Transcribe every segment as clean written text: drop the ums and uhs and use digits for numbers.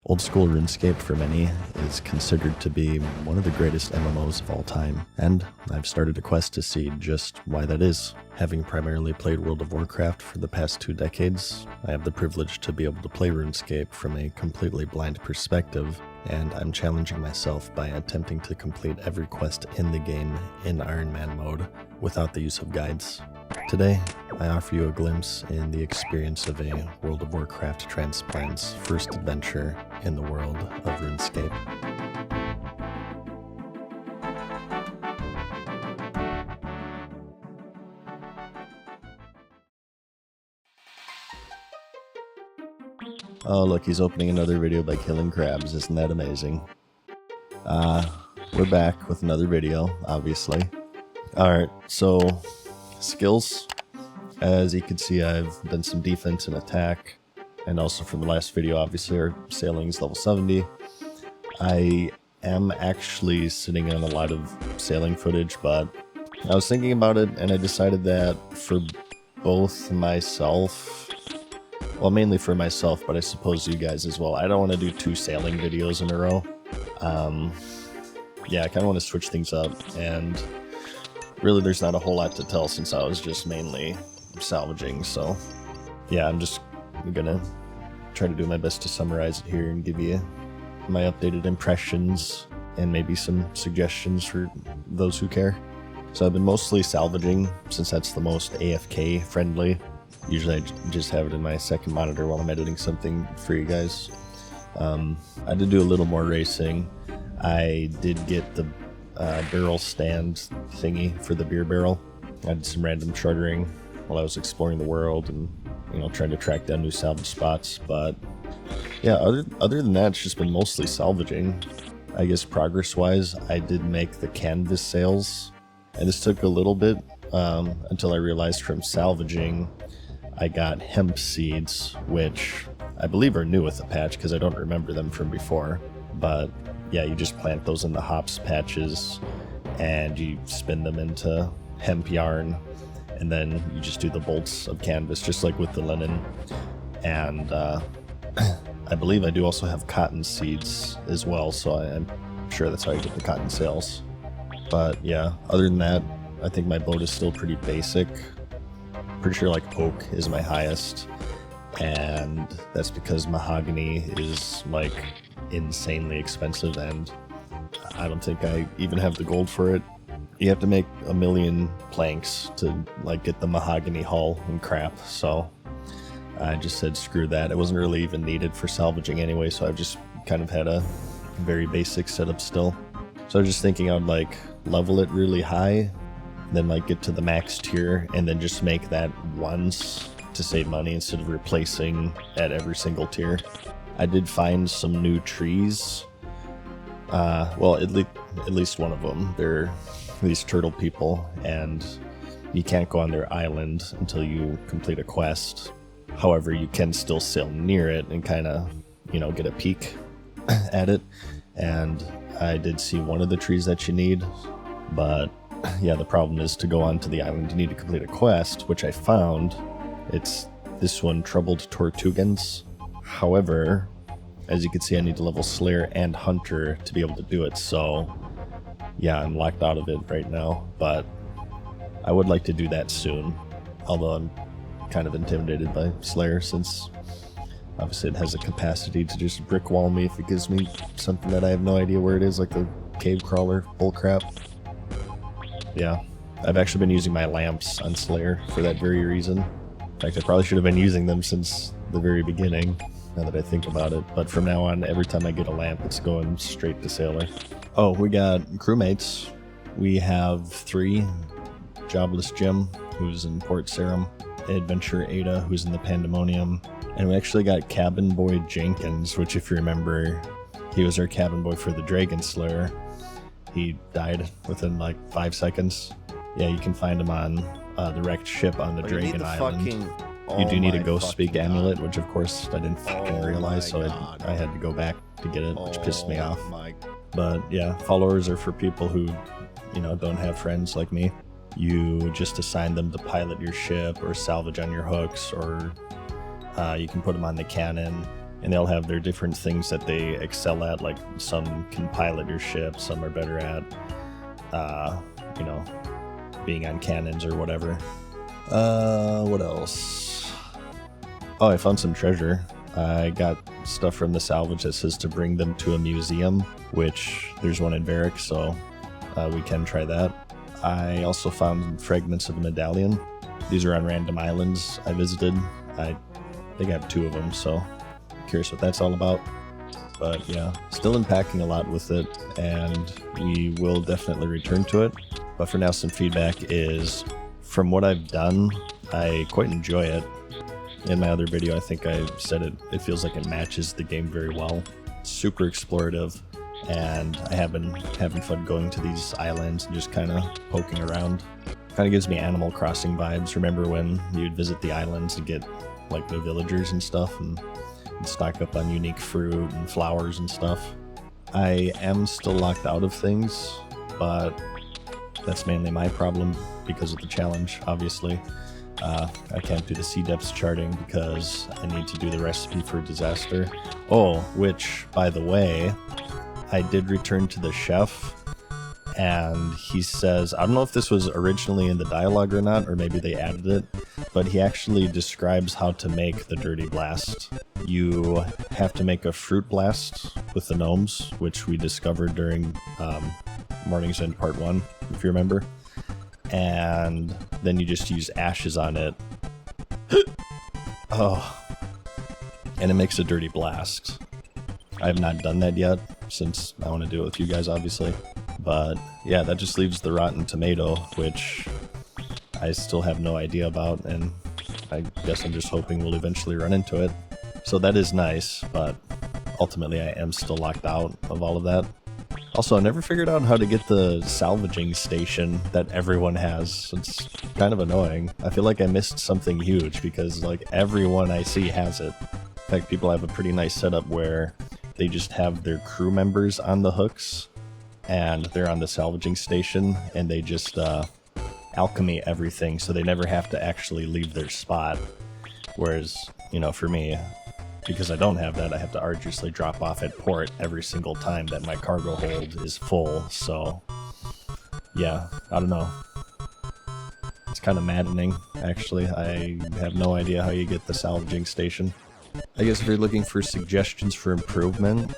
Old school RuneScape for many is considered to be one of the greatest MMOs of all time, and I've started a quest to see just why that is. Having primarily played World of Warcraft for the past 2 decades, I have the privilege to be able to play RuneScape from a completely blind perspective, and I'm challenging myself by attempting to complete every quest in the game in Iron Man mode without the use of guides. Today, I offer you a glimpse in the experience of a World of Warcraft transplant's first adventure in the world of RuneScape. Oh look, he's opening another video by killing crabs, isn't that amazing? We're back with another video, obviously. Alright, so skills. As you can see, I've done some defense and attack, and also from the last video, obviously, our sailing is level 70. I am actually sitting on a lot of sailing footage, but I was thinking about it, and I decided that for both myself, well, mainly for myself, but I suppose you guys as well, I don't want to do 2 sailing videos in a row. Yeah, I kind of want to switch things up, and really there's not a whole lot to tell since I was just mainly salvaging, so yeah, I'm just gonna try to do my best to summarize it here and give you my updated impressions and maybe some suggestions for those who care. So I've been mostly salvaging since that's the most AFK friendly. Usually I just have it in my second monitor while I'm editing something for you guys. I did do a little more racing. I did get the barrel stand thingy for the beer barrel. I did some random chartering while I was exploring the world and, you know, trying to track down new salvage spots. But yeah, other than that, it's just been mostly salvaging. I guess progress-wise, I did make the canvas sails, and this took a little bit until I realized from salvaging I got hemp seeds, which I believe are new with the patch because I don't remember them from before. But yeah, you just plant those in the hops patches and you spin them into hemp yarn, and then you just do the bolts of canvas just like with the linen. And I believe I do also have cotton seeds as well, so I'm sure that's how you get the cotton sails. But yeah, other than that, I think my boat is still pretty basic. Pretty sure like oak is my highest, and that's because mahogany is like insanely expensive, and I don't think I even have the gold for it. You have to make 1 million planks to like get the mahogany hull and crap, so I just said screw that. It wasn't really even needed for salvaging anyway, so I've just kind of had a very basic setup still. So I was just thinking I'd like level it really high, then like get to the max tier and then just make that once to save money instead of replacing at every single tier. I did find some new trees. Well, at least one of them. They're these turtle people, and you can't go on their island until you complete a quest. However, you can still sail near it and kind of, you know, get a peek at it. And I did see one of the trees that you need, but yeah, the problem is to go onto the island, you need to complete a quest, which I found. It's this one, Troubled Tortugans. However, as you can see, I need to level Slayer and Hunter to be able to do it, so yeah, I'm locked out of it right now, but I would like to do that soon, although I'm kind of intimidated by Slayer since obviously it has the capacity to just brick wall me if it gives me something that I have no idea where it is, like the cave crawler bullcrap. Yeah, I've actually been using my lamps on Slayer for that very reason. In fact, I probably should have been using them since the very beginning, now that I think about it. But from now on, every time I get a lamp, it's going straight to Sailor. Oh, we got crewmates. We have 3. Jobless Jim, who's in Port Sarum. Adventure Ada, who's in the Pandemonium. And we actually got Cabin Boy Jenkins, which if you remember, he was our cabin boy for the Dragon Slayer. He died within like 5 seconds. Yeah, you can find him on the wrecked ship on the Dragon Island. You do need a Ghost Speak amulet, which of course I didn't fucking realize, so I had to go back to get it, which pissed me off. But yeah, followers are for people who, you know, don't have friends like me. You just assign them to pilot your ship or salvage on your hooks, or you can put them on the cannon. and they'll have their different things that they excel at. Like some can pilot your ship, some are better at, you know, being on cannons or whatever. What else? Oh, I found some treasure. I got stuff from the salvage that says to bring them to a museum, which there's one in Barrack, so we can try that. I also found fragments of a medallion. These are on random islands I visited. I think I have 2 of them, so I'm curious what that's all about. But yeah, still unpacking a lot with it, and we will definitely return to it. But for now, some feedback is, from what I've done, I quite enjoy it. In my other video, I think I said it feels like it matches the game very well. It's super explorative, and I have been having fun going to these islands and just kind of poking around. Kind of gives me Animal Crossing vibes. Remember when you'd visit the islands and get like new villagers and stuff, and stock up on unique fruit and flowers and stuff. I am still locked out of things, but that's mainly my problem because of the challenge, obviously. I can't do the sea depths charting because I need to do the recipe for disaster. Oh, which, by the way, I did return to the chef, and he says, I don't know if this was originally in the dialogue or not, or maybe they added it, but he actually describes how to make the dirty blast. You have to make a fruit blast with the gnomes, which we discovered during Mourning's End Part 1, if you remember. And then you just use ashes on it. Oh. And it makes a dirty blast. I have not done that yet, since I want to do it with you guys, obviously. But yeah, that just leaves the rotten tomato, which I still have no idea about, and I guess I'm just hoping we'll eventually run into it. So that is nice, but ultimately I am still locked out of all of that. Also, I never figured out how to get the salvaging station that everyone has. It's kind of annoying. I feel like I missed something huge because like everyone I see has it. In fact, people have a pretty nice setup where they just have their crew members on the hooks and they're on the salvaging station, and they just alchemy everything so they never have to actually leave their spot. Whereas, you know, for me, because I don't have that, I have to arduously drop off at port every single time that my cargo hold is full. So yeah, I don't know. It's kind of maddening, actually. I have no idea how you get the salvaging station. I guess if you're looking for suggestions for improvement,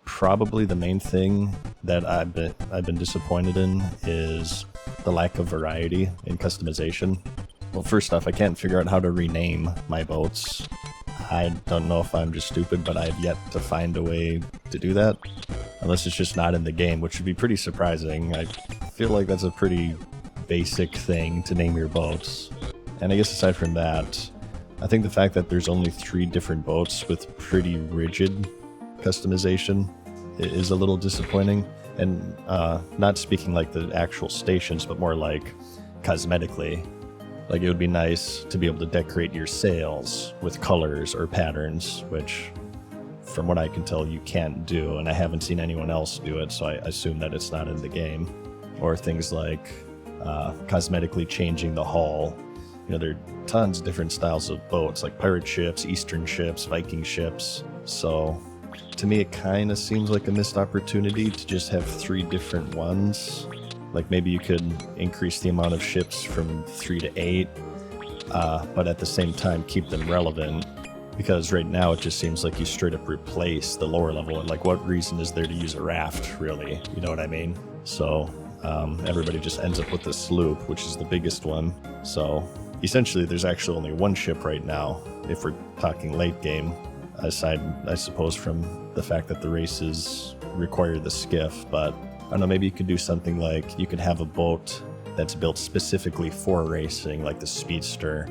probably the main thing that I've been disappointed in is the lack of variety in customization. Well, first off, I can't figure out how to rename my boats. I don't know if I'm just stupid, but I've yet to find a way to do that. Unless it's just not in the game, which would be pretty surprising. I feel like that's a pretty basic thing to name your boats. And I guess aside from that, I think the fact that there's only 3 different boats with pretty rigid customization is a little disappointing. And not speaking like the actual stations, but more like cosmetically. Like, it would be nice to be able to decorate your sails with colors or patterns, which, from what I can tell, you can't do, and I haven't seen anyone else do it, so I assume that it's not in the game. Or things like cosmetically changing the hull. You know, there are tons of different styles of boats, like pirate ships, eastern ships, Viking ships. So, to me, it kind of seems like a missed opportunity to just have 3 different ones. Like, maybe you could increase the amount of ships from 3 to 8, but at the same time keep them relevant. Because right now it just seems like you straight up replace the lower level, and like, what reason is there to use a raft, really? You know what I mean? So everybody just ends up with the sloop, which is the biggest one. So essentially there's actually only 1 ship right now, if we're talking late game, aside, I suppose, from the fact that the races require the skiff. But I don't know, maybe you could do something like, you could have a boat that's built specifically for racing, like the Speedster,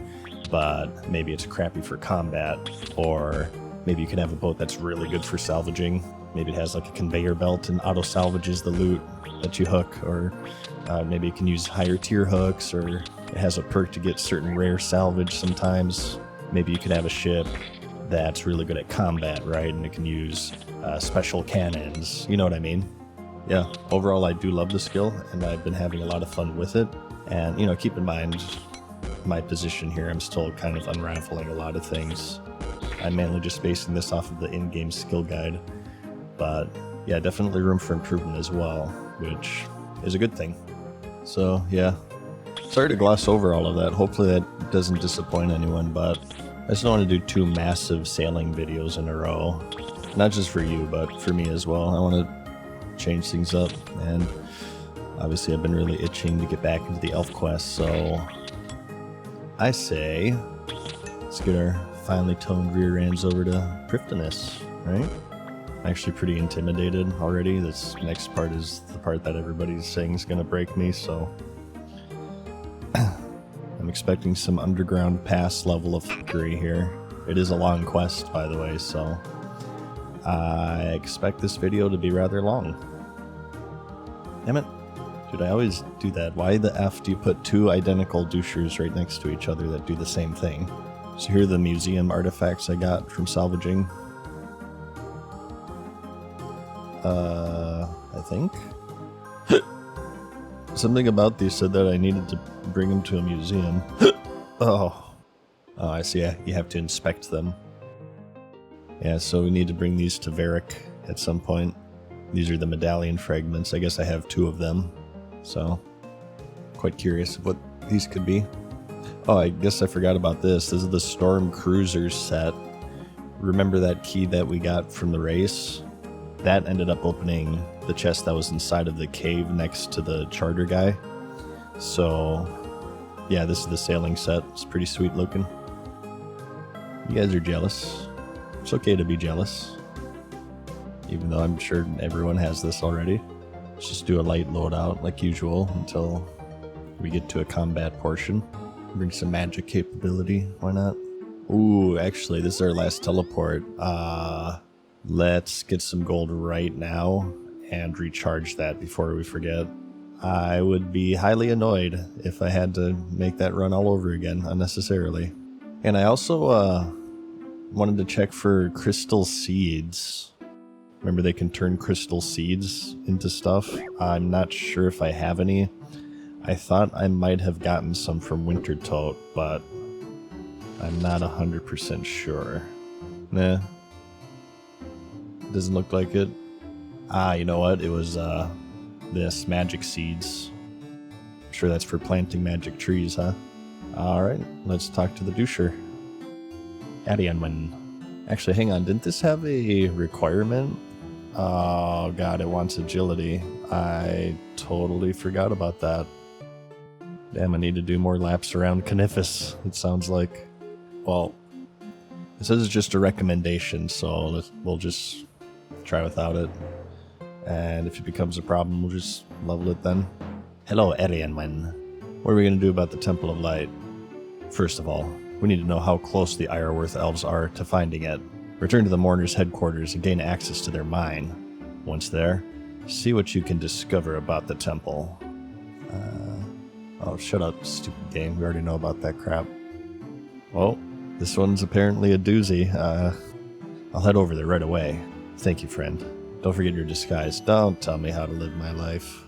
but maybe it's crappy for combat. Or maybe you could have a boat that's really good for salvaging. Maybe it has like a conveyor belt and auto salvages the loot that you hook. Or maybe you can use higher tier hooks, or it has a perk to get certain rare salvage sometimes. Maybe you could have a ship that's really good at combat, right? And it can use special cannons. You know what I mean? Yeah, overall I do love the skill, and I've been having a lot of fun with it. And, you know, keep in mind my position here. I'm still kind of unraveling a lot of things. I'm mainly just basing this off of the in-game skill guide. But yeah, definitely room for improvement as well, which is a good thing. So yeah, sorry to gloss over all of that. Hopefully that doesn't disappoint anyone, but I just don't want to do 2 massive sailing videos in a row. Not just for you, but for me as well. I want to change things up, and obviously I've been really itching to get back into the elf quest, so I say let's get our finely toned rear ends over to Prifddinas, right? I'm actually pretty intimidated already. This next part is the part that everybody's saying is going to break me, so I'm expecting some underground pass level of fuckery here. It is a long quest, by the way, so I expect this video to be rather long. Damn it. Dude, I always do that. Why the F do you put 2 identical douchers right next to each other that do the same thing? So here are the museum artifacts I got from salvaging. I think? Something about these said that I needed to bring them to a museum. Oh, I see. Yeah, you have to inspect them. Yeah, so we need to bring these to Varric at some point. These are the medallion fragments. I guess I have 2 of them. So, quite curious of what these could be. Oh, I guess I forgot about this. This is the Storm Cruiser set. Remember that key that we got from the race? That ended up opening the chest that was inside of the cave next to the charter guy. So, yeah, this is the sailing set. It's pretty sweet looking. You guys are jealous. It's okay to be jealous. Even though I'm sure everyone has this already. Let's just do a light loadout like usual until we get to a combat portion. Bring some magic capability. Why not? Ooh, actually, this is our last teleport. Let's get some gold right now and recharge that before we forget. I would be highly annoyed if I had to make that run all over again unnecessarily. And I also wanted to check for crystal seeds. Remember, they can turn crystal seeds into stuff. I'm not sure if I have any. I thought I might have gotten some from Wintertote, but I'm not 100% sure. Nah. Doesn't look like it. You know what? It was this magic seeds. I'm sure that's for planting magic trees, huh? Alright, let's talk to the doucher. Arianwen. Actually, hang on. Didn't this have a requirement? Oh god, it wants agility. I totally forgot about that. Damn, I need to do more laps around Coniphus, it sounds like. Well, it says it's just a recommendation, so we'll just try without it. And if it becomes a problem, we'll just level it then. Hello, Arianwen. What are we going to do about the Temple of Light? First of all, we need to know how close the Ironworth elves are to finding it. Return to the Mourners' headquarters and gain access to their mine. Once there, see what you can discover about the temple. Oh, shut up, stupid game. We already know about that crap. Well, this one's apparently a doozy. I'll head over there right away. Thank you, friend. Don't forget your disguise. Don't tell me how to live my life.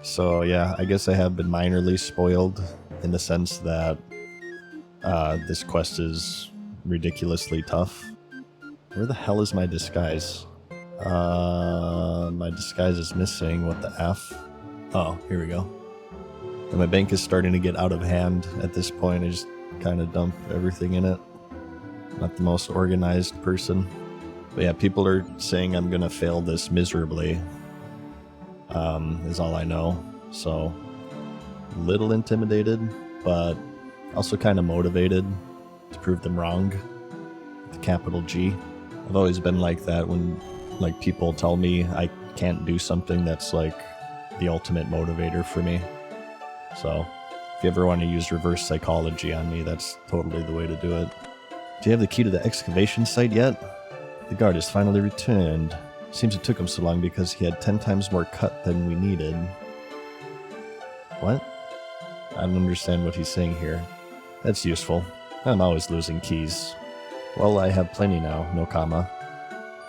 So, yeah, I guess I have been minorly spoiled in the sense that this quest is ridiculously tough. Where the hell is my disguise? My disguise is missing. What the F? Oh, here we go. And my bank is starting to get out of hand at this point. I just kind of dump everything in it. Not the most organized person. But yeah, people are saying I'm going to fail this miserably. Is all I know. So, a little intimidated, but also kind of motivated to prove them wrong. With a capital G. I've always been like that when like people tell me I can't do something. That's like the ultimate motivator for me. So if you ever want to use reverse psychology on me, that's totally the way to do it. Do you have the key to the excavation site yet? The guard has finally returned. Seems it took him so long because he had 10 times more cut than we needed. What? I don't understand what he's saying here. That's useful. I'm always losing keys. Well, I have plenty now, no comma.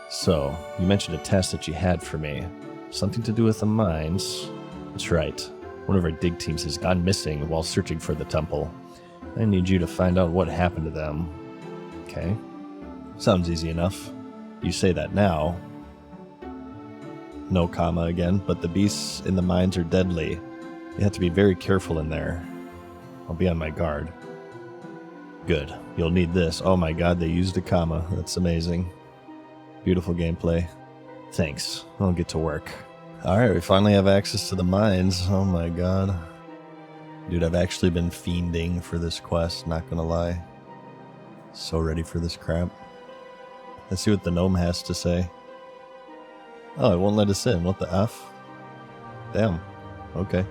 So, you mentioned a task that you had for me. Something to do with the mines? That's right. One of our dig teams has gone missing while searching for the temple. I need you to find out what happened to them. Okay. Sounds easy enough. You say that now. No comma again, but the beasts in the mines are deadly. You have to be very careful in there. I'll be on my guard. Good. You'll need this. Oh my god, they used a comma. That's amazing. Beautiful gameplay. Thanks. I'll get to work. Alright, we finally have access to the mines. Oh my god. Dude, I've actually been fiending for this quest, not gonna lie. So ready for this crap. Let's see what the gnome has to say. Oh, it won't let us in. What the F? Damn. Okay.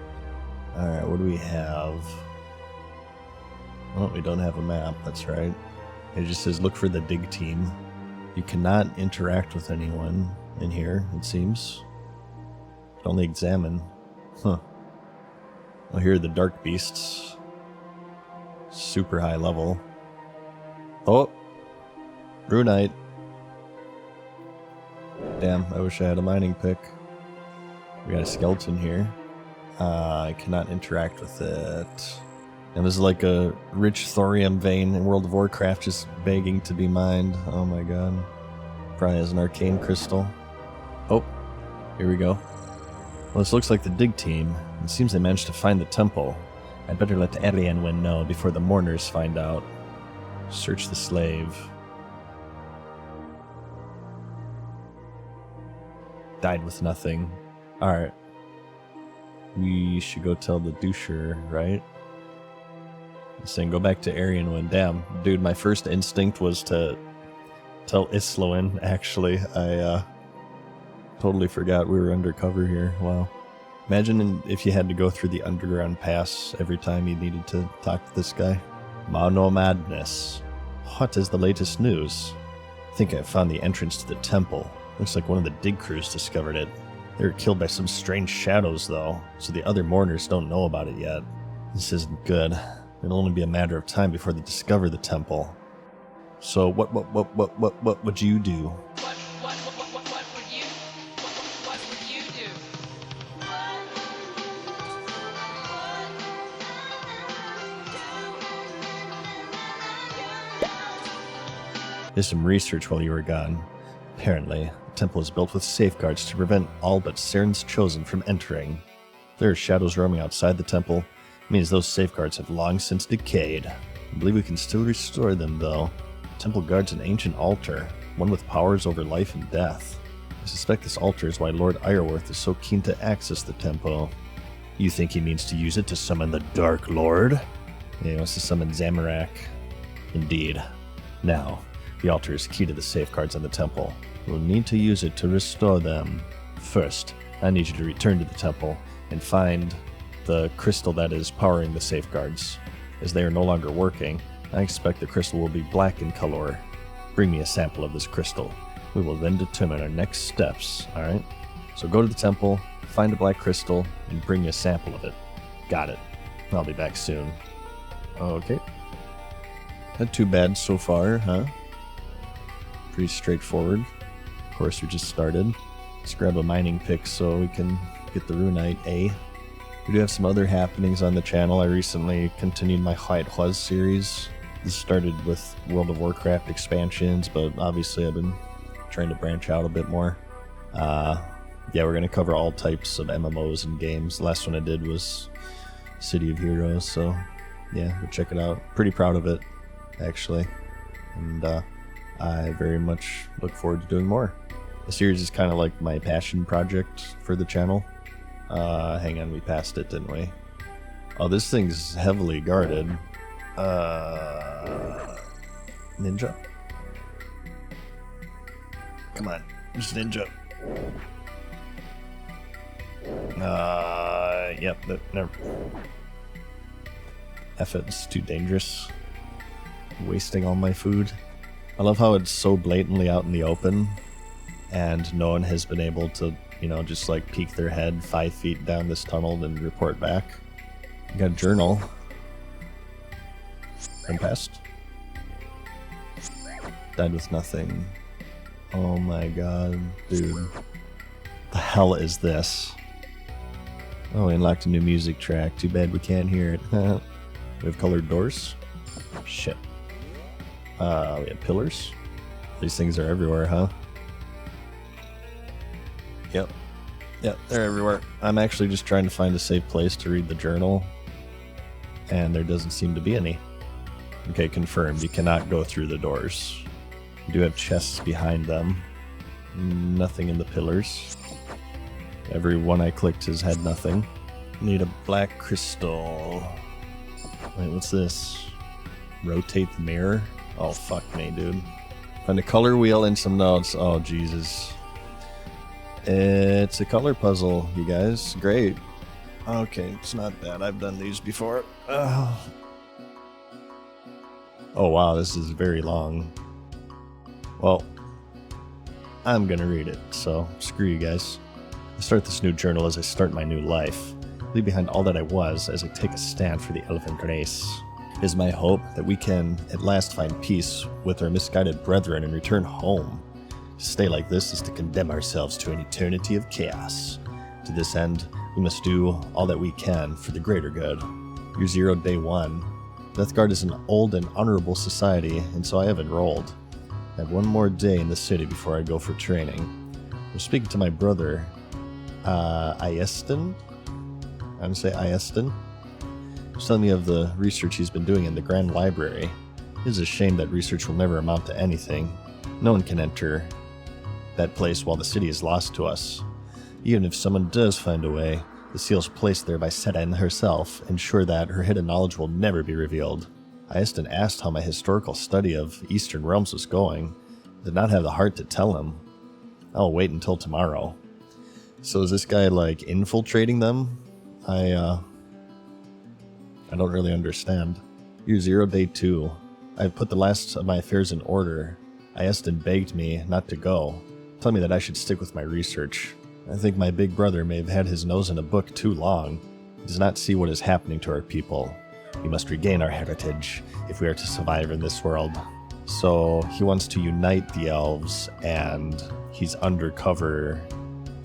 Alright, what do we have? Oh, we don't have a map, that's right. It just says look for the dig team. You cannot interact with anyone in here, it seems. You can only examine. Huh. Oh, here are the dark beasts. Super high level. Oh! Runite. Damn, I wish I had a mining pick. We got a skeleton here. I cannot interact with it. And this is like a rich thorium vein in World of Warcraft just begging to be mined. Oh my god. Probably has an arcane crystal. Oh, here we go. Well, this looks like the dig team. It seems they managed to find the temple. I'd better let the Arianwen know before the mourners find out. Search the slave. Died with nothing. Alright. We should go tell the doucher, right? Saying go back to Arianwen. Damn, dude, my first instinct was to tell Isloin, actually. I totally forgot we were undercover here. Wow. Imagine if you had to go through the underground pass every time you needed to talk to this guy. Mono madness. What is the latest news? I think I found the entrance to the temple. Looks like one of the dig crews discovered it. They were killed by some strange shadows, though, so the other mourners don't know about it yet. This isn't good. It'll only be a matter of time before they discover the temple. So what would you do? What would you do? Did some research while you were gone. Apparently, the temple is built with safeguards to prevent all but Saren's chosen from entering. There are shadows roaming outside the temple. It means those safeguards have long since decayed. I believe we can still restore them, though. The temple guards an ancient altar, one with powers over life and death. I suspect this altar is why Lord Ireworth is so keen to access the temple. You think he means to use it to summon the Dark Lord? Yeah, he wants to summon Zamorak. Indeed. Now, the altar is key to the safeguards on the temple. We'll need to use it to restore them. First, I need you to return to the temple and find the crystal that is powering the safeguards. As they are no longer working, I expect the crystal will be black in color. Bring me a sample of this crystal. We will then determine our next steps, alright? So go to the temple, find a black crystal, and bring me a sample of it. Got it. I'll be back soon. Okay. Not too bad so far, huh? Pretty straightforward. Of course, we just started. Let's grab a mining pick so we can get the Runite A. We do have some other happenings on the channel. I recently continued my White Huz series. This started with World of Warcraft expansions, but obviously I've been trying to branch out a bit more. Yeah, we're going to cover all types of MMOs and games. The last one I did was City of Heroes, so yeah, go check it out. Pretty proud of it, actually. And I very much look forward to doing more. The series is kind of like my passion project for the channel. Hang on, we passed it, didn't we? Oh, this thing's heavily guarded. Ninja? Come on, just ninja. Yep, never. F it, it's too dangerous. Wasting all my food. I love how it's so blatantly out in the open, and no one has been able to, you know, just like peek their head 5 feet down this tunnel and report back. I got a journal. Impest. Died with nothing. Oh my god, dude. The hell is this? Oh, we unlocked a new music track. Too bad we can't hear it. We have colored doors. Shit. We have pillars. These things are everywhere, huh? Yep. Yep, they're everywhere. I'm actually just trying to find a safe place to read the journal, and there doesn't seem to be any. Okay, confirmed. You cannot go through the doors. You do have chests behind them. Nothing in the pillars. Every one I clicked has had nothing. Need a black crystal. Wait, what's this? Rotate the mirror? Oh, fuck me, dude. Find a color wheel and some notes. Oh, Jesus. It's a color puzzle, you guys. Great. Okay, it's not bad. I've done these before. Oh, wow, this is very long. Well, I'm gonna read it, so screw you guys. I start this new journal as I start my new life. Leave behind all that I was as I take a stand for the elephant race. It is my hope that we can at last find peace with our misguided brethren and return home. To stay like this is to condemn ourselves to an eternity of chaos. To this end, we must do all that we can for the greater good. Year 0, Day 1. Death Guard is an old and honorable society, and so I have enrolled. I have one more day in the city before I go for training. I'm speaking to my brother, Ieston? I'm going to say Ieston. He's telling me of the research he's been doing in the Grand Library. It is a shame that research will never amount to anything. No one can enter that place while the city is lost to us. Even if someone does find a way, the seals placed there by Seten herself ensure that her hidden knowledge will never be revealed. Ieston asked how my historical study of Eastern realms was going. I did not have the heart to tell him. I'll wait until tomorrow. So is this guy like infiltrating them? I don't really understand. Year 0, Day 2. I have put the last of my affairs in order. Ieston begged me not to go, telling me that I should stick with my research. I think my big brother may have had his nose in a book too long. He does not see what is happening to our people. We must regain our heritage if we are to survive in this world. So he wants to unite the elves, and he's undercover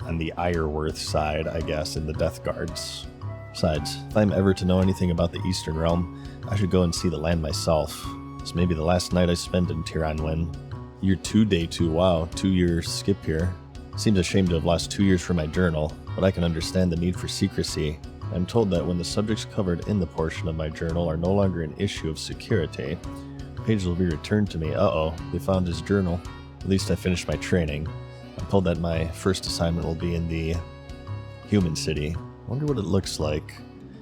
on the Ireworth side, I guess, in the Death Guards. Besides, if I'm ever to know anything about the Eastern Realm, I should go and see the land myself. This may be the last night I spend in Tiranwen. Year 2, Day 2, wow, 2-year skip here. Seems a shame to have lost 2 years from my journal, but I can understand the need for secrecy. I'm told that when the subjects covered in the portion of my journal are no longer an issue of security, pages will be returned to me. Uh-oh, they found his journal. At least I finished my training. I'm told that my first assignment will be in the human city. I wonder what it looks like.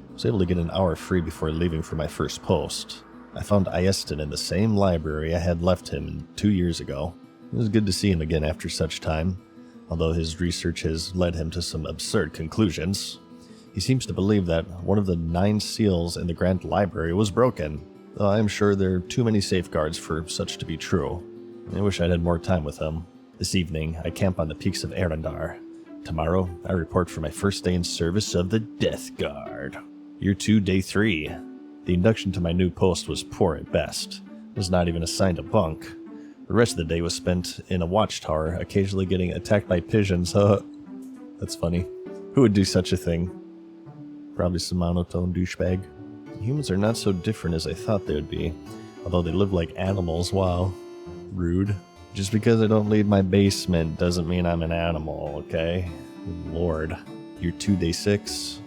I was able to get an hour free before leaving for my first post. I found Ieston in the same library I had left him 2 years ago. It was good to see him again after such time, although his research has led him to some absurd conclusions. He seems to believe that one of the 9 seals in the Grand Library was broken, though I am sure there are too many safeguards for such to be true. I wish I'd had more time with him. This evening, I camp on the peaks of Arendar. Tomorrow, I report for my first day in service of the Death Guard. Year 2, Day 3. The induction to my new post was poor at best. I was not even assigned a bunk. The rest of the day was spent in a watchtower, occasionally getting attacked by pigeons. That's funny. Who would do such a thing? Probably some monotone douchebag. Humans are not so different as I thought they would be, although they live like animals. Wow. Rude. Just because I don't leave my basement doesn't mean I'm an animal, okay? Good Lord. Year 2, Day 6.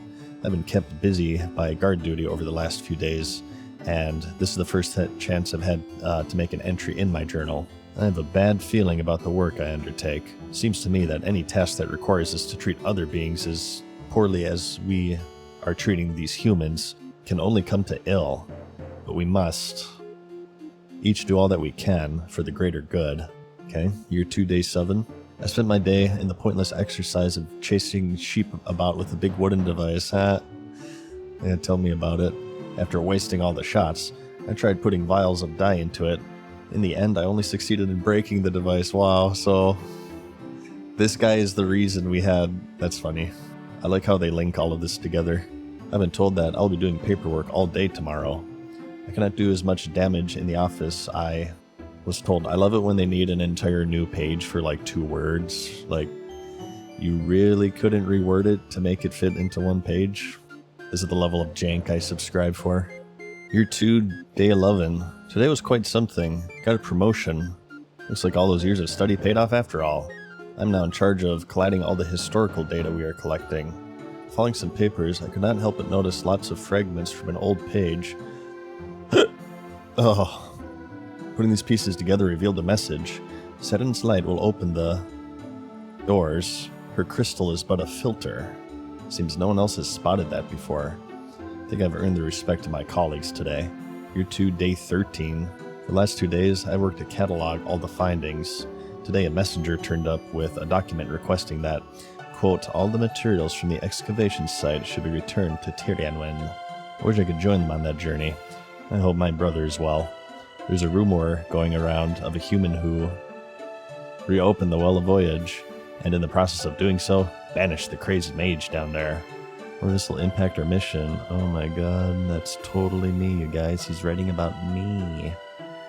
I've been kept busy by guard duty over the last few days, and this is the first chance I've had to make an entry in my journal. I have a bad feeling about the work I undertake. It seems to me that any task that requires us to treat other beings as poorly as we are treating these humans can only come to ill, but we must each do all that we can for the greater good. Okay, Year 2, Day 7. I spent my day in the pointless exercise of chasing sheep about with a big wooden device. Yeah, tell me about it. After wasting all the shots, I tried putting vials of dye into it. In the end, I only succeeded in breaking the device. Wow, so this guy is the reason we had... That's funny. I like how they link all of this together. I've been told that I'll be doing paperwork all day tomorrow. I cannot do as much damage in the office I was told. I love it when they need an entire new page for like 2 words. Like, you really couldn't reword it to make it fit into 1 page? This is the level of jank I subscribe for. Year 2, Day 11. Today was quite something. Got a promotion. Looks like all those years of study paid off after all. I'm now in charge of collating all the historical data we are collecting. Following some papers, I could not help but notice lots of fragments from an old page. Oh. Putting these pieces together revealed a message. Saturn's light will open the doors. Her crystal is but a filter. Seems no one else has spotted that before. I think I've earned the respect of my colleagues today. Year 2, day 13. For the last 2 days, I worked to catalog all the findings. Today, a messenger turned up with a document requesting that, quote, all the materials from the excavation site should be returned to Tianwen. I wish I could join them on that journey. I hope my brother is well. There's a rumor going around of a human who reopened the Well of Voyage, and in the process of doing so, banished the crazy mage down there. Or this will impact our mission. Oh my god, that's totally me, you guys. He's writing about me.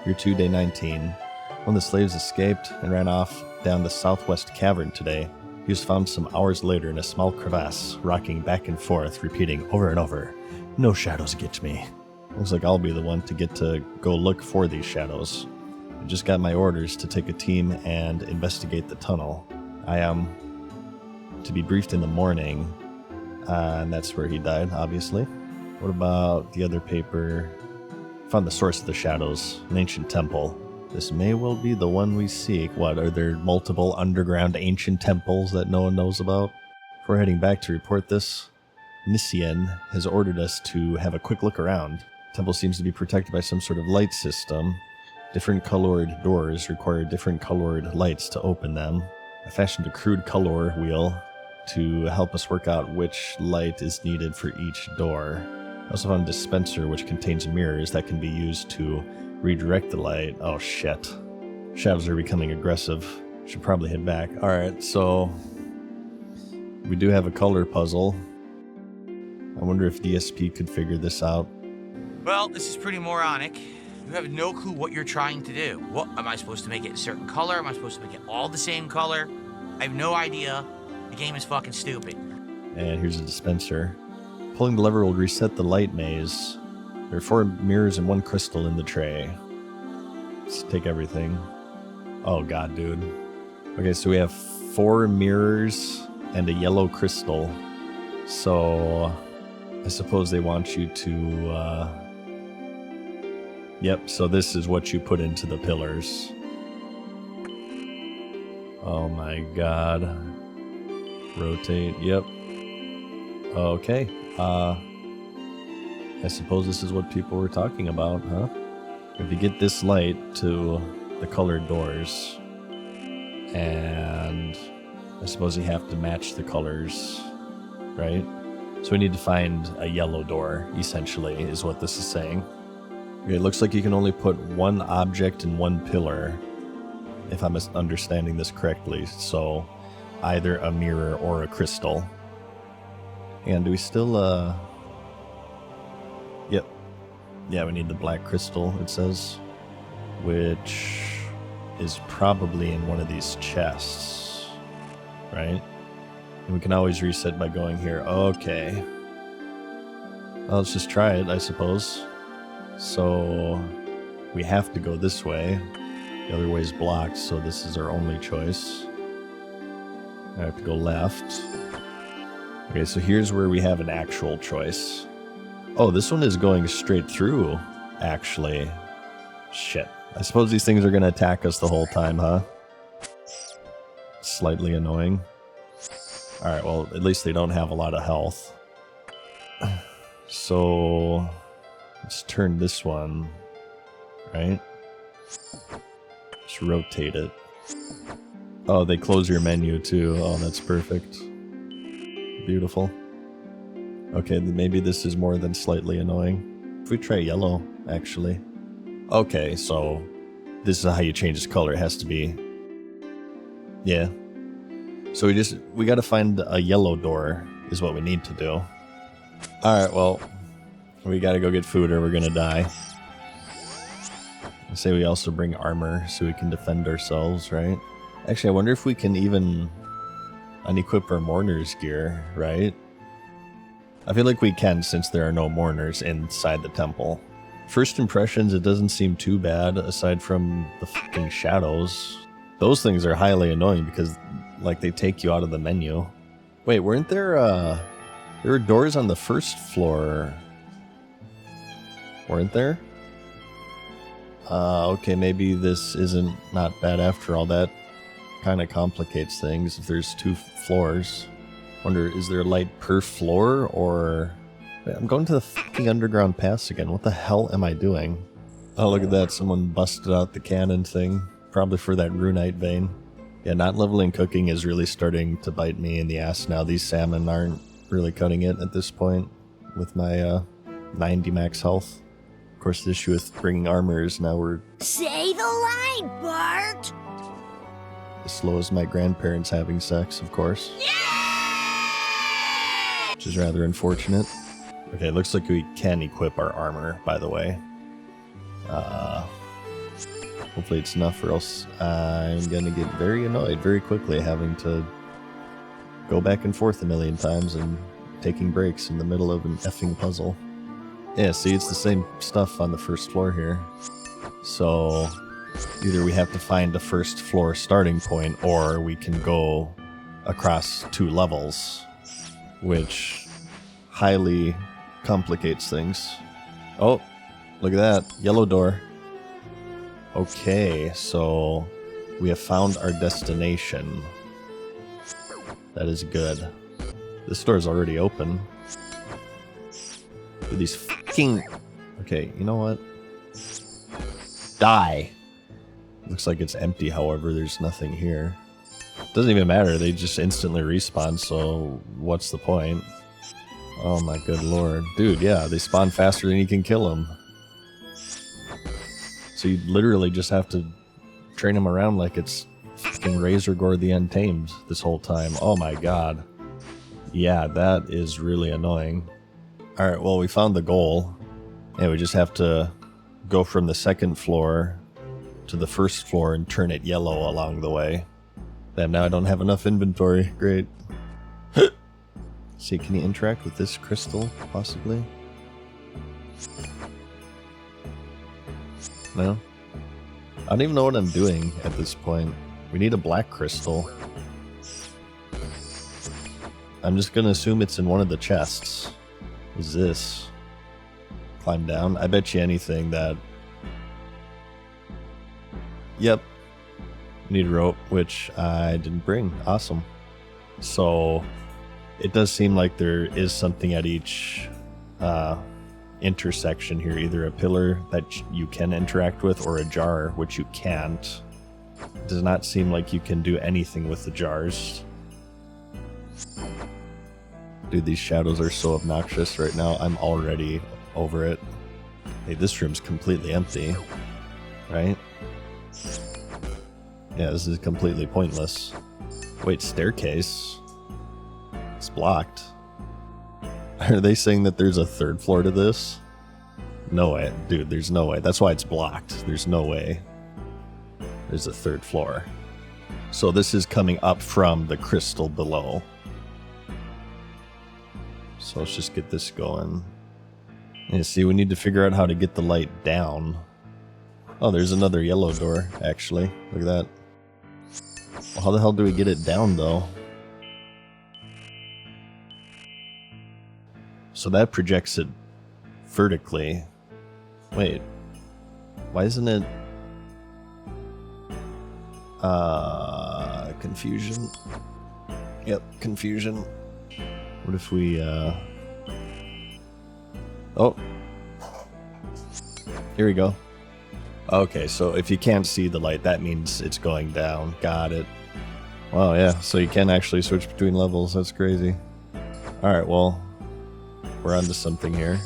Year 2, day 19. One of the slaves escaped and ran off down the southwest cavern today. He was found some hours later in a small crevasse, rocking back and forth, repeating over and over, "No shadows get me." Looks like I'll be the one to get to go look for these shadows. I just got my orders to take a team and investigate the tunnel. I am to be briefed in the morning, and that's where he died, obviously. What about the other paper? Found the source of the shadows, an ancient temple. This may well be the one we seek. What, are there multiple underground ancient temples that no one knows about? Before heading back to report this, Nisian has ordered us to have a quick look around. The temple seems to be protected by some sort of light system. Different colored doors require different colored lights to open them. I fashioned a crude color wheel to help us work out which light is needed for each door. I also found a dispenser which contains mirrors that can be used to redirect the light. Oh shit. Shadows are becoming aggressive. Should probably head back. Alright, so we do have a color puzzle. I wonder if DSP could figure this out. Well, this is pretty moronic. You have no clue what you're trying to do. What, am I supposed to make it a certain color? Am I supposed to make it all the same color? I have no idea. The game is fucking stupid. And here's a dispenser. Pulling the lever will reset the light maze. There are 4 mirrors and 1 crystal in the tray. Let's take everything. Oh god, dude. Okay, so we have 4 mirrors and a yellow crystal. So I suppose they want you to, Yep, so this is what you put into the pillars. Oh my god. Rotate, yep. Okay, I suppose this is what people were talking about, huh? If you get this light to the colored doors, and I suppose you have to match the colors, right? So we need to find a yellow door, essentially, is what this is saying. Okay, it looks like you can only put 1 object in 1 pillar, if I'm understanding this correctly. So either a mirror or a crystal. And do we still, Yep. Yeah, we need the black crystal, it says. Which is probably in one of these chests. Right? And we can always reset by going here. Okay. Well, let's just try it, I suppose. So we have to go this way. The other way is blocked, so this is our only choice. I have to go left. Okay, so here's where we have an actual choice. Oh, this one is going straight through, actually. Shit. I suppose these things are going to attack us the whole time, huh? Slightly annoying. Alright, well, at least they don't have a lot of health. So let's turn this one, right? Just rotate it. Oh, they close your menu too. Oh, that's perfect. Beautiful. Okay, maybe this is more than slightly annoying. If we try yellow, actually. Okay, so this is how you change its color. It has to be... Yeah. So we gotta find a yellow door is what we need to do. Alright, well, we gotta go get food or we're gonna die. I say we also bring armor so we can defend ourselves, right? Actually, I wonder if we can even unequip our mourner's gear, right? I feel like we can since there are no mourners inside the temple. First impressions, it doesn't seem too bad, aside from the fucking shadows. Those things are highly annoying because, like, they take you out of the menu. Wait, weren't there, there were doors on the first floor? Weren't there? Okay, maybe this isn't not bad after all. That kind of complicates things if there's 2 floors. Wonder, is there a light per floor, or... Wait, I'm going to the fucking underground pass again. What the hell am I doing? Oh, look at that. Someone busted out the cannon thing. Probably for that runite vein. Yeah, not leveling cooking is really starting to bite me in the ass now. These salmon aren't really cutting it at this point with my 90 max health. Of course, the issue with bringing armor is now we're... Say the line, Bart! as slow as my grandparents having sex, of course. Which is rather unfortunate. Okay, it looks like we can equip our armor, by the way. Hopefully it's enough, or else I'm gonna get very annoyed very quickly having to go back and forth a million times and taking breaks in the middle of an effing puzzle. Yeah, see, it's the same stuff on the first floor here. So either we have to find the first floor starting point, or we can go across 2 levels, which highly complicates things. Oh, look at that. Yellow door. Okay, so we have found our destination. That is good. This door's already open. Dude, these fucking... Okay, you know what? Die! Looks like it's empty, however, there's nothing here. Doesn't even matter, they just instantly respawn, so what's the point? Oh my good lord. Dude, yeah, they spawn faster than you can kill them. So you literally just have to train them around like it's fucking Razor Gore the Untamed this whole time. Oh my god. Yeah, that is really annoying. Alright, well, we found the goal. And we just have to go from the second floor to the first floor and turn it yellow along the way. Damn, now I don't have enough inventory. Great. See, can you interact with this crystal, possibly? No? I don't even know what I'm doing at this point. We need a black crystal. I'm just gonna assume it's in one of the chests. What is this? Climb down? I bet you anything that... Yep. Need a rope, which I didn't bring. Awesome. So, it does seem like there is something at each intersection here. Either a pillar that you can interact with, or a jar, which you can't. It does not seem like you can do anything with the jars. Dude, these shadows are so obnoxious right now. I'm already over it. Hey, this room's completely empty. Right? Yeah, this is completely pointless. Wait, staircase? It's blocked. Are they saying that there's a 3rd floor to this? No way. Dude, there's no way. That's why it's blocked. There's no way there's a 3rd floor. So this is coming up from the crystal below. So let's just get this going. And see, we need to figure out how to get the light down. Oh, there's another yellow door, actually. Look at that. Well, how the hell do we get it down, though? So that projects it vertically. Wait. Why isn't it... confusion. Yep, confusion. What if we, Oh. Here we go. Okay, so if you can't see the light, that means it's going down. Got it. Wow, yeah, so you can actually switch between levels. That's crazy. Alright, well, we're onto something here.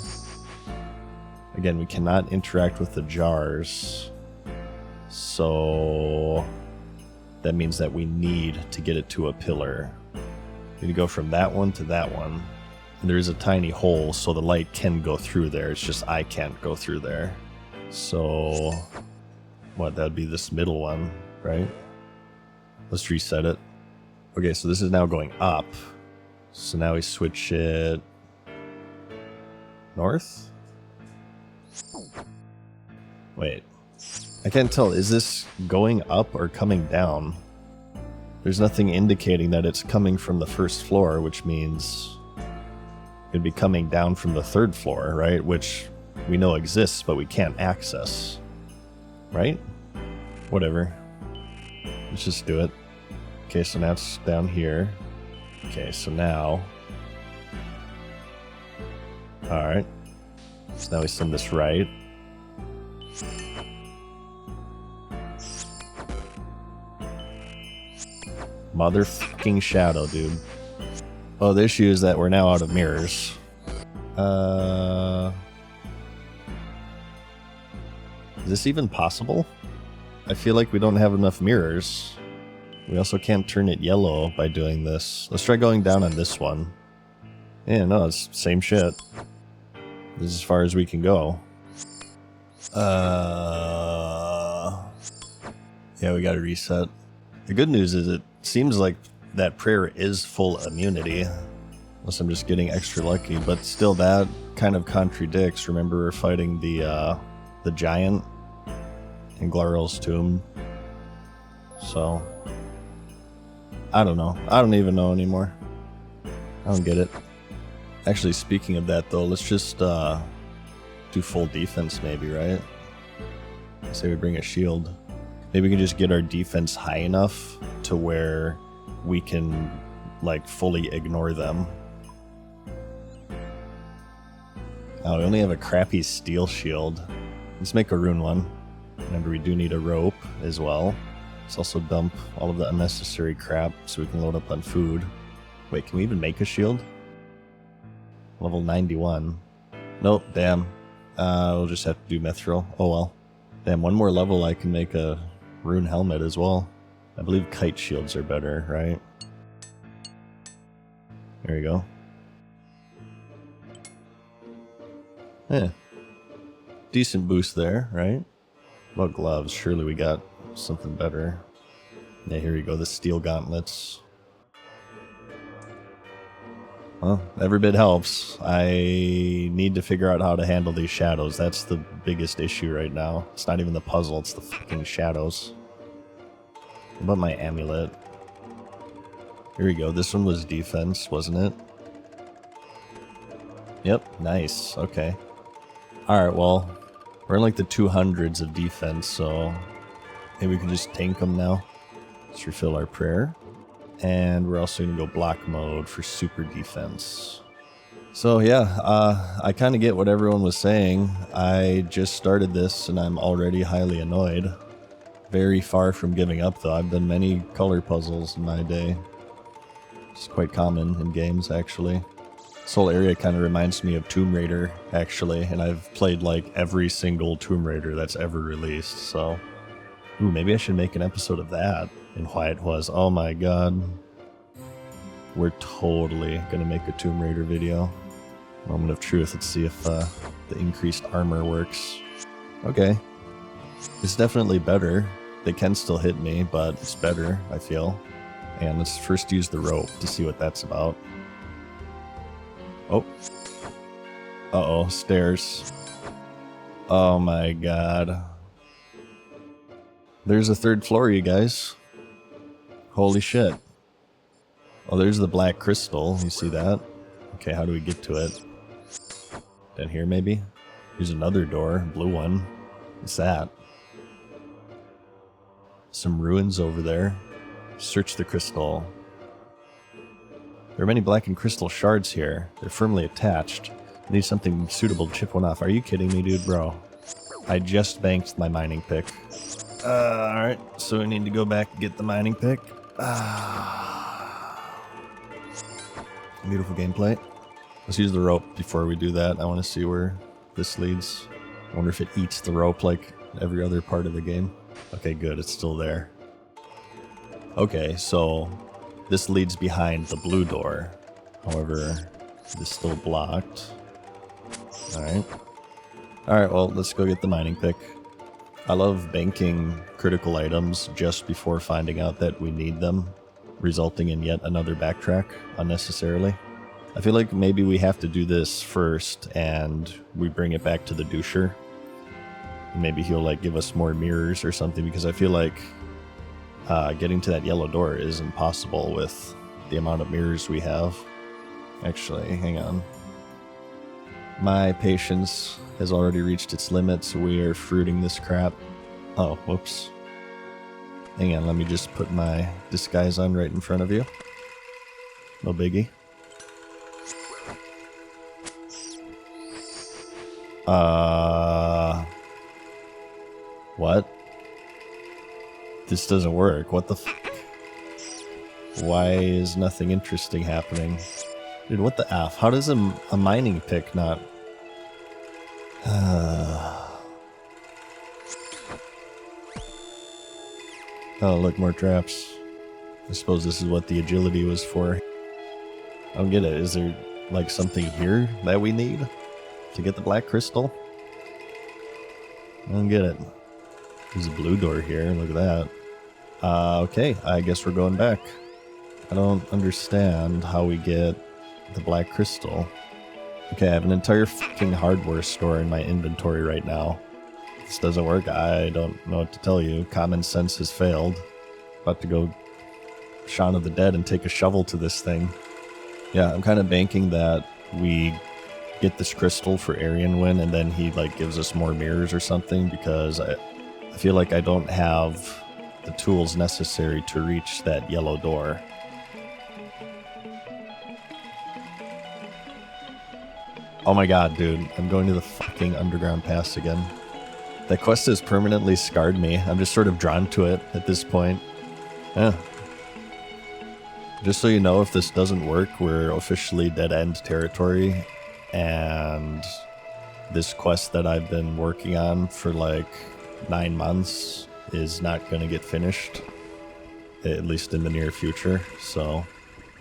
Again, we cannot interact with the jars. So that means that we need to get it to a pillar. We need to go from that one to that one. And there is a tiny hole, so the light can go through there. It's just I can't go through there. So, what, that would be this middle one, right? Let's reset it. Okay, so this is now going up. So now we switch it north? Wait. I can't tell. Is this going up or coming down? There's nothing indicating that it's coming from the first floor, which means it'd be coming down from the third floor, right? Which we know exists, but we can't access. Right? Whatever. Let's just do it. Okay, so now it's down here. Okay, so now... Alright. So now we send this right. Motherfucking shadow, dude. Oh, the issue is that we're now out of mirrors. Is this even possible? I feel like we don't have enough mirrors. We also can't turn it yellow by doing this. Let's try going down on this one. Yeah, no, it's same shit. This is as far as we can go. Yeah, we gotta reset. The good news is it seems like that prayer is full immunity. Unless I'm just getting extra lucky, but still that kind of contradicts. Remember we're fighting the giant in Glarel's tomb. So I don't know. I don't even know anymore. I don't get it. Actually, speaking of that though, let's just do full defense maybe, right? Say we bring a shield. Maybe we can just get our defense high enough to where we can like fully ignore them. Oh, we only have a crappy steel shield. Let's make a rune one. Remember, we do need a rope as well. Let's also dump all of the unnecessary crap so we can load up on food. Wait, can we even make a shield? Level 91. Nope, damn. We'll just have to do mithril. Oh well. Damn, one more level I can make a rune helmet as well. I believe kite shields are better, right? There you go. Yeah. Decent boost there, right? What about gloves? Surely we got something better. Yeah, here we go, the steel gauntlets. Well, every bit helps. I need to figure out how to handle these shadows. That's the biggest issue right now. It's not even the puzzle, it's the fucking shadows. What about my amulet? Here we go, this one was defense, wasn't it? Yep, nice, okay. Alright, well, we're in like the 200s of defense, so maybe we can just tank them now. Let's refill our prayer. And we're also going to go block mode for super defense. So yeah, I kind of get what everyone was saying. I just started this and I'm already highly annoyed. Very far from giving up though. I've done many color puzzles in my day. It's quite common in games actually. This whole area kind of reminds me of Tomb Raider actually, and I've played like every single Tomb Raider that's ever released, so... Ooh, maybe I should make an episode of that. And why it was. Oh my god. We're totally gonna make a Tomb Raider video. Moment of truth. Let's see if the increased armor works. Okay. It's definitely better. They can still hit me, but it's better, I feel. And let's first use the rope to see what that's about. Oh. Uh-oh, stairs. Oh my god. There's a third floor, you guys. Holy shit. Oh, there's the black crystal. You see that? Okay, how do we get to it? Down here, maybe? Here's another door. Blue one. What's that? Some ruins over there. Search the crystal. There are many blackened crystal shards here. They're firmly attached. I need something suitable to chip one off. Are you kidding me, dude, bro? I just banked my mining pick. Alright, so we need to go back and get the mining pick. Beautiful gameplay. Let's use the rope before we do that. I want to see where this leads. I wonder if it eats the rope like every other part of the game. Okay, good, it's still there. Okay, so this leads behind the blue door. However, it's still blocked. Alright. Alright, well, let's go get the mining pick. I love banking critical items just before finding out that we need them, resulting in yet another backtrack unnecessarily. I feel like maybe we have to do this first and we bring it back to the doucher. Maybe he'll like give us more mirrors or something, because I feel like getting to that yellow door is impossible with the amount of mirrors we have. Actually, hang on. My patience has already reached its limit, so we are fruiting this crap. Oh, whoops. Hang on, let me just put my disguise on right in front of you. No biggie. What? This doesn't work. What the f***? Why is nothing interesting happening? Dude, what the F? How does a mining pick not... Oh, look, more traps. I suppose this is what the agility was for. I don't get it. Is there, like, something here that we need to get the black crystal? I don't get it. There's a blue door here. Look at that. Okay, I guess we're going back. I don't understand how we get the black crystal. Okay, I have an entire fucking hardware store in my inventory right now. This doesn't work. I don't know what to tell you. Common sense has failed. About to go Shaun of the Dead and take a shovel to this thing. Yeah, I'm kind of banking that we get this crystal for Aryan Win, and then he like gives us more mirrors or something, because I feel like I don't have the tools necessary to reach that yellow door. Oh my god, dude. I'm going to the fucking underground pass again. That quest has permanently scarred me. I'm just sort of drawn to it at this point. Yeah. Just so you know, if this doesn't work, we're officially dead-end territory, and this quest that I've been working on for like 9 months is not going to get finished, at least in the near future. So,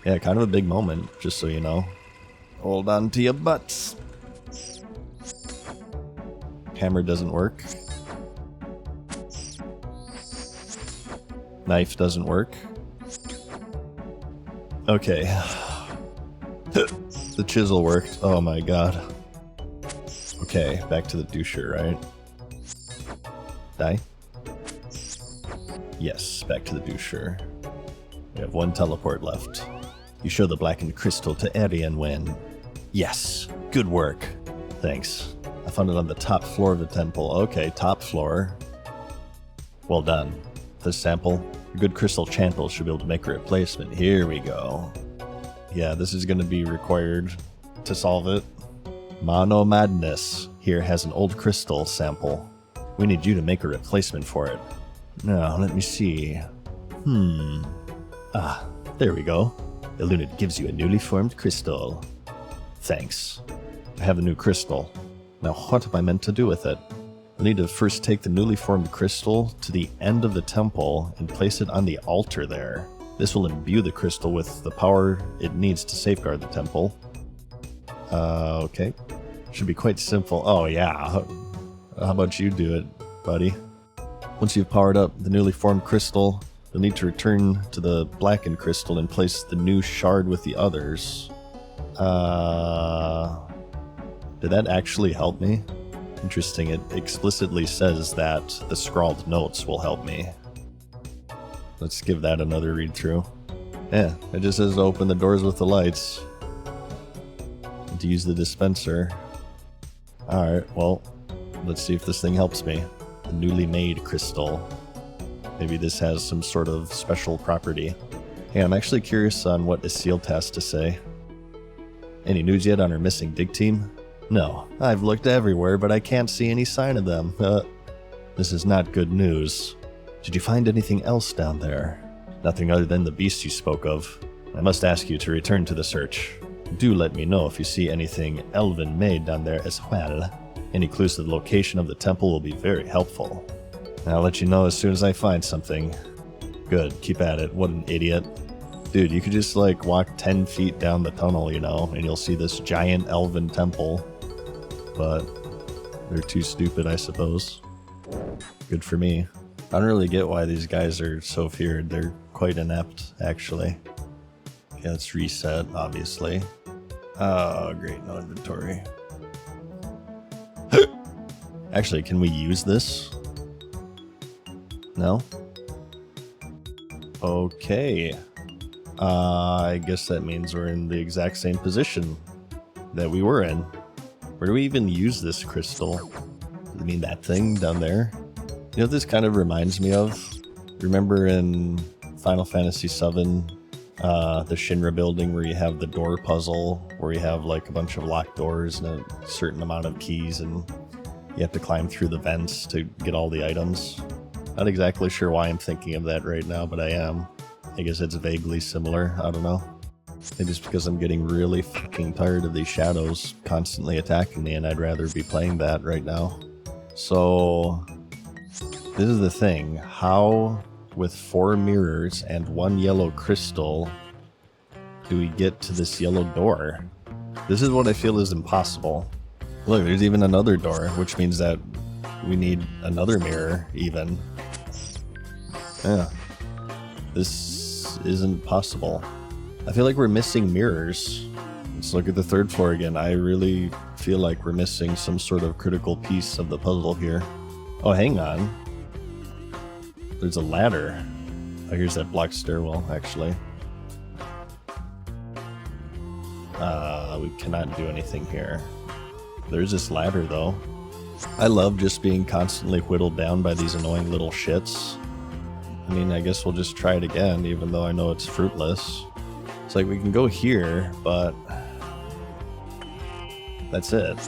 yeah, kind of a big moment, just so you know. Hold on to your butts. Hammer doesn't work. Knife doesn't work. Okay. The chisel worked. Oh my god. Okay, back to the doucher, right? Die? Yes, back to the doucher. We have one teleport left. You show the blackened crystal to Aryan Win. Yes, good work. Thanks. I found it on the top floor of the temple. Okay, top floor. Well done. This sample, a good crystal champion should be able to make a replacement. Here we go. Yeah, this is going to be required to solve it. Mono Madness here has an old crystal sample. We need you to make a replacement for it. Now, let me see. Ah, there we go. Illunid gives you a newly formed crystal. Thanks. I have a new crystal. Now, what am I meant to do with it? I need to first take the newly formed crystal to the end of the temple and place it on the altar there. This will imbue the crystal with the power it needs to safeguard the temple. Okay. Should be quite simple. Oh, yeah. How about you do it, buddy? Once you've powered up the newly formed crystal, you'll need to return to the blackened crystal and place the new shard with the others. Did that actually help me? Interesting, it explicitly says that the scrawled notes will help me. Let's give that another read through. Yeah, it just says open the doors with the lights. And to use the dispenser. Alright, well, let's see if this thing helps me. The newly made crystal. Maybe this has some sort of special property. Hey, I'm actually curious on what Iseult has to say. Any news yet on our missing dig team? No, I've looked everywhere, but I can't see any sign of them. This is not good news. Did you find anything else down there? Nothing other than the beast you spoke of. I must ask you to return to the search. Do let me know if you see anything elven made down there as well. Any clues to the location of the temple will be very helpful. I'll let you know as soon as I find something. Good, keep at it. What an idiot. Dude, you could just like walk 10 feet down the tunnel, you know, and you'll see this giant elven temple. But they're too stupid, I suppose. Good for me. I don't really get why these guys are so feared. They're quite inept, actually. Okay, let's reset, obviously. Oh, great, no inventory. Actually, can we use this? No? Okay. I guess that means we're in the exact same position that we were in. Where do we even use this crystal? I mean, that thing down there? You know what this kind of reminds me of? Remember in Final Fantasy VII, the Shinra building where you have the door puzzle, where you have like a bunch of locked doors and a certain amount of keys, and you have to climb through the vents to get all the items? Not exactly sure why I'm thinking of that right now, but I am. I guess it's vaguely similar. I don't know. Maybe it's because I'm getting really fucking tired of these shadows constantly attacking me, and I'd rather be playing that right now. So, this is the thing. How, with 4 mirrors and 1 yellow crystal, do we get to this yellow door? This is what I feel is impossible. Look, there's even another door, which means that we need another mirror, even. Yeah. This isn't possible. I feel like we're missing mirrors. Let's look at the 3rd floor again. I really feel like we're missing some sort of critical piece of the puzzle here. Oh, hang on. There's a ladder. Oh, here's that blocked stairwell, actually. We cannot do anything here. There's this ladder, though. I love just being constantly whittled down by these annoying little shits. I mean, I guess we'll just try it again, even though I know it's fruitless. It's like we can go here, but that's it.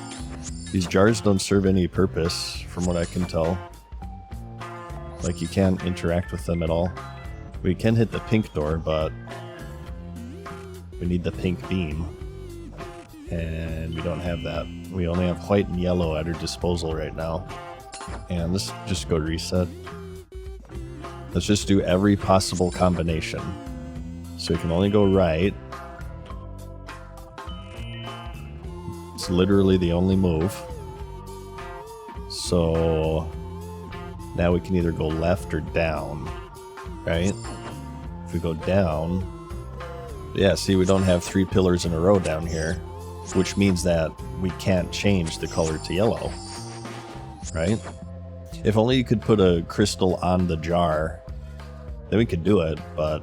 These jars don't serve any purpose, from what I can tell. Like, you can't interact with them at all. We can hit the pink door, but we need the pink beam. And we don't have that. We only have white and yellow at our disposal right now. And let's just go reset. Let's just do every possible combination. So we can only go right. It's literally the only move. So now we can either go left or down, right? If we go down, yeah, see, we don't have 3 pillars in a row down here, which means that we can't change the color to yellow, right? If only you could put a crystal on the jar, then we could do it, but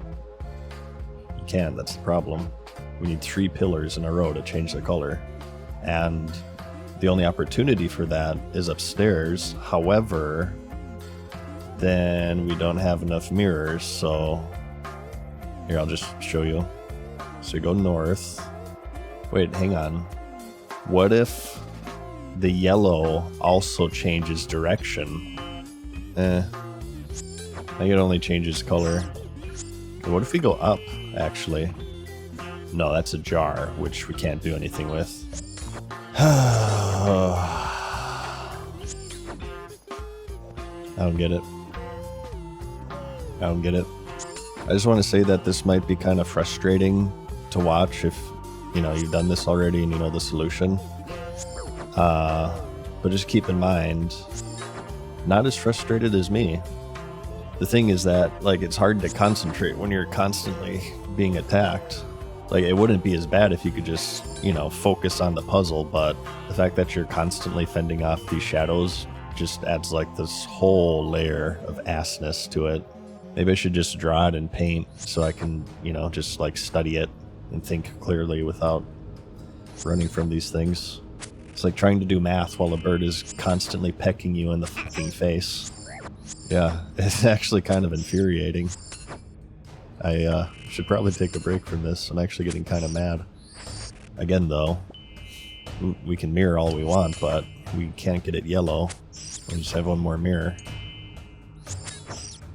you can't. That's the problem. We need 3 pillars in a row to change the color. And the only opportunity for that is upstairs. However, then we don't have enough mirrors, so here, I'll just show you. So you go north. Wait, hang on. What if the yellow also changes direction? I think it only changes color. What if we go up, actually? No, that's a jar, which we can't do anything with. I don't get it. I don't get it. I just want to say that this might be kind of frustrating to watch if, you know, you've done this already and you know the solution. But just keep in mind, not as frustrated as me. The thing is that, like, it's hard to concentrate when you're constantly being attacked. Like, it wouldn't be as bad if you could just, you know, focus on the puzzle, but the fact that you're constantly fending off these shadows just adds, like, this whole layer of assness to it. Maybe I should just draw it in paint so I can, you know, just, like, study it and think clearly without running from these things. It's like trying to do math while a bird is constantly pecking you in the fucking face. Yeah, it's actually kind of infuriating. I should probably take a break from this. I'm actually getting kind of mad. Again, though, we can mirror all we want, but we can't get it yellow. We'll just have one more mirror.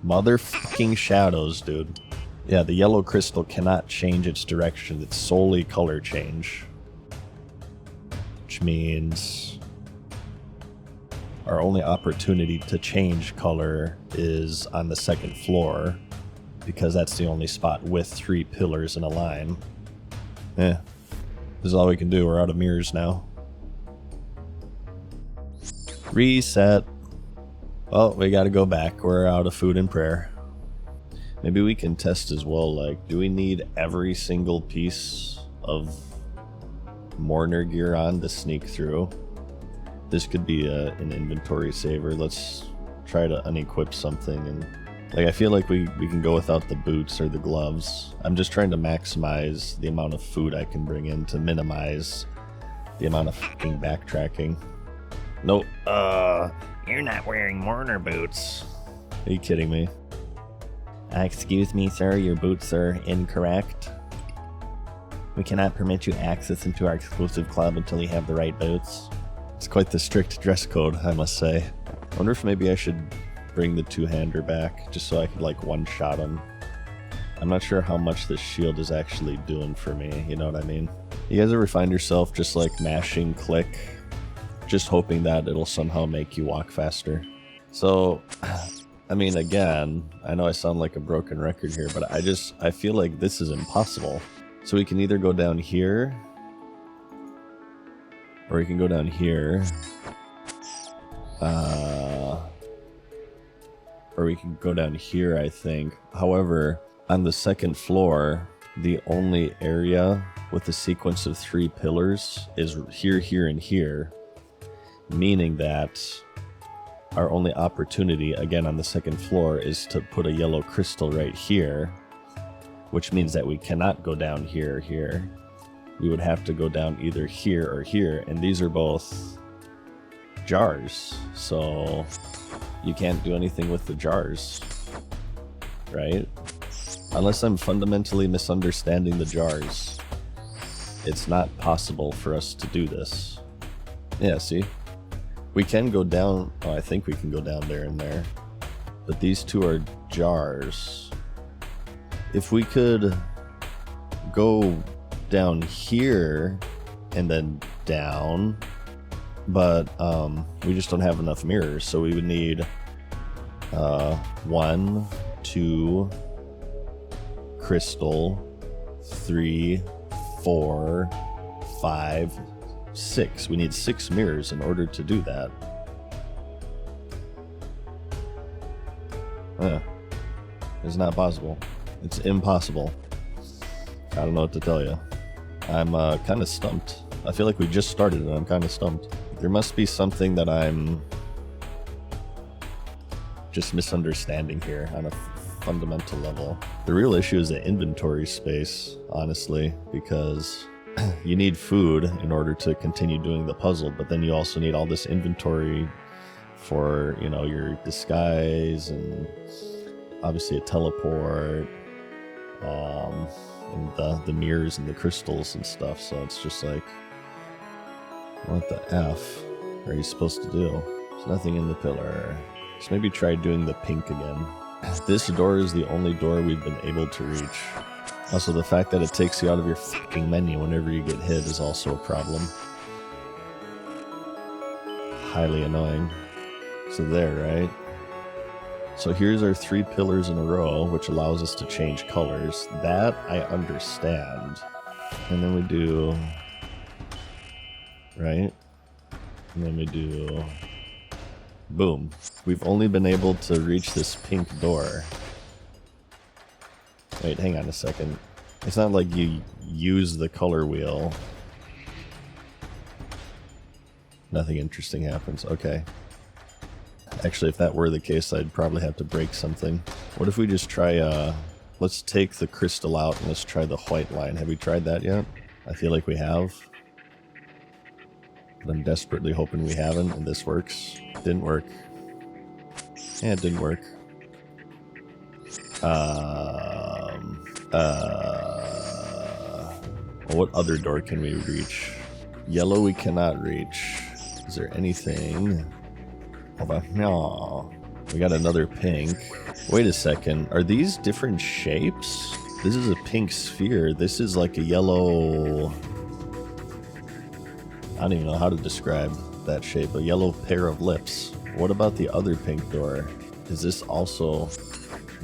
Motherfucking shadows, dude. Yeah, the yellow crystal cannot change its direction. It's solely color change. Which means our only opportunity to change color is on the 2nd floor, because that's the only spot with 3 pillars in a line. This is all we can do. We're out of mirrors now. Reset. Well, we gotta go back. We're out of food and prayer. Maybe we can test as well, like, do we need every single piece of Mourner gear on to sneak through? This could be an inventory saver. Let's try to unequip something. And like, I feel like we can go without the boots or the gloves. I'm just trying to maximize the amount of food I can bring in to minimize the amount of fucking backtracking. Nope. You're not wearing mourner boots. Are you kidding me? Excuse me, sir, your boots are incorrect. We cannot permit you access into our exclusive club until you have the right boots. It's quite the strict dress code, I must say. I wonder if maybe I should bring the two-hander back, just so I could, like, one-shot him. I'm not sure how much this shield is actually doing for me, you know what I mean? You guys ever find yourself just, like, mashing click, just hoping that it'll somehow make you walk faster? So, I mean, again, I know I sound like a broken record here, but I feel like this is impossible. So we can either go down here, or we can go down here, or we can go down here, I think. However, on the second floor, the only area with a sequence of 3 pillars is here, here, and here, meaning that our only opportunity, again, on the second floor is to put a yellow crystal right here, which means that we cannot go down here or here. We would have to go down either here or here, and these are both jars, so you can't do anything with the jars, right? Unless I'm fundamentally misunderstanding the jars, it's not possible for us to do this. Yeah, see? We can go down, oh, I think we can go down there and there, but these two are jars. If we could go down here and then down, but we just don't have enough mirrors, so we would need 1, 2 crystal, 3, 4, 5, 6. We need 6 mirrors in order to do that. It's not possible. It's impossible. I don't know what to tell you. I'm kind of stumped. I feel like we just started and I'm kind of stumped. There must be something that I'm just misunderstanding here on a fundamental level. The real issue is the inventory space, honestly, because you need food in order to continue doing the puzzle, but then you also need all this inventory for, you know, your disguise and obviously a teleport, and the mirrors and the crystals and stuff. So it's just like, what the F are you supposed to do? There's nothing in the pillar. So maybe try doing the pink again. This door is the only door we've been able to reach. Also, the fact that it takes you out of your fucking menu whenever you get hit is also a problem. Highly annoying. So there, right? So here's our 3 pillars in a row, which allows us to change colors. That I understand. And then we do... right? And then we do... boom. We've only been able to reach this pink door. Wait, hang on a second. It's not like you use the color wheel. Nothing interesting happens. Okay. Actually, if that were the case, I'd probably have to break something. What if we just try, let's take the crystal out and let's try the white line. Have we tried that yet? I feel like we have. But I'm desperately hoping we haven't, and this works. Didn't work. Yeah, it didn't work. Well, what other door can we reach? Yellow we cannot reach. Is there anything? Hold on. No. We got another pink. Wait a second. Are these different shapes? This is a pink sphere. This is like a yellow... I don't even know how to describe that shape. A yellow pair of lips. What about the other pink door? Is this also...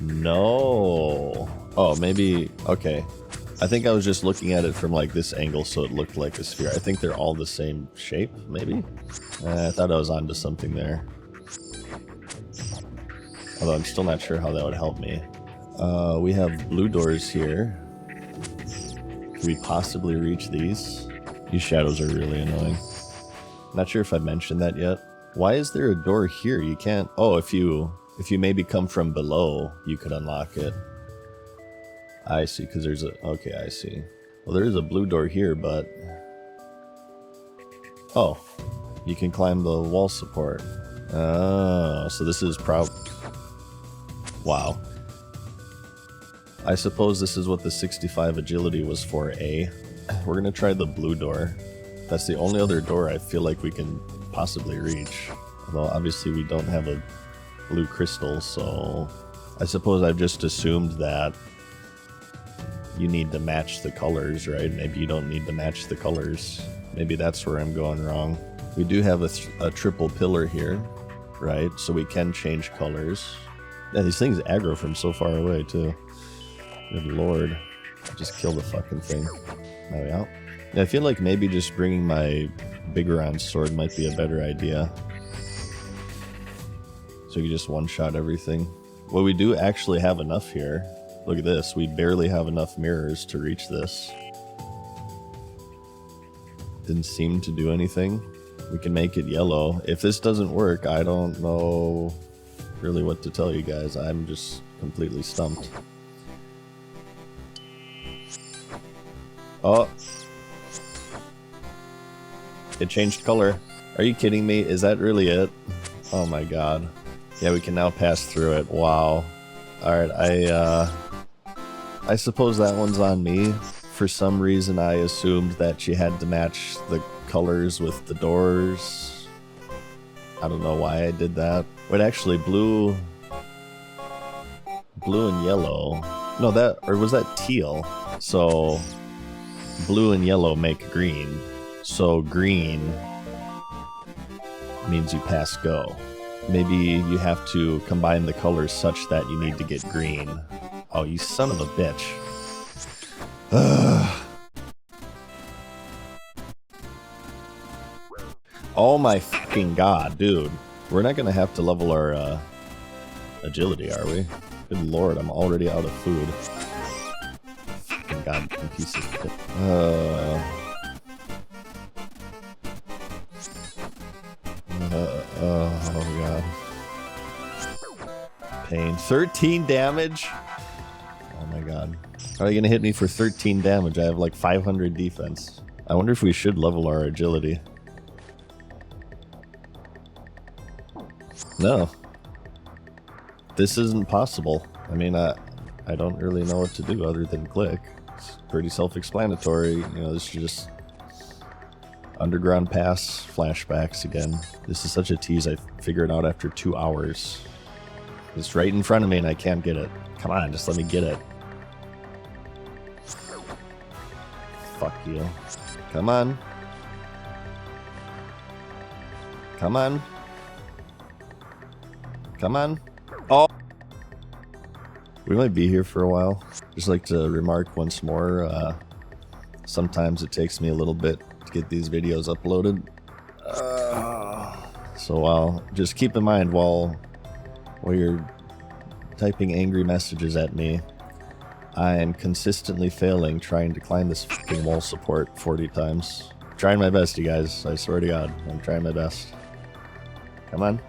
No. Oh, maybe... Okay. I think I was just looking at it from like this angle so it looked like a sphere. I think they're all the same shape, maybe? I thought I was onto something there. Although I'm still not sure how that would help me. We have blue doors here. Can we possibly reach these? These shadows are really annoying. Not sure if I mentioned that yet. Why is there a door here? You can't... Oh, if you maybe come from below, you could unlock it. I see, because there's a... Okay, I see. Well, there is a blue door here, but... Oh, you can climb the wall support. Oh, so this is Wow. I suppose this is what the 65 agility was for, eh? We're gonna try the blue door. That's the only other door I feel like we can possibly reach. Although obviously we don't have a blue crystal, so... I suppose I've just assumed that you need to match the colors, right? Maybe you don't need to match the colors. Maybe that's where I'm going wrong. We do have a triple pillar here, right? So we can change colors. Yeah, these things aggro from so far away, too. Good lord. Just kill the fucking thing. There we go. Yeah, I feel like maybe just bringing my big round sword might be a better idea. So you just one-shot everything. Well, we do actually have enough here. Look at this. We barely have enough mirrors to reach this. Didn't seem to do anything. We can make it yellow. If this doesn't work, I don't know really what to tell you guys. I'm just completely stumped. Oh. It changed color. Are you kidding me? Is that really it? Oh my god. Yeah, we can now pass through it. Wow. Alright, I suppose that one's on me. For some reason I assumed that she had to match the colors with the doors. I don't know why I did that. Wait, actually, blue and yellow. No, that, or was that teal? So, blue and yellow make green. So green means you pass go. Maybe you have to combine the colors such that you need to get green. Oh, you son of a bitch. Ugh. Oh my fucking god, dude. We're not gonna have to level our agility, are we? Good lord, I'm already out of food. Fucking goddamn piece of shit. Oh god. Pain. 13 damage? Oh my god. How are you gonna hit me for 13 damage? I have like 500 defense. I wonder if we should level our agility. No. This isn't possible. I mean, I don't really know what to do other than click. It's pretty self-explanatory. You know, this is just underground pass flashbacks again. This is such a tease. I figured it out after 2 hours. It's right in front of me and I can't get it. Come on, just let me get it. Fuck you. Come on. Come on. Come on. Oh! We might be here for a while. Just like to remark once more, sometimes it takes me a little bit to get these videos uploaded. So just keep in mind while you're typing angry messages at me, I am consistently failing trying to climb this fucking wall support 40 times. I'm trying my best, you guys. I swear to God, I'm trying my best. Come on.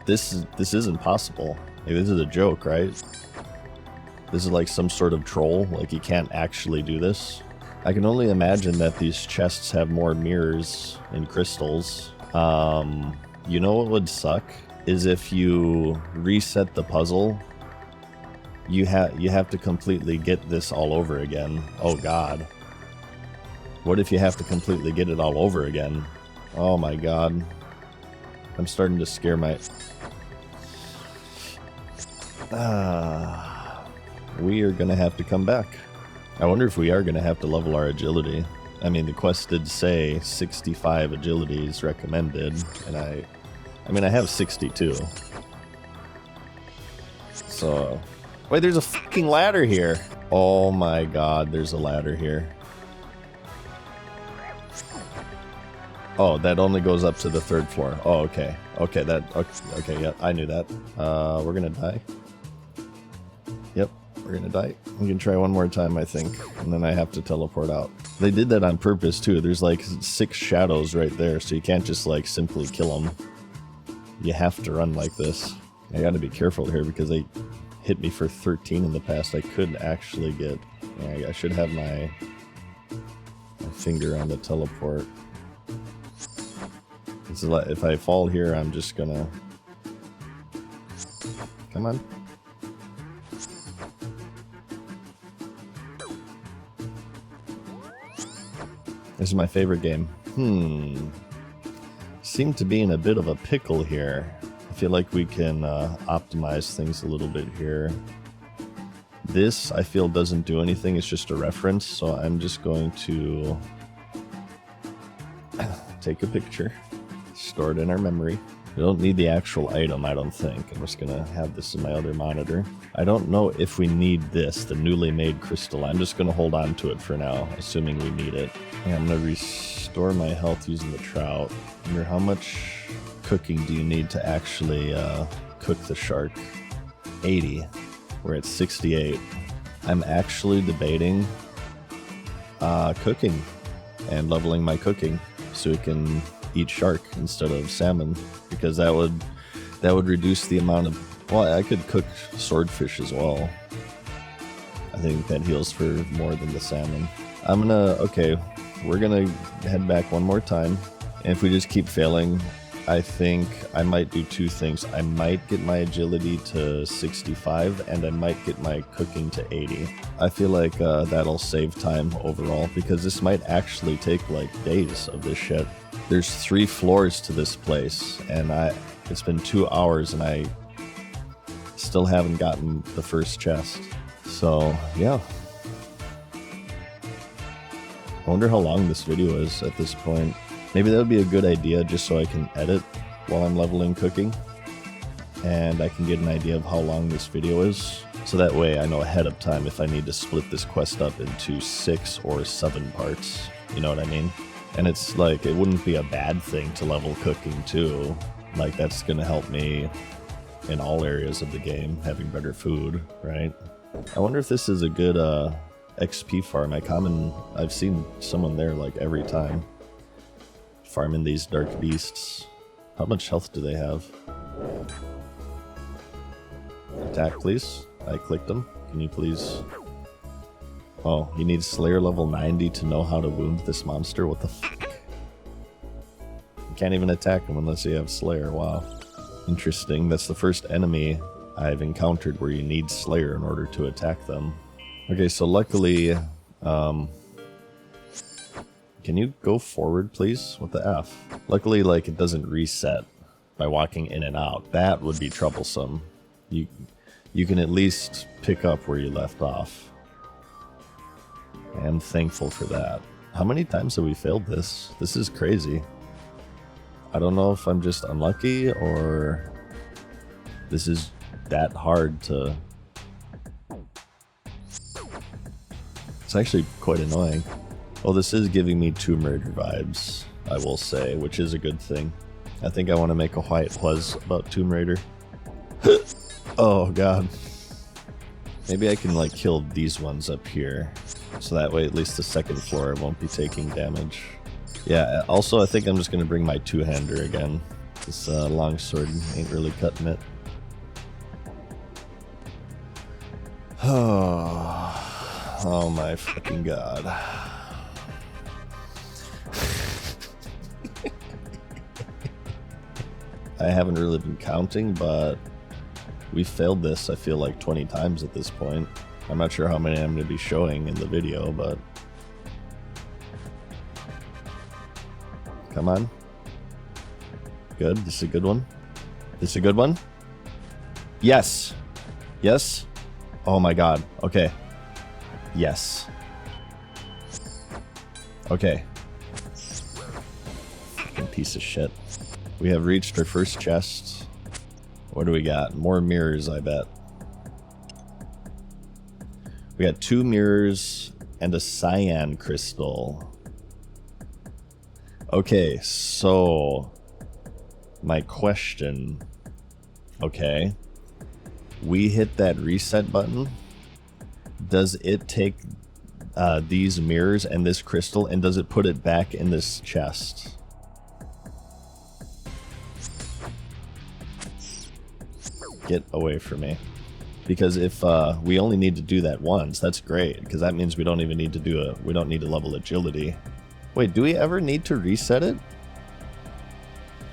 This isn't possible. Like, this is a joke, right? This is like some sort of troll. Like, you can't actually do this. I can only imagine that these chests have more mirrors and crystals. You know what would suck? Is if you reset the puzzle, you have to completely get this all over again. Oh god. What if you have to completely get it all over again? Oh my god. I'm starting to scare my... we are gonna have to come back. I wonder if we are gonna have to level our agility. I mean, the quest did say 65 agility is recommended, and I mean, I have 62. So... Wait, there's a fucking ladder here! Oh my god, there's a ladder here. Oh, that only goes up to the 3rd floor. Oh, okay. Okay, yeah, I knew that. We're gonna die. Yep. we're gonna die. We can try one more time, I think, and then I have to teleport out. They did that on purpose too. There's like 6 shadows right there, so you can't just like simply kill them. You have to run like this. I gotta be careful here because they hit me for 13 in the past. I could actually get... I should have my finger on the teleport. If I fall here, I'm just gonna... Come on. This is my favorite game. Seem to be in a bit of a pickle here. I feel like we can optimize things a little bit here. This, I feel, doesn't do anything. It's just a reference, so I'm just going to take a picture, store it in our memory. We don't need the actual item, I don't think. I'm just gonna have this in my other monitor. I don't know if we need this, the newly made crystal. I'm just gonna hold on to it for now, assuming we need it. Yeah, I'm gonna restore my health using the trout. I wonder how much cooking do you need to actually cook the shark? 80. We're at 68. I'm actually debating cooking and leveling my cooking so we can eat shark instead of salmon, because that would reduce the amount of... Well, I could cook swordfish as well. I think that heals for more than the salmon. Okay, we're gonna head back one more time, and if we just keep failing, I think I might do 2 things. I might get my agility to 65, and I might get my cooking to 80. I feel like that'll save time overall, because this might actually take like days of this shit. There's 3 floors to this place, and it's been 2 hours, and I still haven't gotten the first chest. So, yeah. I wonder how long this video is at this point. Maybe that would be a good idea, just so I can edit while I'm leveling cooking, and I can get an idea of how long this video is, so that way I know ahead of time if I need to split this quest up into 6 or 7 parts. You know what I mean? And it's like, it wouldn't be a bad thing to level cooking too. Like, that's gonna help me in all areas of the game, having better food, right? I wonder if this is a good XP farm. I've seen someone there like every time farming these dark beasts. How much health do they have? Attack, please. I clicked them. Can you please... Oh, you need Slayer level 90 to know how to wound this monster? What the fuck? You can't even attack him unless you have Slayer. Wow. Interesting. That's the first enemy I've encountered where you need Slayer in order to attack them. Okay, so luckily... Can you go forward, please? What the F? Luckily, like, it doesn't reset by walking in and out. That would be troublesome. You can at least pick up where you left off. I am thankful for that. How many times have we failed this? This is crazy. I don't know if I'm just unlucky or this is that hard to... It's actually quite annoying. Well, this is giving me Tomb Raider vibes, I will say, which is a good thing. I think I want to make a why it was about Tomb Raider. Oh god. Maybe I can like kill these ones up here, so that way at least the second floor won't be taking damage. Yeah, also I think I'm just going to bring my two-hander again. This longsword ain't really cutting it. Oh my fucking god. I haven't really been counting, but we failed this, I feel like 20 times at this point. I'm not sure how many I'm going to be showing in the video, but... Come on. Good, this is a good one. This is a good one? Yes! Yes? Oh my god, okay. Yes. Okay. Fucking piece of shit. We have reached our first chest. What do we got? More mirrors, I bet. We got 2 mirrors and a cyan crystal. Okay, so my question. Okay. We hit that reset button does it take these mirrors and this crystal, and does it put it back in this chest? Get away from me. Because if we only need to do that once, that's great, because that means we don't even need to we don't need to level agility. Wait, do we ever need to reset it?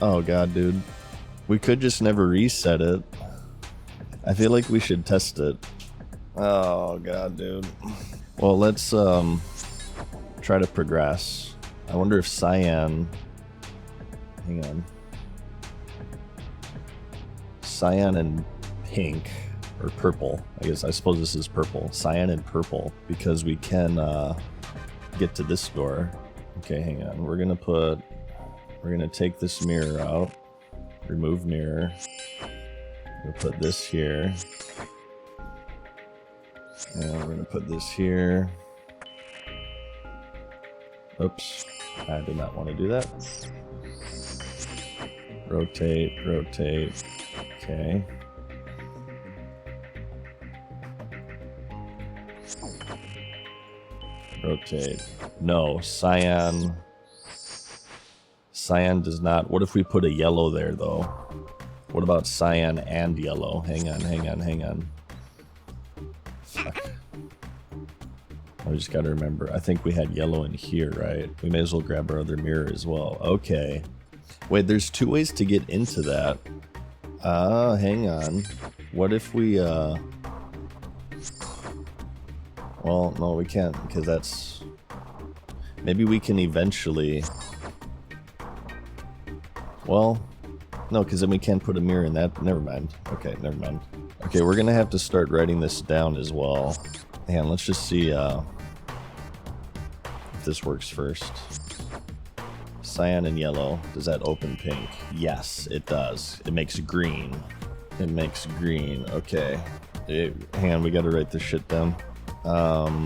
Oh god, dude. We could just never reset it. I feel like we should test it. Oh god, dude. Well, let's try to progress. I wonder if cyan... Hang on. Cyan and pink, or purple. I suppose this is purple. Cyan and purple, because we can get to this door. Okay, hang on. We're gonna take this mirror out. Remove mirror. We'll put this here. And we're gonna put this here. Oops. I did not want to do that. Rotate, rotate. Okay. Rotate. No, cyan. Cyan does not. What if we put a yellow there, though? What about cyan and yellow? Hang on, hang on, hang on. Fuck. I just gotta remember. I think we had yellow in here, right? We may as well grab our other mirror as well. Okay. Wait, there's two ways to get into that. Hang on. What if we, well, no, we can't, because that's... Maybe we can eventually... Well, no, because then we can't put a mirror in that. Never mind. Okay, never mind. Okay, we're gonna have to start writing this down as well. And let's just see if this works first. Cyan and yellow. Does that open pink? Yes, it does. It makes green. It makes green. Okay. Hang on, we gotta write this shit down.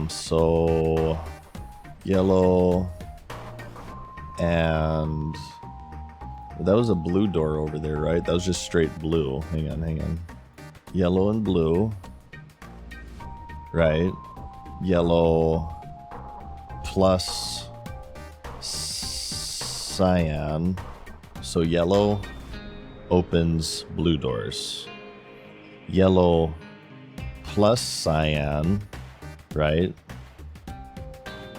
So... Yellow... And... That was a blue door over there, right? That was just straight blue. Hang on, hang on. Yellow and blue. Right. Yellow plus cyan. So yellow opens blue doors. Yellow plus cyan, right,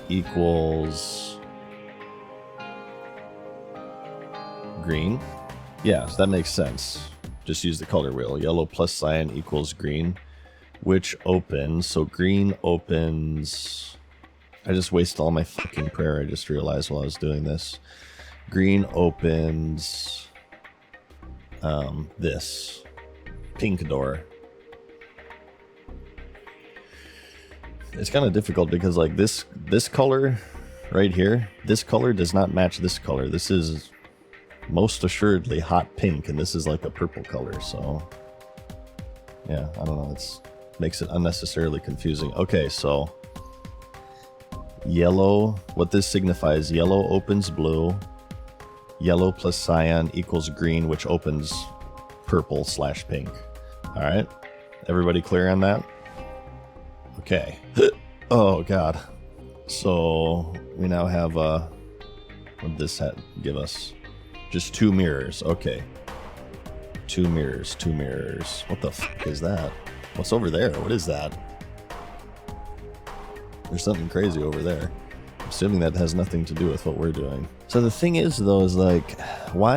equals green. Yeah, so that makes sense. Just use the color wheel. Yellow plus cyan equals green, which opens, so green opens... I just wasted all my fucking prayer, I just realized while I was doing this. Green opens this pink door. It's kind of difficult because like this color right here, this color does not match this color. This is most assuredly hot pink, and this is like a purple color, so yeah, I don't know, it makes it unnecessarily confusing. Okay, so yellow, what this signifies, yellow opens blue, yellow plus cyan equals green, which opens purple / pink. All right, everybody clear on that? Okay. Oh god. So we now have what did this give us? Just 2 mirrors. Okay. 2 mirrors, 2 mirrors. What the fuck is that? What's over there? What is that? There's something crazy over there. I'm assuming that has nothing to do with what we're doing. So the thing is, though, is like, why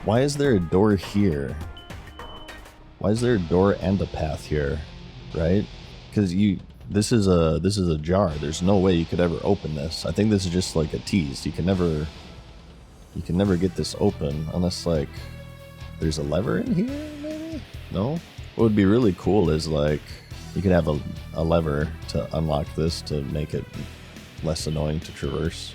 is there a door here? Why is there a door and a path here, right? Because this is a jar. There's no way you could ever open this. I think this is just like a tease. You can never get this open unless like there's a lever in here, maybe? No? What would be really cool is like you could have a lever to unlock this to make it less annoying to traverse.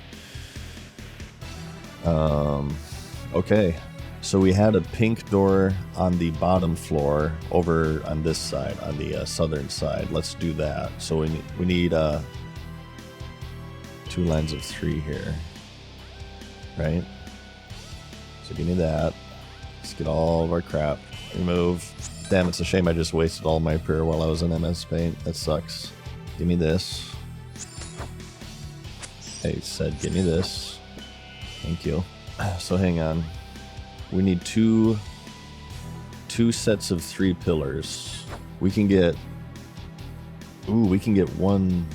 Okay, so we had a pink door on the bottom floor over on this side, on the southern side. Let's do that. So we need 2 lines of 3 here, right? So give me that. Let's get all of our crap. Remove. Damn, it's a shame I just wasted all my prayer while I was in MS Paint. That sucks. Give me this. I said give me this. Thank you. So hang on. We need two sets of 3 pillars. We can get... Ooh, we can get one...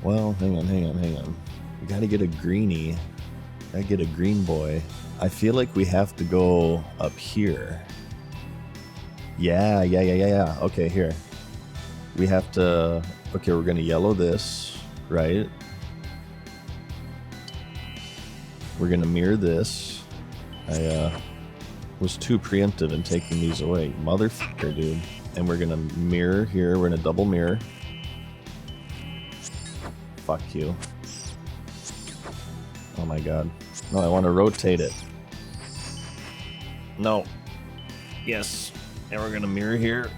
Well, hang on. We gotta get a greenie. Gotta get a green boy. I feel like we have to go up here. Yeah. Okay, here. We have to... Okay, we're gonna yellow this, right? We're gonna mirror this. I was too preemptive in taking these away. Motherfucker, dude. And we're gonna mirror here. We're gonna double mirror. Fuck you. Oh my god. No, I want to rotate it. No. Yes. And we're gonna mirror here.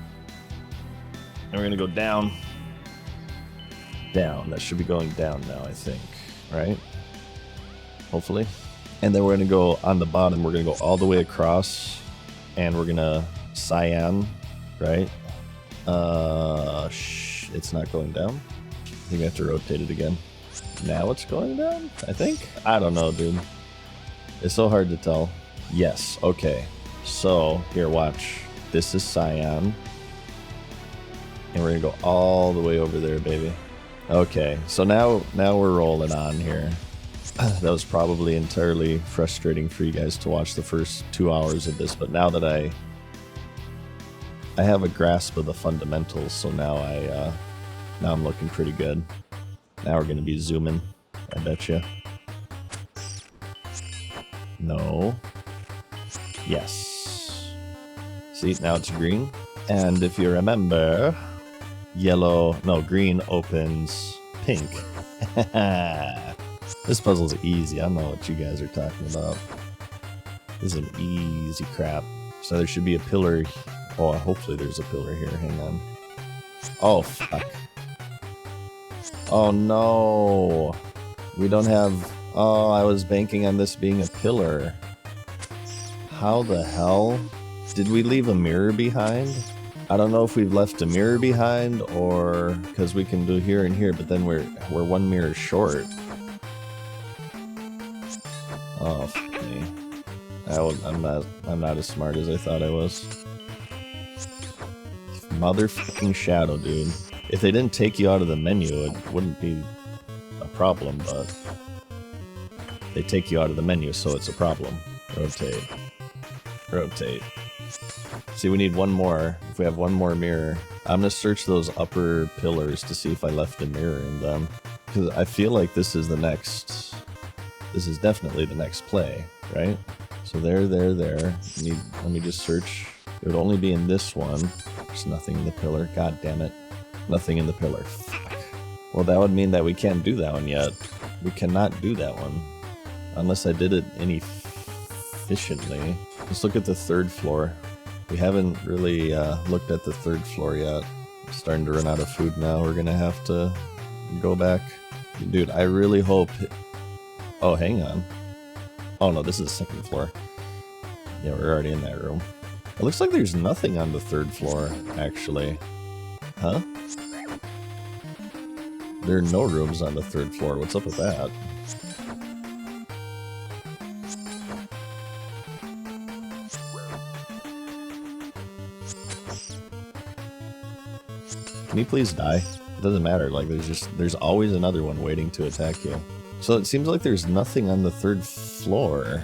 And we're gonna go down. Down. That should be going down now, I think. Right? Hopefully. And then we're gonna go on the bottom. We're gonna go all the way across. And we're gonna cyan. Right? It's not going down. I think I have to rotate it again. Now it's going down, I think? I don't know, dude. It's so hard to tell. Yes, okay. So, here, watch. This is cyan. And we're gonna go all the way over there, baby. Okay, so now we're rolling on here. That was probably entirely frustrating for you guys to watch the first 2 hours of this, but now that I have a grasp of the fundamentals, so now now I'm looking pretty good. Now we're gonna be zooming, I betcha. No. Yes. See, now it's green. And if you remember, green opens pink. This puzzle's easy. I don't know what you guys are talking about. This is an easy crap. So there should be a pillar. Oh, hopefully there's a pillar here. Hang on. Oh, fuck. Oh, no. We don't have... Oh, I was banking on this being a pillar. How the hell? Did we leave a mirror behind? I don't know if we've left a mirror behind or... Because we can do here and here, but then we're 1 mirror short. Oh, fuck me. I'm not as smart as I thought I was. Motherfucking shadow, dude. If they didn't take you out of the menu, it wouldn't be a problem, but they take you out of the menu, so it's a problem. Rotate. Rotate. See, we need 1 more. If we have 1 more mirror, I'm gonna search those upper pillars to see if I left a mirror in them. Because I feel like this is the next... This is definitely the next play, right? So there. Let me just search. It would only be in this one. There's nothing in the pillar. God damn it. Nothing in the pillar. Fuck. Well, that would mean that we can't do that one yet. We cannot do that one. Unless I did it inefficiently. Let's look at the 3rd floor. We haven't really looked at the 3rd floor yet. I'm starting to run out of food now. We're gonna have to go back. Dude, I really hope... Oh, hang on. Oh no, this is the 2nd floor. Yeah, we're already in that room. It looks like there's nothing on the 3rd floor, actually. Huh? There are no rooms on the 3rd floor. What's up with that? Can you please die? It doesn't matter. Like, there's always another one waiting to attack you. So it seems like there's nothing on the 3rd floor.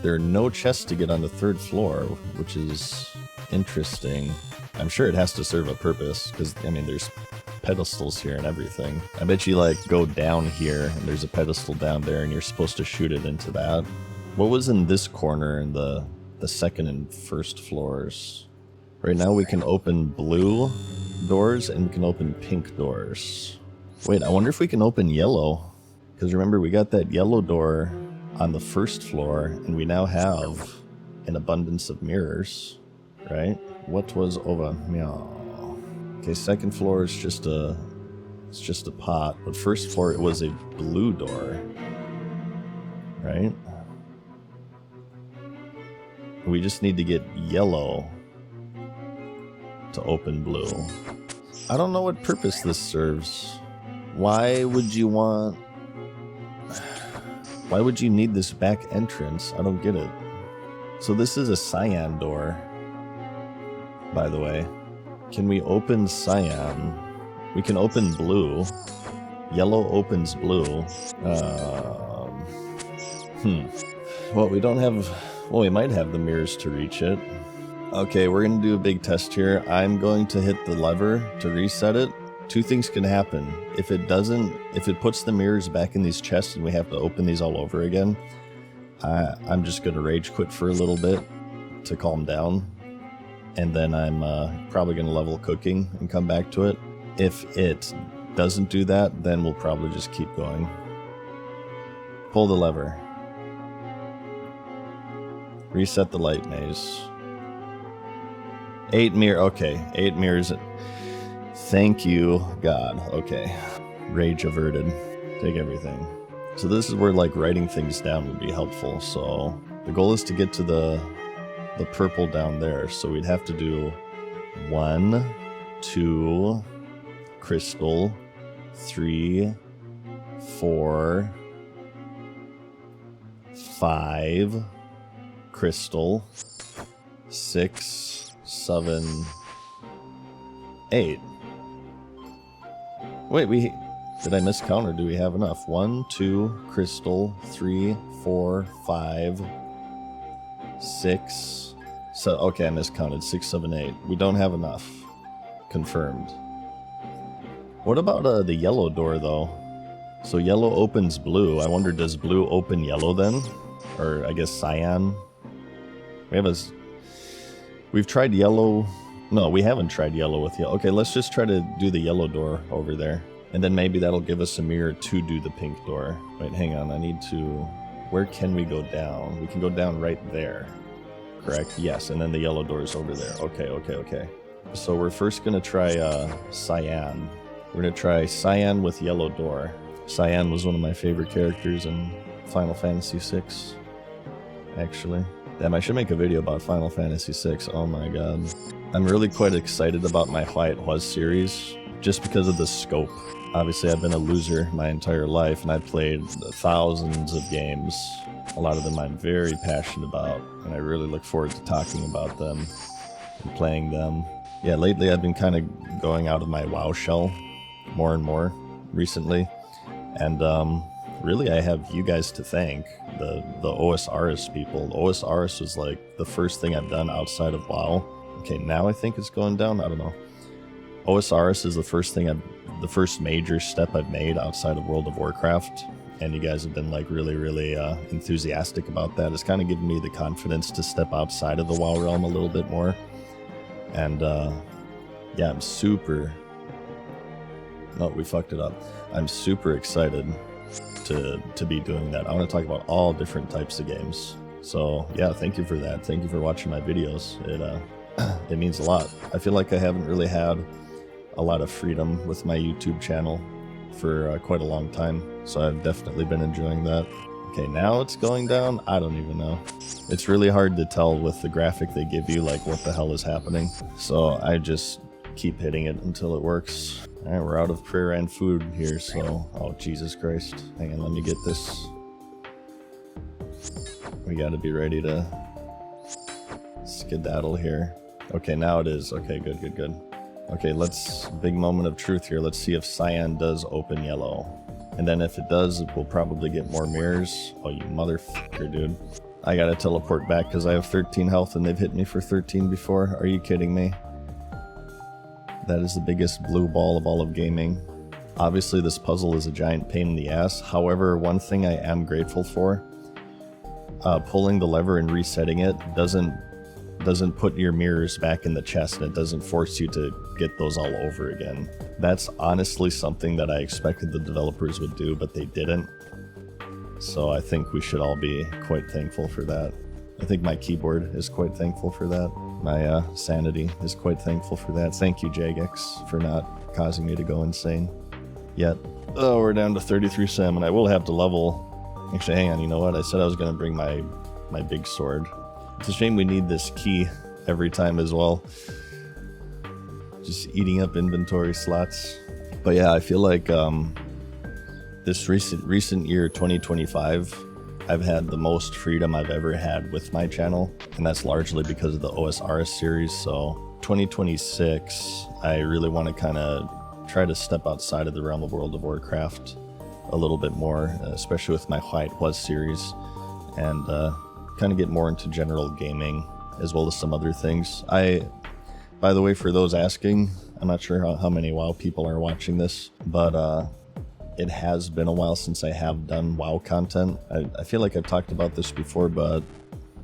There are no chests to get on the 3rd floor, which is interesting. I'm sure it has to serve a purpose, because, I mean, there's pedestals here and everything. I bet you, like, go down here, and there's a pedestal down there, and you're supposed to shoot it into that. What was in this corner in the 2nd and 1st floors? Right now we can open blue doors, and we can open pink doors. Wait, I wonder if we can open yellow. Because remember, we got that yellow door on the 1st floor, and we now have an abundance of mirrors, right? What was over? Meow. Okay, 2nd floor is just a pot, but 1st floor it was a blue door, right? We just need to get yellow to open blue. I don't know what purpose this serves. Why would you need this back entrance? I don't get it. So this is a cyan door, by the way. Can we open cyan? We can open blue. Yellow opens blue. Well, we don't have... Well, we might have the mirrors to reach it. Okay, we're going to do a big test here. I'm going to hit the lever to reset it. Two things can happen. If it puts the mirrors back in these chests and we have to open these all over again, I'm just going to rage quit for a little bit to calm down. And then I'm probably going to level cooking and come back to it. If it doesn't do that, then we'll probably just keep going. Pull the lever. Reset the light maze. 8 mirrors. Thank you, God. Okay. Rage averted. Take everything. So this is where like writing things down would be helpful. So the goal is to get to the purple down there. So we'd have to do 1, 2, crystal, 3, 4, 5, crystal, 6, 7, 8. Wait, did I miscount or do we have enough? 1, 2, crystal, 3, 4, 5, 6. So okay, I miscounted. 6, 7, 8. We don't have enough. Confirmed. What about the yellow door though? So yellow opens blue. I wonder, does blue open yellow then? Or I guess cyan. We've tried yellow. No, we haven't tried yellow with yellow. Okay, let's just try to do the yellow door over there. And then maybe that'll give us a mirror to do the pink door. Wait, hang on. I need to... Where can we go down? We can go down right there. Correct? Yes, and then the yellow door is over there. Okay. So we're first going to try cyan. We're going to try cyan with yellow door. Cyan was one of my favorite characters in Final Fantasy VI, actually. Damn, I should make a video about Final Fantasy VI. Oh my god. I'm really quite excited about my Why It Was series, just because of the scope. Obviously, I've been a loser my entire life, and I've played thousands of games. A lot of them I'm very passionate about, and I really look forward to talking about them and playing them. Yeah, lately I've been kind of going out of my WoW shell more and more recently, and really I have you guys to thank, the OSRS people. The OSRS was like the first thing I've done outside of WoW. Okay, now I think it's going down, I don't know. OSRS is the first major step I've made outside of World of Warcraft, and you guys have been like really enthusiastic about that. It's kind of given me the confidence to step outside of the WoW realm a little bit more. And yeah, I'm super... No, we fucked it up. I'm super excited to be doing that. I want to talk about all different types of games. So yeah, thank you for that. Thank you for watching my videos. It means a lot. I feel like I haven't really had a lot of freedom with my YouTube channel for quite a long time, so I've definitely been enjoying that. Okay, now it's going down? I don't even know. It's really hard to tell with the graphic they give you, like, what the hell is happening. So I just keep hitting it until it works. Alright, we're out of prayer and food here, so... Oh, Jesus Christ. Hang on, let me get this. We gotta be ready to skedaddle here. Okay, now it is. Okay, good. Okay, big moment of truth here. Let's see if cyan does open yellow. And then if it does, we'll probably get more mirrors. Oh, you motherfucker, dude. I gotta teleport back because I have 13 health and they've hit me for 13 before. Are you kidding me? That is the biggest blue ball of all of gaming. Obviously, this puzzle is a giant pain in the ass. However, one thing I am grateful for, pulling the lever and resetting it doesn't put your mirrors back in the chest, and it doesn't force you to get those all over again. That's honestly something that I expected the developers would do, but they didn't. So I think we should all be quite thankful for that. I think my keyboard is quite thankful for that. My sanity is quite thankful for that. Thank you, Jagex, for not causing me to go insane yet. Oh, we're down to 33 salmon. I will have to level... Actually, hang on, you know what? I said I was going to bring my big sword. It's a shame we need this key every time as well. Just eating up inventory slots. But yeah, I feel like this recent year, 2025, I've had the most freedom I've ever had with my channel, and that's largely because of the OSRS series. So 2026, I really want to kind of try to step outside of the realm of World of Warcraft a little bit more, especially with my Why It Was series, and kind of get more into general gaming as well as some other things. By the way, for those asking, I'm not sure how many WoW people are watching this, but it has been a while since I have done WoW content. I feel like I've talked about this before, but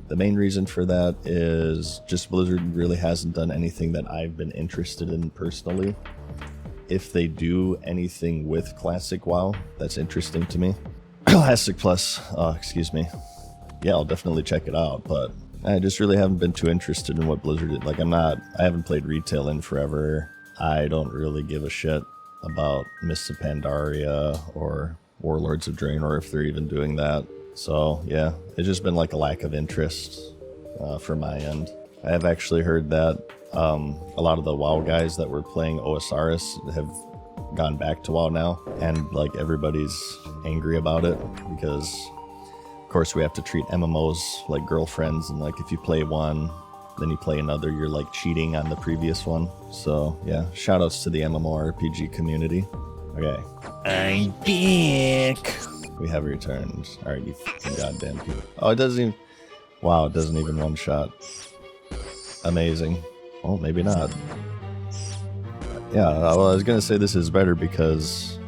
the main reason for that is just Blizzard really hasn't done anything that I've been interested in personally. If they do anything with Classic WoW, that's interesting to me. Classic Plus, excuse me. Yeah, I'll definitely check it out, but I just really haven't been too interested in what Blizzard did. Like, I haven't played retail in forever. I don't really give a shit about Mists of Pandaria or Warlords of Draenor if they're even doing that. So yeah, it's just been like a lack of interest from my end. I have actually heard that a lot of the WoW guys that were playing OSRS have gone back to WoW now, and like everybody's angry about it because of course we have to treat MMOs like girlfriends, and like if you play one then you play another, you're like cheating on the previous one. So yeah, shout outs to the MMORPG community. Okay, I'm back. We have returned. Alright, you fucking goddamn people. Oh, it doesn't even, wow, it doesn't even one shot. Amazing. Well, maybe not. Yeah, well, I was gonna say this is better because,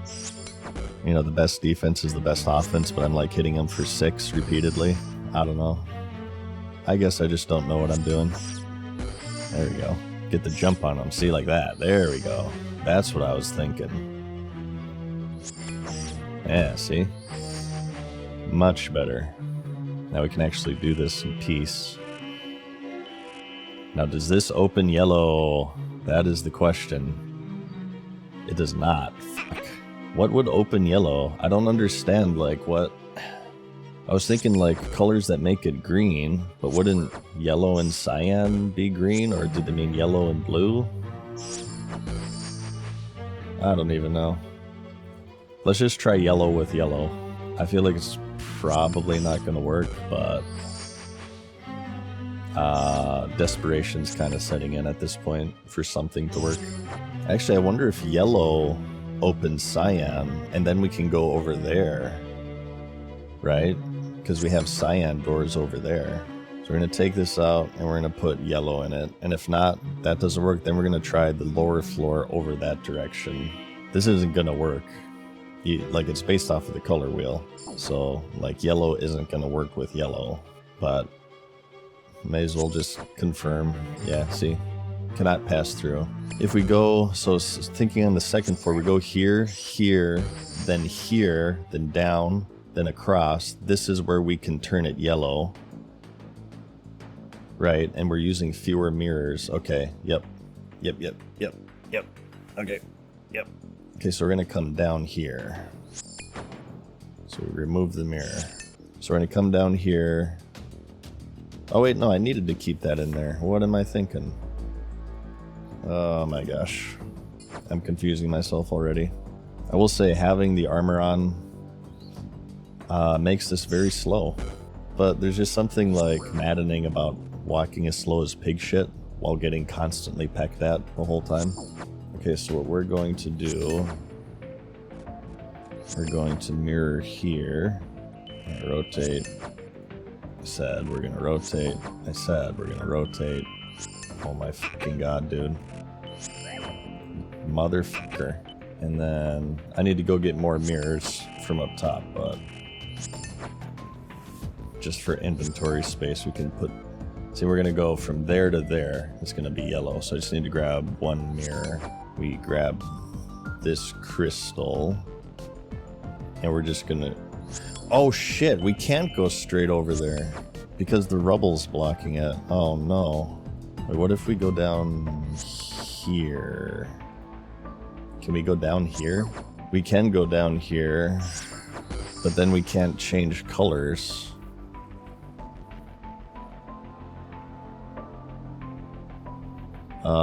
you know, the best defense is the best offense, but I'm like hitting them for 6 repeatedly. I don't know. I guess I just don't know what I'm doing. There we go. Get the jump on them. See, like that. There we go. That's what I was thinking. Yeah, see? Much better. Now we can actually do this in peace. Now, does this open yellow? That is the question. It does not. Fuck. What would open yellow? I don't understand, like, what... I was thinking like colors that make it green, but wouldn't yellow and cyan be green, or did they mean yellow and blue? I don't even know. Let's just try yellow with yellow. I feel like it's probably not going to work, but desperation's kind of setting in at this point for something to work. Actually, I wonder if yellow opens cyan, and then we can go over there, right? Because we have cyan doors over there. So we're going to take this out and we're going to put yellow in it. And if not, that doesn't work, then we're going to try the lower floor over that direction. This isn't going to work. Like, it's based off of the color wheel. So, like, yellow isn't going to work with yellow. But may as well just confirm. Yeah, see? Cannot pass through. If we go, so thinking on the second floor, we go here, here, then down, then across. This is where we can turn it yellow. Right, and we're using fewer mirrors. Okay, yep. Okay, yep. Okay, so we're gonna come down here. So we remove the mirror. So we're gonna come down here. Oh wait, no, I needed to keep that in there. What am I thinking? Oh my gosh. I'm confusing myself already. I will say having the armor on makes this very slow. But there's just something like maddening about walking as slow as pig shit while getting constantly pecked at the whole time. Okay, so what we're going to do, we're going to mirror here. Rotate. I said we're gonna rotate. I said we're gonna rotate. Oh my fucking god, dude. Motherfucker. And then I need to go get more mirrors from up top, but just for inventory space we can put, see, we're gonna go from there to there. It's gonna be yellow, so I just need to grab one mirror. We grab this crystal and we're just gonna, oh shit, we can't go straight over there because the rubble's blocking it. Oh no. Wait, what if we go down here? Can we go down here? We can go down here, but then we can't change colors. I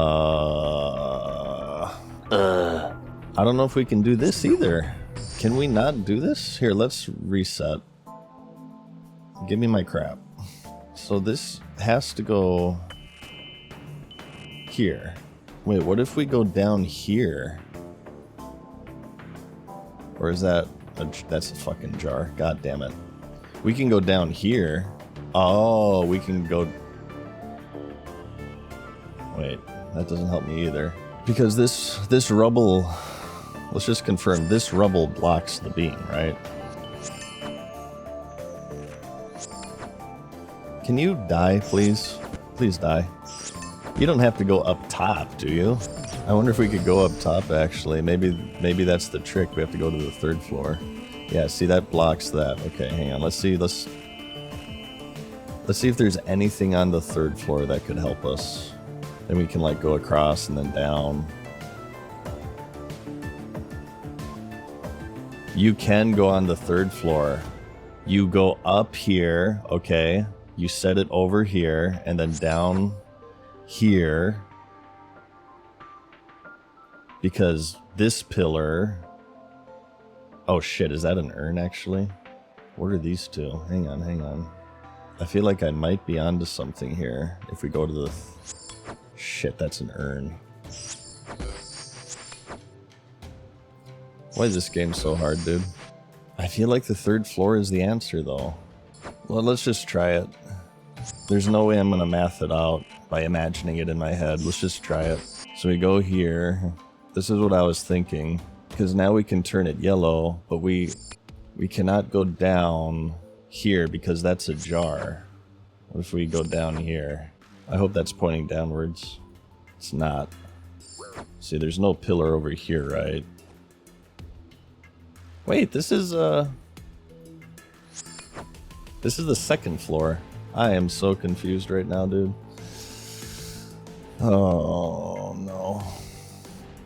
don't know if we can do this either. Can we not do this? Here, let's reset. Give me my crap. So this has to go here. Wait, what if we go down here? Or is that that's a fucking jar? God damn it. We can go down here. Oh, we can go... Wait, that doesn't help me either. Because this rubble... Let's just confirm, this rubble blocks the beam, right? Can you die, please? Please die. You don't have to go up top, do you? I wonder if we could go up top, actually. Maybe that's the trick. We have to go to the 3rd floor. Yeah, see, that blocks that. Okay, hang on. Let's see if there's anything on the 3rd floor that could help us. Then we can, like, go across and then down. You can go on the 3rd floor. You go up here, okay? You set it over here, and then down here. Because this pillar... Oh shit, is that an urn actually? What are these two? Hang on, hang on. I feel like I might be onto something here. If we go to the... Shit, that's an urn. Why is this game so hard, dude? I feel like the 3rd floor is the answer, though. Well, let's just try it. There's no way I'm gonna math it out by imagining it in my head. Let's just try it. So we go here. This is what I was thinking. Because now we can turn it yellow, but we cannot go down here because that's a jar. What if we go down here? I hope that's pointing downwards. It's not. See, there's no pillar over here, right? Wait, this is the 2nd floor. I am so confused right now, dude. Oh, no.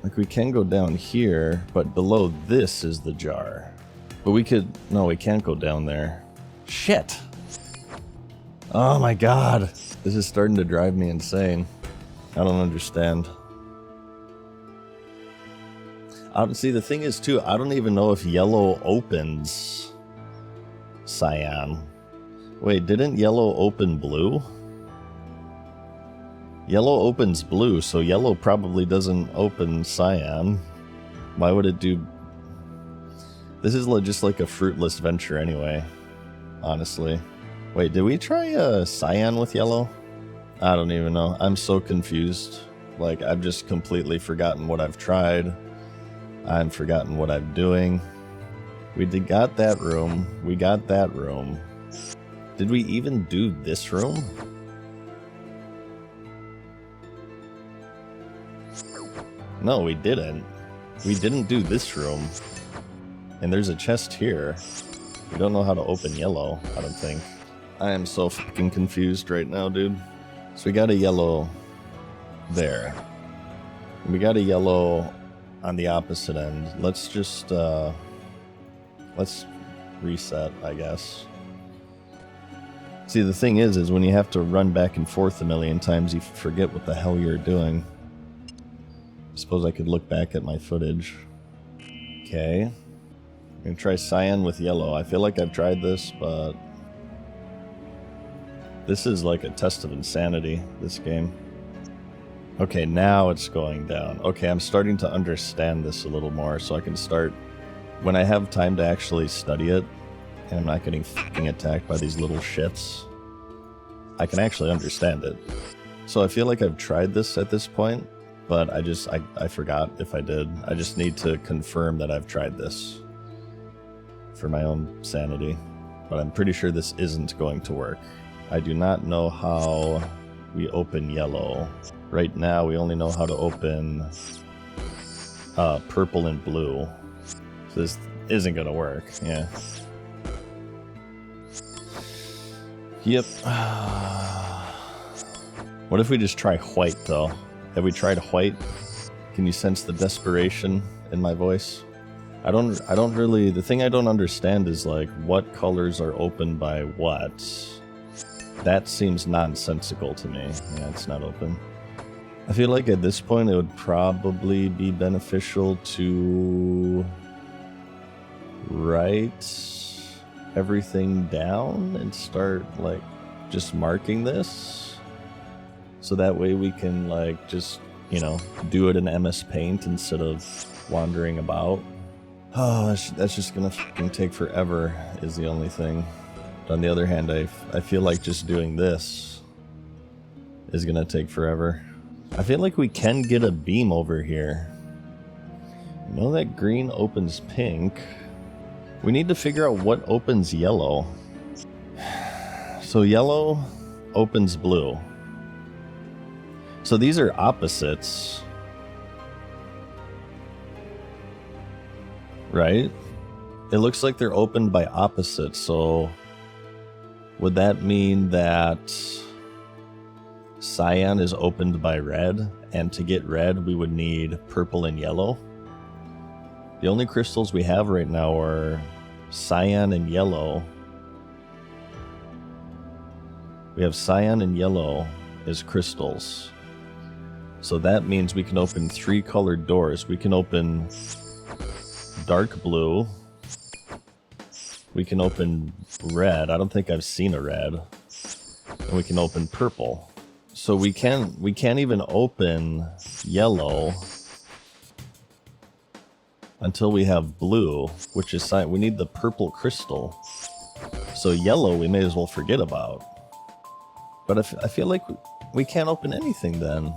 Like, we can go down here, but below this is the jar. But we could... No, we can't go down there. Shit! Oh my god! This is starting to drive me insane. I don't understand. See, the thing is, too, I don't even know if yellow opens cyan. Wait, didn't yellow open blue? Yellow opens blue, so yellow probably doesn't open cyan. Why would it do... This is just like a fruitless venture anyway, honestly. Wait, did we try cyan with yellow? I don't even know. I'm so confused. Like, I've just completely forgotten what I've tried. I've forgotten what I'm doing. We got that room. We got that room. Did we even do this room? No, we didn't. We didn't do this room. And there's a chest here. We don't know how to open yellow, I don't think. I am so fucking confused right now, dude. So we got a yellow there. And we got a yellow on the opposite end. Let's just, let's reset, I guess. See, the thing is when you have to run back and forth a million times, you forget what the hell you're doing. I suppose I could look back at my footage. Okay. I'm gonna try cyan with yellow. I feel like I've tried this, but... This is like a test of insanity, this game. Okay, now it's going down. Okay, I'm starting to understand this a little more, so I can start... When I have time to actually study it, and I'm not getting fucking attacked by these little shits, I can actually understand it. So I feel like I've tried this at this point, but I forgot if I did. I just need to confirm that I've tried this for my own sanity. But I'm pretty sure this isn't going to work. I do not know how we open yellow. Right now, we only know how to open purple and blue. So this isn't gonna work, yeah. Yep. What if we just try white, though? Have we tried white? Can you sense the desperation in my voice? I don't really... The thing I don't understand is, like, what colors are open by what? That seems nonsensical to me. Yeah, it's not open. I feel like at this point it would probably be beneficial to write everything down and start like just marking this. So that way we can like just, you know, do it in MS Paint instead of wandering about. Oh, that's just gonna fucking take forever is the only thing. But on the other hand, I feel like just doing this is gonna take forever. I feel like we can get a beam over here. You know that green opens pink. We need to figure out what opens yellow. So yellow opens blue. So these are opposites. Right? It looks like they're opened by opposites, so would that mean that cyan is opened by red, and to get red we would need purple and yellow? The only crystals we have right now are cyan and yellow. We have cyan and yellow as crystals. So that means we can open 3 colored doors. We can open dark blue. We can open red. I don't think I've seen a red. And we can open purple. So we can't even open yellow until we have blue, which is cyan. We need the purple crystal. So yellow we may as well forget about. But I feel like we can't open anything then.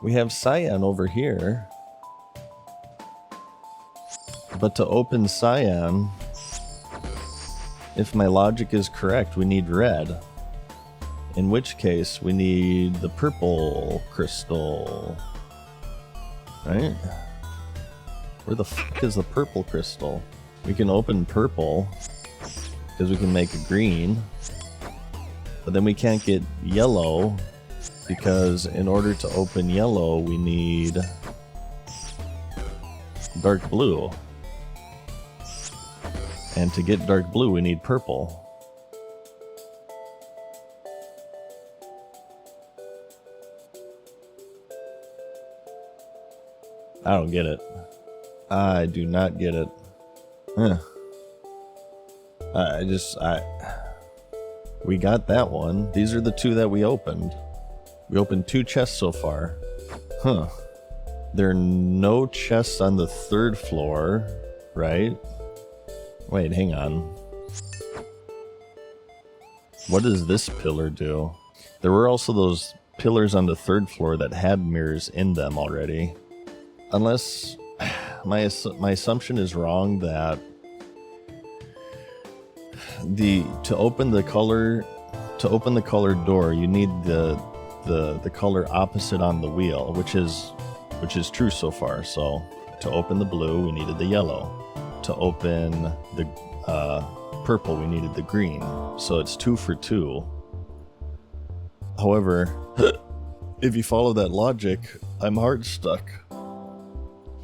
We have cyan over here. But to open cyan, if my logic is correct, we need red. In which case, we need the purple crystal. Right? Where the fuck is the purple crystal? We can open purple, because we can make a green. But then we can't get yellow, because in order to open yellow, we need dark blue. And to get dark blue, we need purple. I don't get it. I do not get it. Huh. We got that one. These are the 2 that we opened. We opened 2 chests so far. Huh. There are no chests on the 3rd floor, right? Wait, hang on. What does this pillar do? There were also those pillars on the 3rd floor that had mirrors in them already. Unless my assumption is wrong that to open the colored door, you need the color opposite on the wheel, which is true so far. So to open the blue, we needed the yellow. To open the purple, we needed the green. So it's 2 for 2. However, if you follow that logic, I'm hard stuck.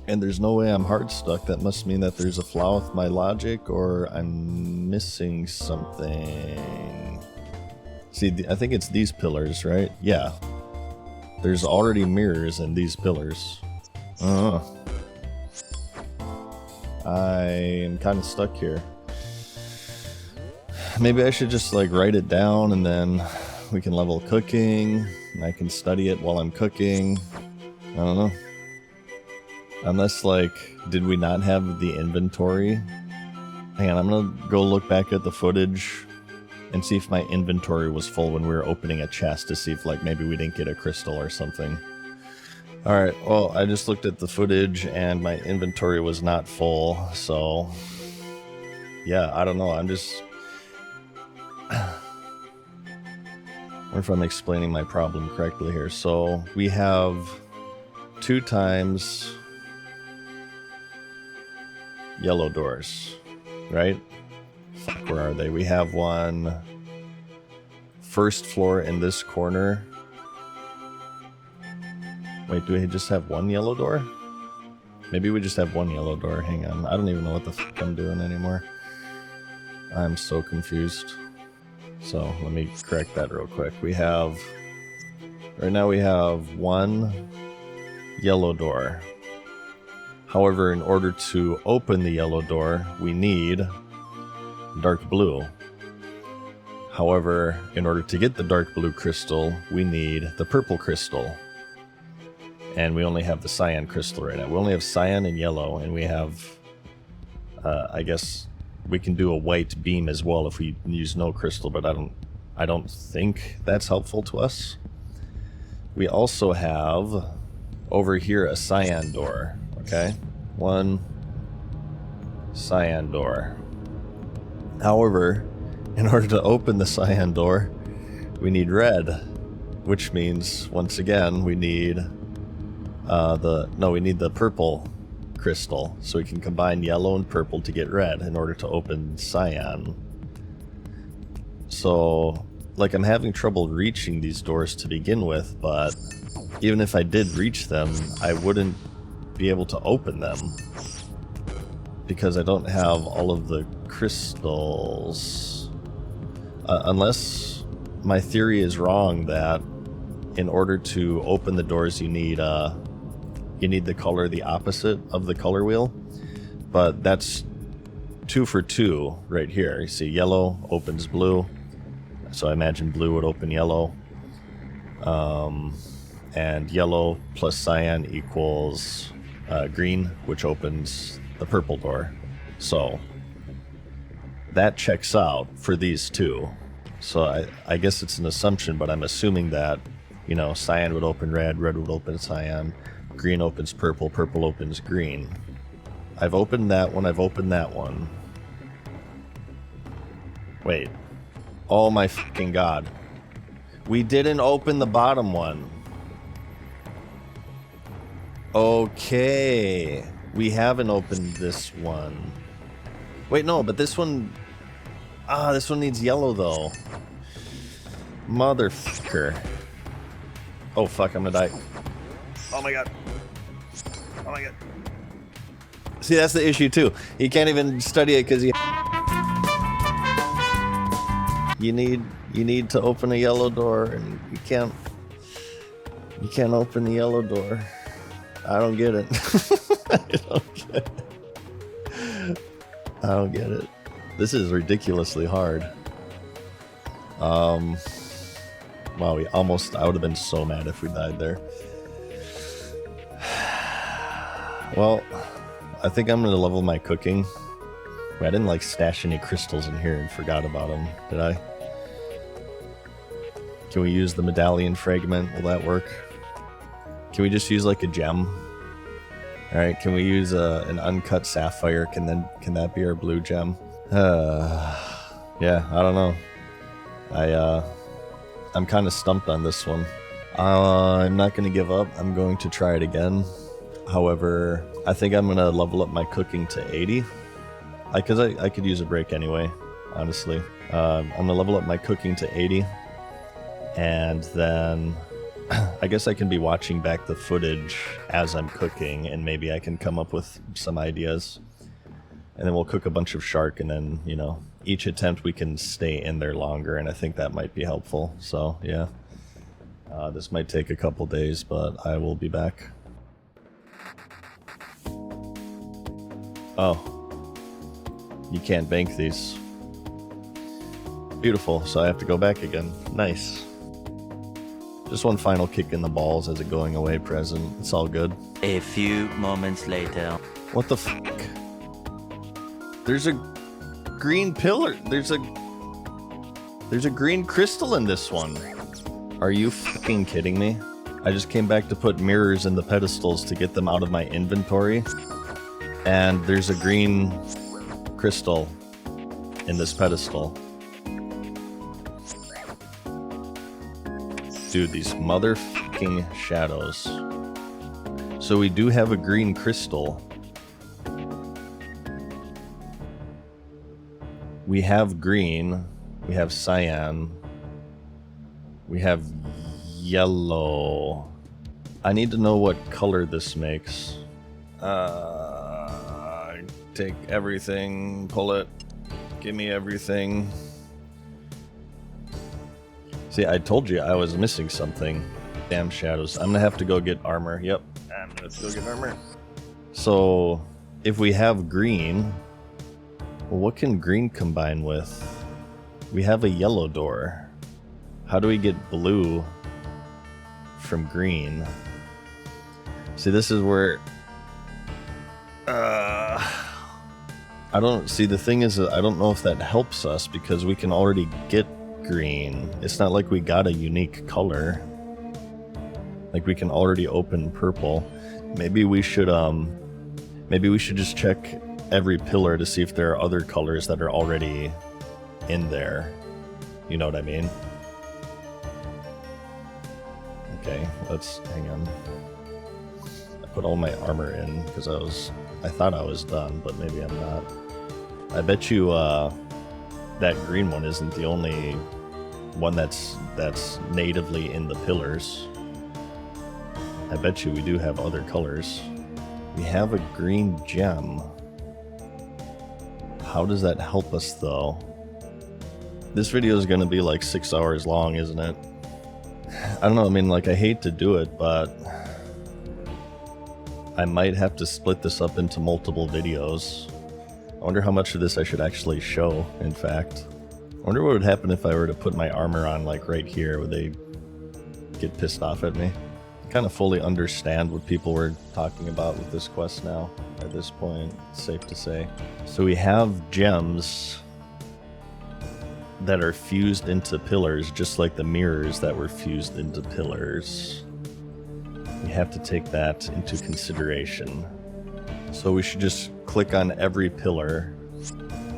And there's no way I'm hard stuck. That must mean that there's a flaw with my logic, or I'm missing something. See, I think it's these pillars, right? Yeah. There's already mirrors in these pillars. I'm kind of stuck here. Maybe I should just like write it down, and then we can level cooking, and I can study it while I'm cooking. I don't know. Unless, like, did we not have the inventory? Hang on, I'm gonna go look back at the footage and see if my inventory was full when we were opening a chest, to see if, like, maybe we didn't get a crystal or something. Alright, well, I just looked at the footage and my inventory was not full, so... yeah, I don't know, I'm just... or if I'm explaining my problem correctly here. So, we have 2 times yellow doors, right? Fuck, where are they? We have one 1st floor in this corner. Wait, do we just have 1 yellow door? Maybe we just have 1 yellow door. Hang on. I don't even know what the fuck I'm doing anymore. I'm so confused. So, let me correct that real quick. We have Right now we have one yellow door. However, in order to open the yellow door, we need dark blue. However, in order to get the dark blue crystal, we need the purple crystal. And we only have the cyan crystal right now. We only have cyan and yellow, and we have, I guess we can do a white beam as well if we use no crystal, but I don't think that's helpful to us. We also have over here a cyan door, okay? One cyan door. However, in order to open the cyan door, we need red, which means, once again, we need the purple crystal, so we can combine yellow and purple to get red in order to open cyan. So, like, I'm having trouble reaching these doors to begin with, but even if I did reach them, I wouldn't be able to open them because I don't have all of the crystals. Unless my theory is wrong that in order to open the doors you need the color the opposite of the color wheel, but that's 2 for 2 right here. You see yellow opens blue, so I imagine blue would open yellow, and yellow plus cyan equals green, which opens the purple door. So that checks out for these two. So I guess it's an assumption, but I'm assuming that, you know, cyan would open red, red would open cyan, green opens purple, purple opens green. I've opened that one, I've opened that one. Wait. Oh my fucking god. We didn't open the bottom one. Okay. We haven't opened this one. Wait, no, but this one... this one needs yellow, though. Motherfucker. Oh, fuck, I'm gonna die. Oh my god. Oh my god. See, that's the issue, too. You can't even study it, because you need to open a yellow door, and you can't open the yellow door. I don't get it. I don't get it. This is ridiculously hard. Wow, I would have been so mad if we died there. Well, I think I'm gonna level my cooking. Wait, I didn't like stash any crystals in here and forgot about them, did I? Can we use the medallion fragment? Will that work? Can we just use like a gem? Alright, can we use an uncut sapphire? Can that be our blue gem? Yeah, I don't know. I'm kind of stumped on this one. I'm not going to give up. I'm going to try it again. However, I think I'm going to level up my cooking to 80. Because I could use a break anyway, honestly. I'm going to level up my cooking to 80. And then I guess I can be watching back the footage as I'm cooking, and maybe I can come up with some ideas. And then we'll cook a bunch of shark, and then, you know, each attempt we can stay in there longer, and I think that might be helpful. So, yeah. This might take a couple days, but I will be back. Oh. You can't bank these. Beautiful, so I have to go back again. Nice. Just one final kick in the balls as a going away present. It's all good. A few moments later. What the fuck? There's a green pillar. There's a green crystal in this one. Are you fucking kidding me? I just came back to put mirrors in the pedestals to get them out of my inventory. And there's a green crystal in this pedestal. Dude, these motherfucking shadows. So we do have a green crystal. We have green. We have cyan. We have yellow. I need to know what color this makes. Take everything, pull it, give me everything. See, I told you I was missing something. Damn shadows. I'm gonna have to go get armor. Yep, I'm gonna have to go get armor. So, if we have green, well, what can green combine with? We have a yellow door. How do we get blue from green? See, this is where... I don't... See, the thing is, I don't know if that helps us, because we can already get green. It's not like we got a unique color. Like, we can already open purple. Maybe we should just check every pillar to see if there are other colors that are already in there. You know what I mean? Okay, let's hang on. I put all my armor in because I thought I was done, but maybe I'm not. I bet you that green one isn't the only one that's natively in the pillars. I bet you we do have other colors. We have a green gem. How does that help us though? This video is gonna be like 6 hours long, isn't it? I don't know, I mean, like, I hate to do it, but I might have to split this up into multiple videos. I wonder how much of this I should actually show, in fact. I wonder what would happen if I were to put my armor on, like, right here. Would they get pissed off at me? I kind of fully understand what people were talking about with this quest now, at this point, it's safe to say. So we have gems that are fused into pillars, just like the mirrors that were fused into pillars. We have to take that into consideration. So we should just click on every pillar.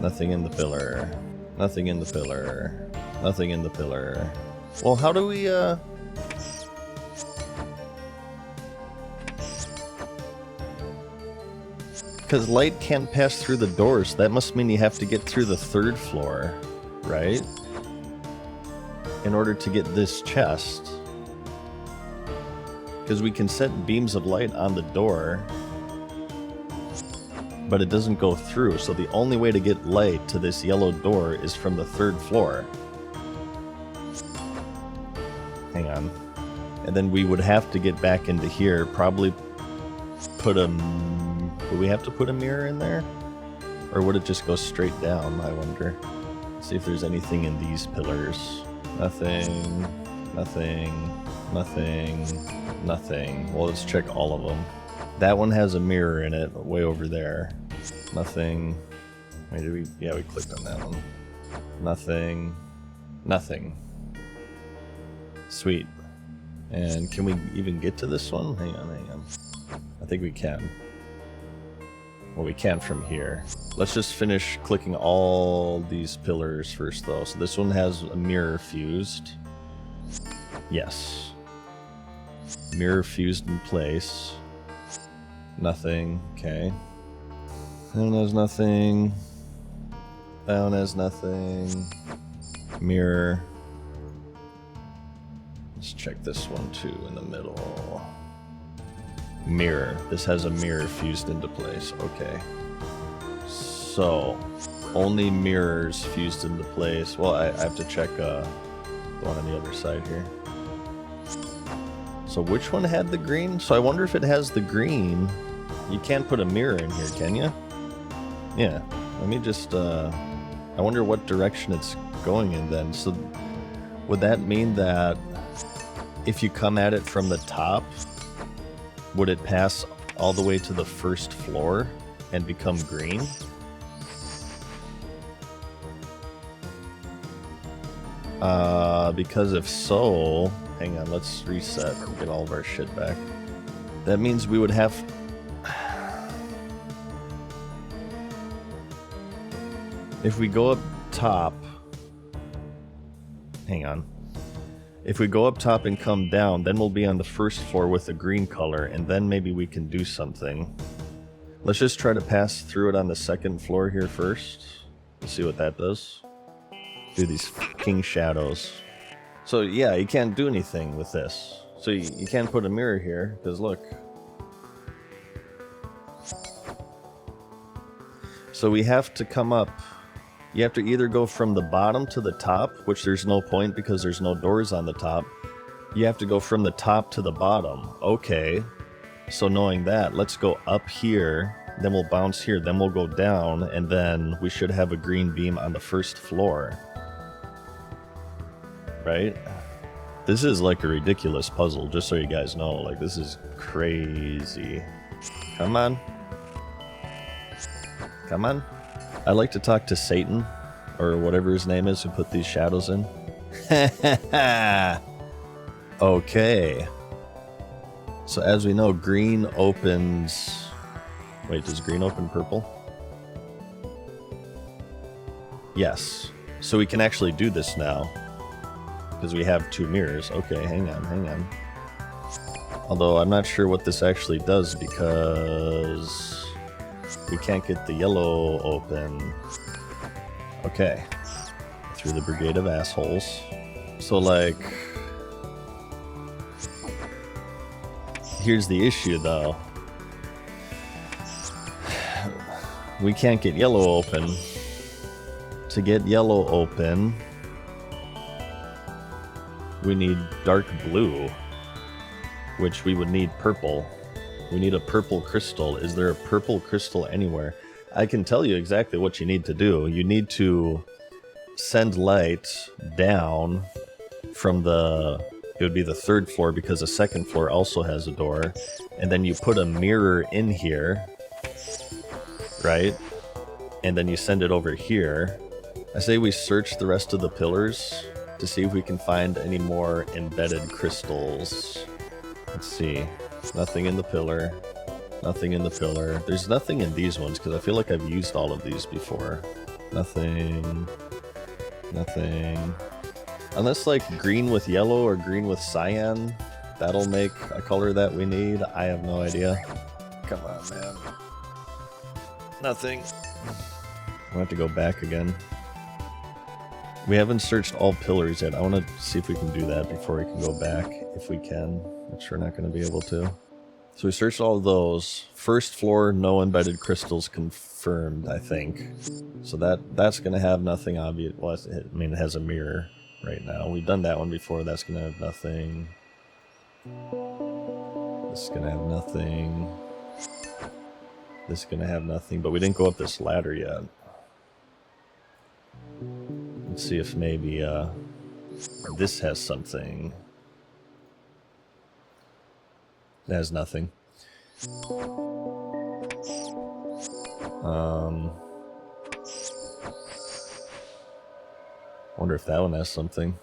Nothing in the pillar. Nothing in the pillar. Nothing in the pillar. Well, how do we, because light can't pass through the doors. That must mean you have to get through the 3rd floor, right? In order to get this chest. Because we can set beams of light on the door, but it doesn't go through. So the only way to get light to this yellow door is from the 3rd floor. Hang on. And then we would have to get back into here, probably put a... Would we have to put a mirror in there? Or would it just go straight down, I wonder? Let's see if there's anything in these pillars. Nothing, nothing, nothing, nothing. Well, let's check all of them. That one has a mirror in it, way over there. Nothing. Wait, did we? Yeah, we clicked on that one. Nothing. Nothing. Sweet. And can we even get to this one? Hang on, hang on. I think we can. Well, we can from here. Let's just finish clicking all these pillars first, though. So this one has a mirror fused. Yes. Mirror fused in place. Nothing. Okay. That one has nothing. That one has nothing. Mirror. Let's check this one too in the middle. Mirror. This has a mirror fused into place. Okay. So, only mirrors fused into place. Well, I have to check the one on the other side here. So which one had the green? So I wonder if it has the green. You can't put a mirror in here, can you? Yeah. Let me just... I wonder what direction it's going in then. So would that mean that if you come at it from the top, would it pass all the way to the 1st floor and become green? Because if so, hang on, let's reset and get all of our shit back. That means we would have... If we go up top... Hang on. If we go up top and come down, then we'll be on the 1st floor with a green color, and then maybe we can do something. Let's just try to pass through it on the 2nd floor here first. Let's see what that does. Do these fucking shadows. So yeah, you can't do anything with this. So you can't put a mirror here, because look. So we have to come up. You have to either go from the bottom to the top, which there's no point because there's no doors on the top, You have to go from the top to the bottom. Okay. So knowing that, let's go up here, then we'll bounce here, then we'll go down, and then we should have a green beam on the first floor. Right? This is like a ridiculous puzzle, just so you guys know. Like, this is crazy. Come on. Come on. I like to talk to Satan, or whatever his name is, who put these shadows in. Okay. So as we know, green opens... Wait, does green open purple? Yes. So we can actually do this now. Because we have 2 mirrors. Okay, hang on. Although I'm not sure what this actually does because we can't get the yellow open. Okay. Through the brigade of assholes. So like... Here's the issue though. We can't get yellow open. To get yellow open, we need dark blue, which we would need purple. We need a purple crystal. Is there a purple crystal anywhere? I can tell you exactly what you need to do. You need to send light down from the... It would be the 3rd floor because the 2nd floor also has a door. And then you put a mirror in here, right? And then you send it over here. I say we search the rest of the pillars to see if we can find any more embedded crystals. Let's see. Nothing in the pillar. Nothing in the pillar. There's nothing in these ones because I feel like I've used all of these before. Nothing. Nothing. Unless like green with yellow or green with cyan, that'll make a color that we need. I have no idea. Come on, man. Nothing. We'll have to go back again. We haven't searched all pillars yet. I want to see if we can do that before we can go back, if we can, which we're not going to be able to. So we searched all of those. 1st floor, no embedded crystals confirmed, I think. So that's going to have nothing obvious. Well, I mean, it has a mirror right now. We've done that one before. That's going to have nothing. This is going to have nothing. This is going to have nothing. But we didn't go up this ladder yet. Let's see if maybe this has something. It has nothing. Wonder if that one has something.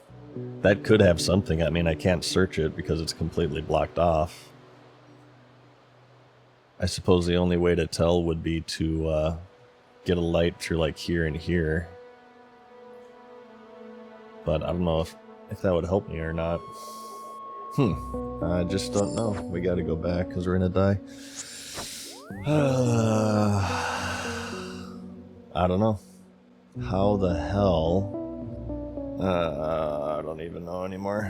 That could have something. I mean, I can't search it because it's completely blocked off. I suppose the only way to tell would be to get a light through like here and here. But I don't know if that would help me or not. I just don't know. We gotta go back because we're gonna die. I don't know. How the hell? I don't even know anymore.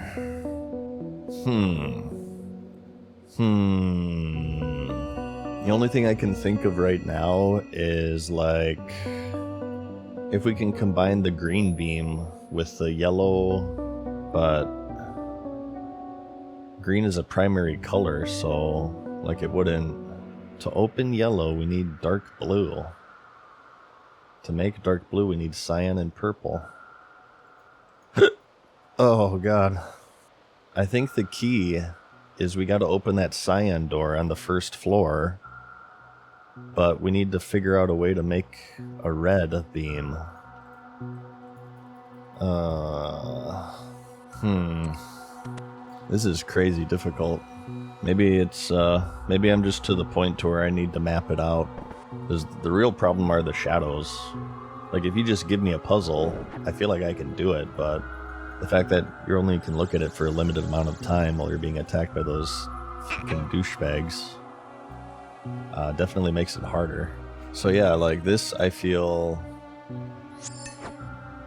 The only thing I can think of right now is like if we can combine the green beam with the yellow, but green is a primary color, so like it wouldn't. To open yellow, we need dark blue. To make dark blue, we need cyan and purple. Oh god. I think the key is we got to open that cyan door on the 1st floor, but we need to figure out a way to make a red beam. This is crazy difficult. Maybe it's, maybe I'm just to the point to where I need to map it out. Because the real problem are the shadows. Like, if you just give me a puzzle, I feel like I can do it, but the fact that you only can look at it for a limited amount of time while you're being attacked by those fucking douchebags definitely makes it harder. So yeah, like this, I feel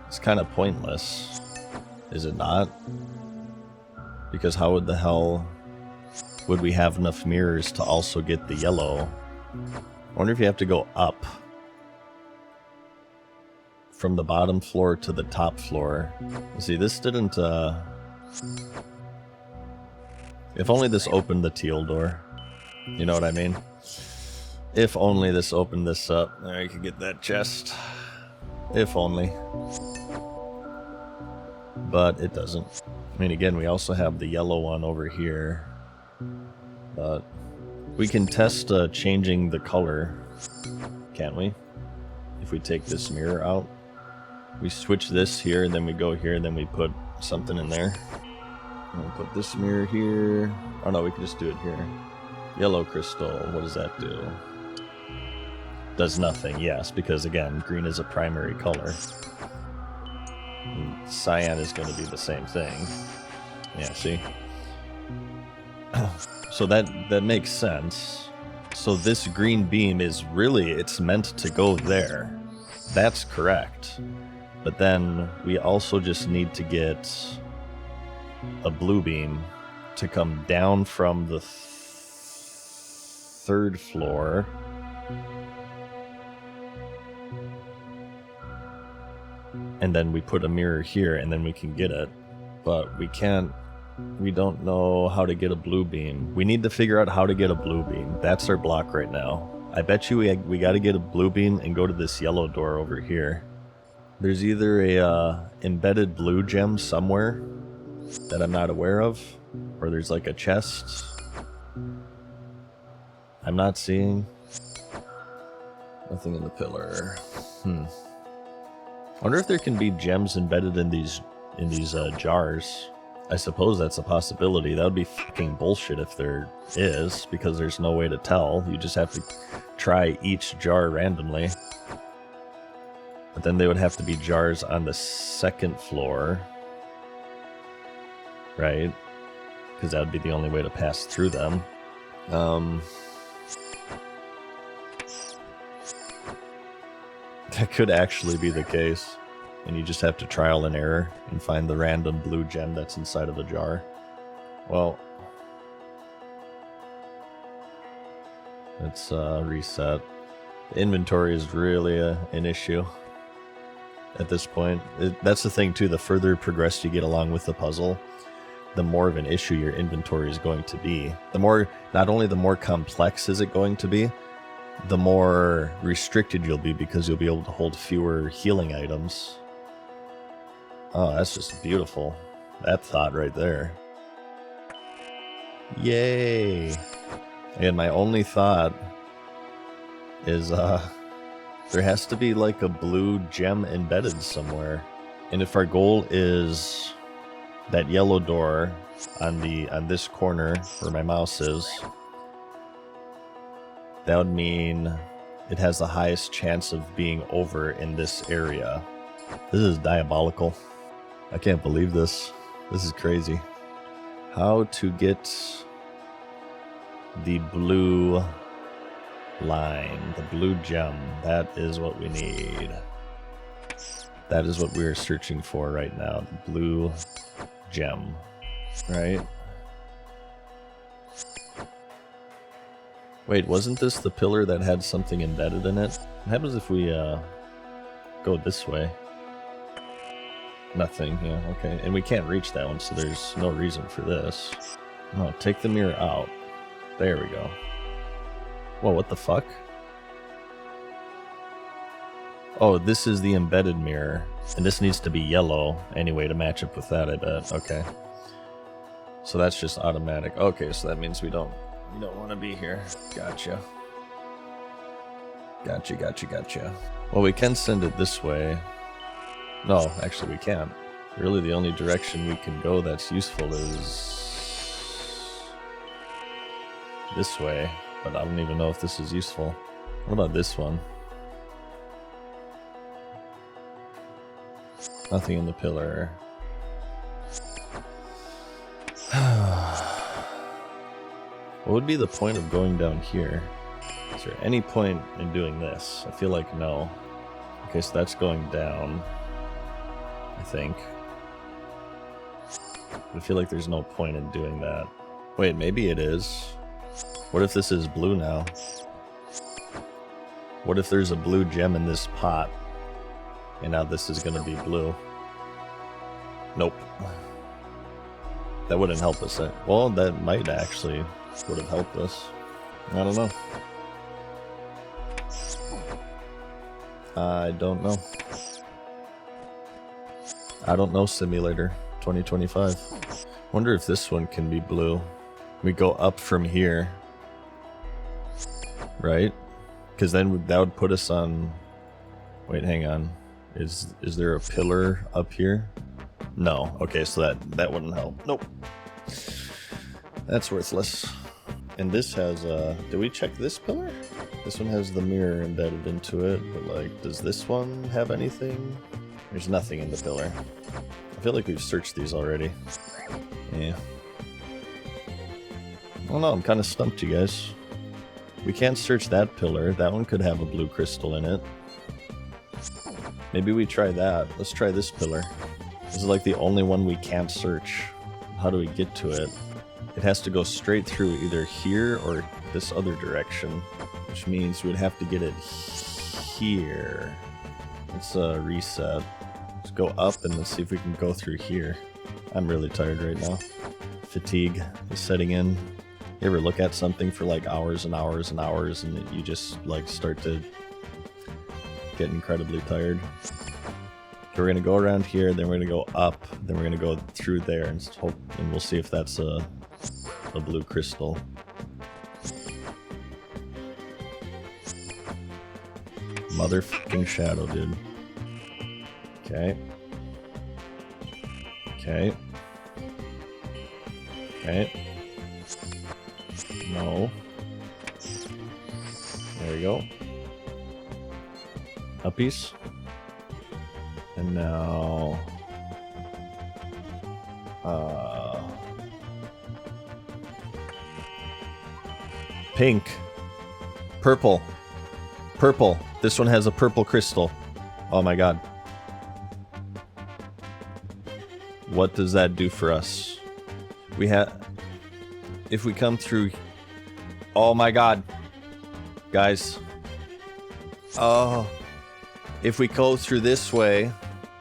it's kind of pointless. Is it not? Because how would the hell would we have enough mirrors to also get the yellow? I wonder if you have to go up from the bottom floor to the top floor. See, this didn't If only this opened the teal door. You know what I mean? If only this opened this up. There, I could get that chest. If only. But it doesn't. I mean, again, we also have the yellow one over here. But we can test changing the color, can't we? If we take this mirror out. We switch this here, and then we go here, and then we put something in there. And we'll put this mirror here. Oh no, we can just do it here. Yellow crystal, what does that do? Does nothing, yes, because again, green is a primary color. And cyan is going to be the same thing. Yeah, see? So that makes sense. So this green beam is really, it's meant to go there. That's correct. But then we also just need to get a blue beam to come down from the third floor. And then we put a mirror here, and then we can get it. But we can't, we don't know how to get a blue beam. We need to figure out how to get a blue beam. That's our block right now. I bet you we got to get a blue beam and go to this yellow door over here. There's either a embedded blue gem somewhere that I'm not aware of, or there's like a chest I'm not seeing. Nothing in the pillar. I wonder if there can be gems embedded in these jars. I suppose that's a possibility. That would be fucking bullshit if there is, because there's no way to tell. You just have to try each jar randomly. But then they would have to be jars on the second floor. Right? Because that would be the only way to pass through them. That could actually be the case. And you just have to trial and error and find the random blue gem that's inside of a jar. Well, let's reset. The inventory is really an issue at this point. That's the thing too, the further progressed you get along with the puzzle, the more of an issue your inventory is going to be. The more, not only the more complex is it going to be, the more restricted you'll be, because you'll be able to hold fewer healing items. Oh, that's just beautiful. That thought right there. Yay! And my only thought is, there has to be like a blue gem embedded somewhere. And if our goal is that yellow door on this corner where my mouse is, that would mean it has the highest chance of being over in this area. This is diabolical. I can't believe this. This is crazy. How to get the blue line, the blue gem. That is what we need. That is what we're searching for right now. The blue gem. Right? Wait, wasn't this the pillar that had something embedded in it? What happens if we go this way? Nothing, yeah, okay. And we can't reach that one, so there's no reason for this. No, take the mirror out. There we go. Whoa, what the fuck? Oh, this is the embedded mirror. And this needs to be yellow anyway to match up with that, I bet. Okay. So that's just automatic. Okay, so that means we don't want to be here. Gotcha. Gotcha. Well, we can send it this way. No, actually we can't. Really the only direction we can go that's useful is this way, but I don't even know if this is useful. What about this one? Nothing in the pillar. What would be the point of going down here? Is there any point in doing this? I feel like no. Okay, so that's going down, I think. I feel like there's no point in doing that. Wait, maybe it is. What if this is blue now? What if there's a blue gem in this pot, and now this is gonna be blue? Nope. That wouldn't help us. Well, that might actually would have helped us. I don't know. I don't know. I don't know, Simulator 2025. Wonder if this one can be blue. We go up from here. Right? Because then that would put us on... Wait, hang on. Is there a pillar up here? No. Okay, so that wouldn't help. Nope. That's worthless. And this has did we check this pillar? This one has the mirror embedded into it, but like, does this one have anything? There's nothing in the pillar. I feel like we've searched these already. Yeah. I don't know, I'm kind of stumped, you guys. We can't search that pillar. That one could have a blue crystal in it. Maybe we try that. Let's try this pillar. This is like the only one we can't search. How do we get to it? It has to go straight through either here or this other direction, which means we'd have to get it here. Let's reset. Let's go up and let's see if we can go through here. I'm really tired right now. Fatigue is setting in. You ever look at something for like hours and hours and hours and you just like start to get incredibly tired? So we're gonna go around here, then we're gonna go up, then we're gonna go through there and hope, and we'll see if that's a blue crystal. Motherfucking shadow, dude. Okay. Okay. Okay. No. There we go. Uppies. And now... pink. Purple. Purple. This one has a purple crystal. Oh my god. What does that do for us? We have... If we come through... Oh my god. Guys. Oh. If we go through this way,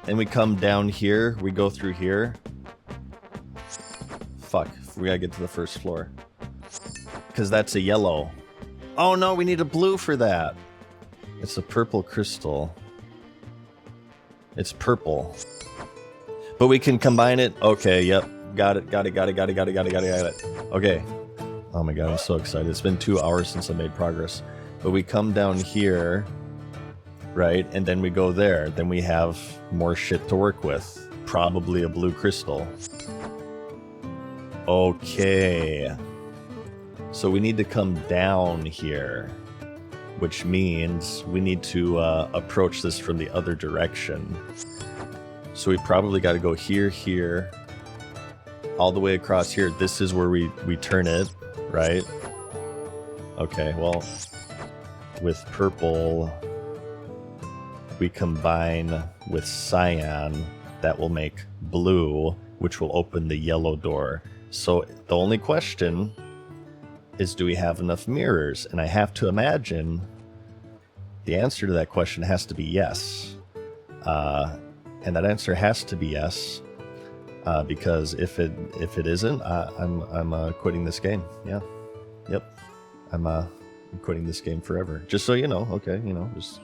and we come down here, we go through here. Fuck. We gotta get to the first floor. Because that's a yellow. Oh no, we need a blue for that. It's a purple crystal. It's purple. But we can combine it. Okay, yep. Got it. Okay. Oh my god, I'm so excited. It's been 2 hours since I made progress. But we come down here, right? And then we go there. Then we have more shit to work with. Probably a blue crystal. Okay. So we need to come down here, which means we need to approach this from the other direction. So we probably got to go here, here, all the way across here. This is where we turn it, right? Okay, well, with purple, we combine with cyan. That will make blue, which will open the yellow door. So the only question is, do we have enough mirrors? And I have to imagine the answer to that question has to be yes. And that answer has to be yes, because if it isn't, I'm quitting this game. Yeah, yep, I'm quitting this game forever. Just so you know, okay, you know, just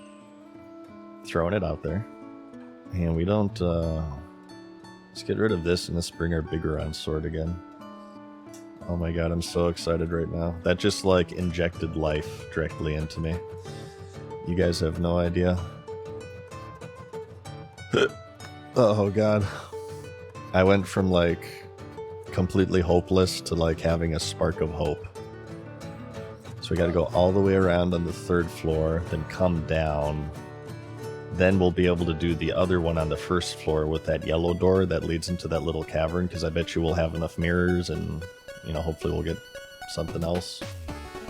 throwing it out there. And we don't. Let's get rid of this and let's bring our Biggoron sword again. Oh my god, I'm so excited right now. That just like injected life directly into me. You guys have no idea. Oh god. I went from like completely hopeless to like having a spark of hope. So we gotta go all the way around on the 3rd floor, then come down. Then we'll be able to do the other one on the 1st floor with that yellow door that leads into that little cavern, because I bet you we'll have enough mirrors and, you know, hopefully we'll get something else.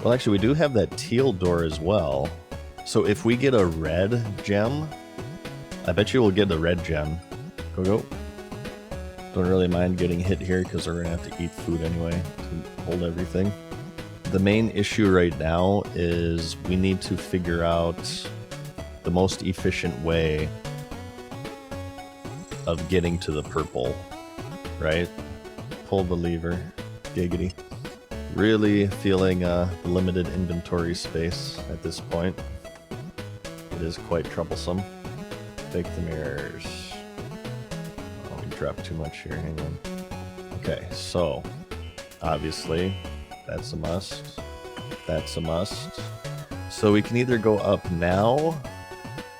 Well, actually, we do have that teal door as well. So if we get a red gem, I bet you we'll get the red gem. Go. Don't really mind getting hit here because we're going to have to eat food anyway to hold everything. The main issue right now is we need to figure out the most efficient way of getting to the purple, right? pull the lever. Giggity. Really feeling the limited inventory space at this point. It is quite troublesome. Take the mirrors. Oh, we dropped too much here. Hang on. Okay, so obviously that's a must. That's a must. So we can either go up now.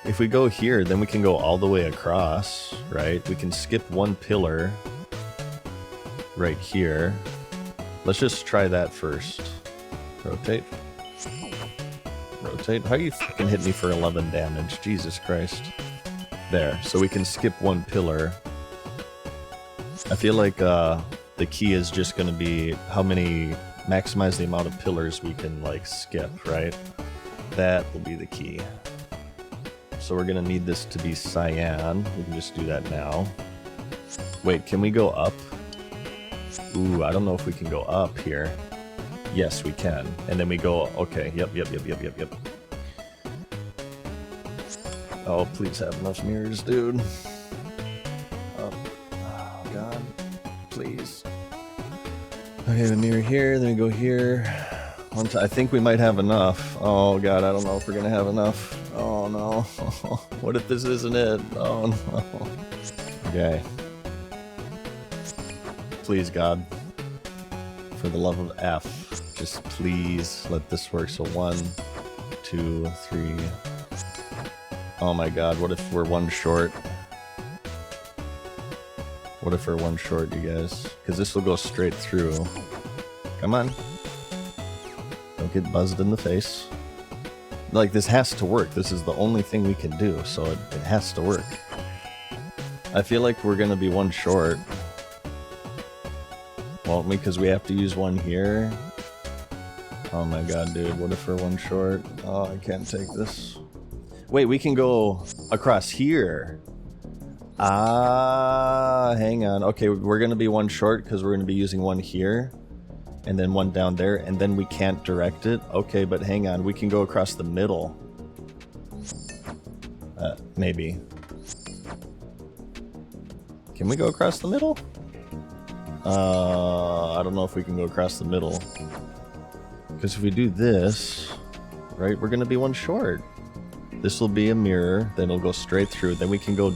If we go here, then we can go all the way across, right? We can skip one pillar right here. Let's just try that first. Rotate. Rotate. How you fucking hit me for 11 damage? Jesus Christ. There. So we can skip one pillar. I feel like the key is just going to be how many... maximize the amount of pillars we can, like, skip, right? That will be the key. So we're going to need this to be cyan. We can just do that now. Wait, can we go up? Ooh, I don't know if we can go up here. Yes, we can. And then we go... Okay, yep. Oh, please have enough mirrors, dude. Oh, God. Please. Okay, the mirror here, then we go here. I think we might have enough. Oh, God, I don't know if we're going to have enough. Oh, no. What if this isn't it? Oh, no. Okay. Please, God. For the love of F, just please let this work. So 1, 2, 3. Oh my God, what if we're one short? What if we're one short, you guys? Because this will go straight through. Come on. Don't get buzzed in the face. Like, this has to work. This is the only thing we can do, so it has to work. I feel like we're going to be one short. Won't we? Because we have to use one here. Oh my God, dude. What if we're one short? Oh, I can't take this. Wait, we can go across here. Ah, hang on. Okay, we're going to be one short because we're going to be using one here. And then one down there. And then we can't direct it. Okay, but hang on. We can go across the middle. Maybe. Can we go across the middle? I don't know if we can go across the middle. Because if we do this, right, we're going to be one short. This will be a mirror, then it'll go straight through. Then we can go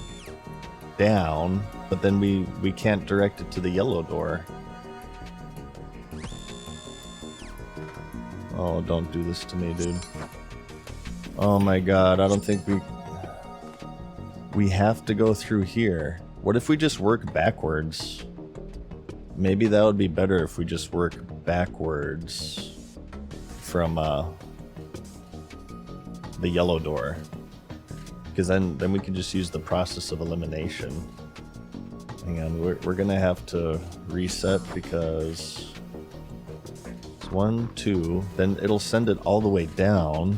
down, but then we can't direct it to the yellow door. Oh, don't do this to me, dude. Oh my God, I don't think we have to go through here. What if we just work backwards? Maybe that would be better if we just work backwards from the yellow door, because then we can just use the process of elimination. Hang on, we're gonna have to reset because it's 1, 2, then it'll send it all the way down,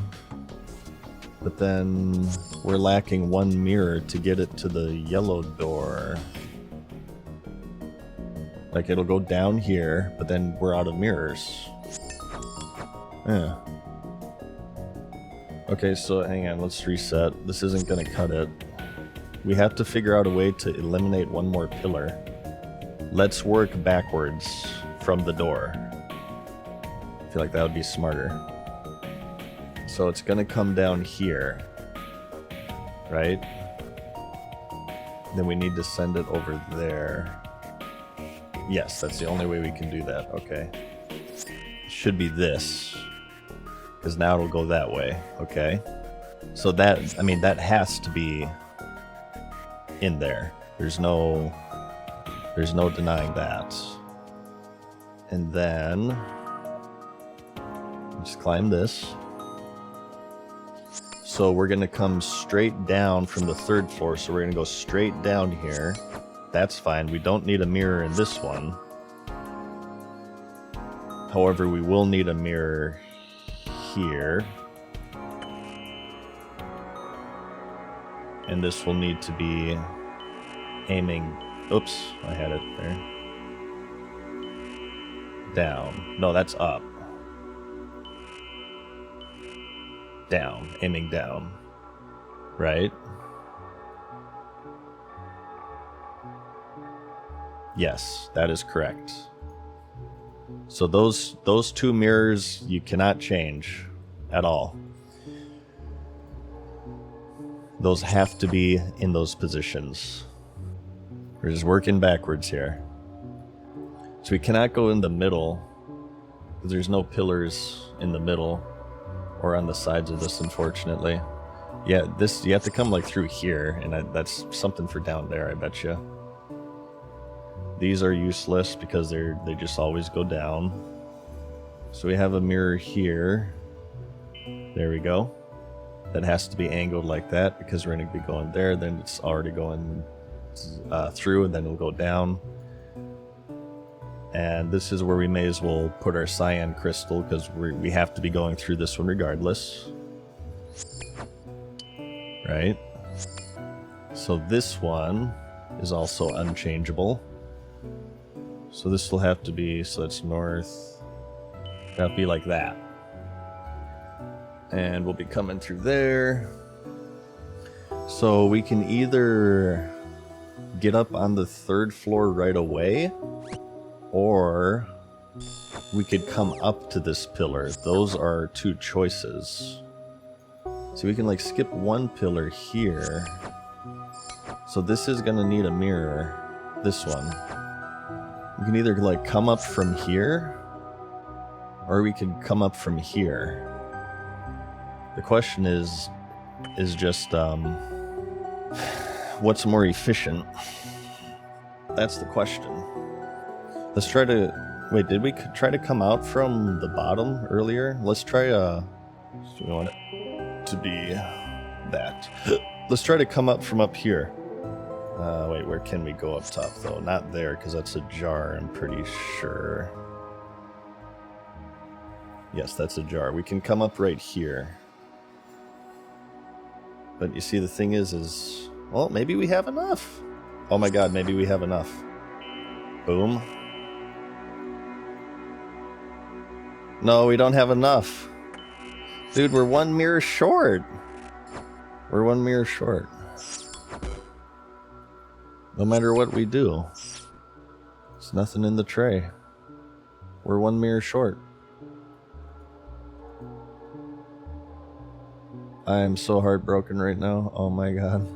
but then we're lacking one mirror to get it to the yellow door. Like, it'll go down here, but then we're out of mirrors. Yeah. Okay, so hang on, let's reset. This isn't gonna cut it. We have to figure out a way to eliminate one more pillar. Let's work backwards from the door. I feel like that would be smarter. So it's gonna come down here, right? Then we need to send it over there. Yes, that's the only way we can do that. Okay. Should be this. Because now it'll go that way. Okay. So that, I mean, that has to be in there. There's no denying that. And then just climb this. So we're going to come straight down from the 3rd floor. So we're going to go straight down here. That's fine. We don't need a mirror in this one. However, we will need a mirror here. And this will need to be aiming... Oops, I had it there. Down. No, that's up. Down. Aiming down. Right? Yes, that is correct. So those two mirrors you cannot change at all. Those have to be in those positions. We're just working backwards here. So we cannot go in the middle because there's no pillars in the middle or on the sides of this, unfortunately. Yeah, this you have to come like through here, and that's something for down there, I bet you. These are useless because they just always go down. So we have a mirror here. There we go. That has to be angled like that because we're going to be going there. Then it's already going through, and then it'll go down. And this is where we may as well put our cyan crystal because we have to be going through this one regardless. Right? So this one is also unchangeable. So this will have to be, so it's north. That'll be like that. And we'll be coming through there. So we can either get up on the 3rd floor right away, or we could come up to this pillar. Those are 2 choices. So we can like skip one pillar here. So this is gonna need a mirror. This one. We can either like come up from here, or we could come up from here. The question is just what's more efficient? That's the question. Let's try to wait. Did we try to come out from the bottom earlier? Let's try so we want it to be that. Let's try to come up from up here. Wait, where can we go up top though? Not there, because that's a jar, I'm pretty sure. Yes, that's a jar. We can come up right here. But you see, the thing is, well, maybe we have enough. Oh my god, maybe we have enough. Boom. No, we don't have enough. Dude, we're 1 mirror short. We're 1 mirror short. No matter what we do. There's nothing in the tray. We're 1 mirror short. I am so heartbroken right now. Oh my god.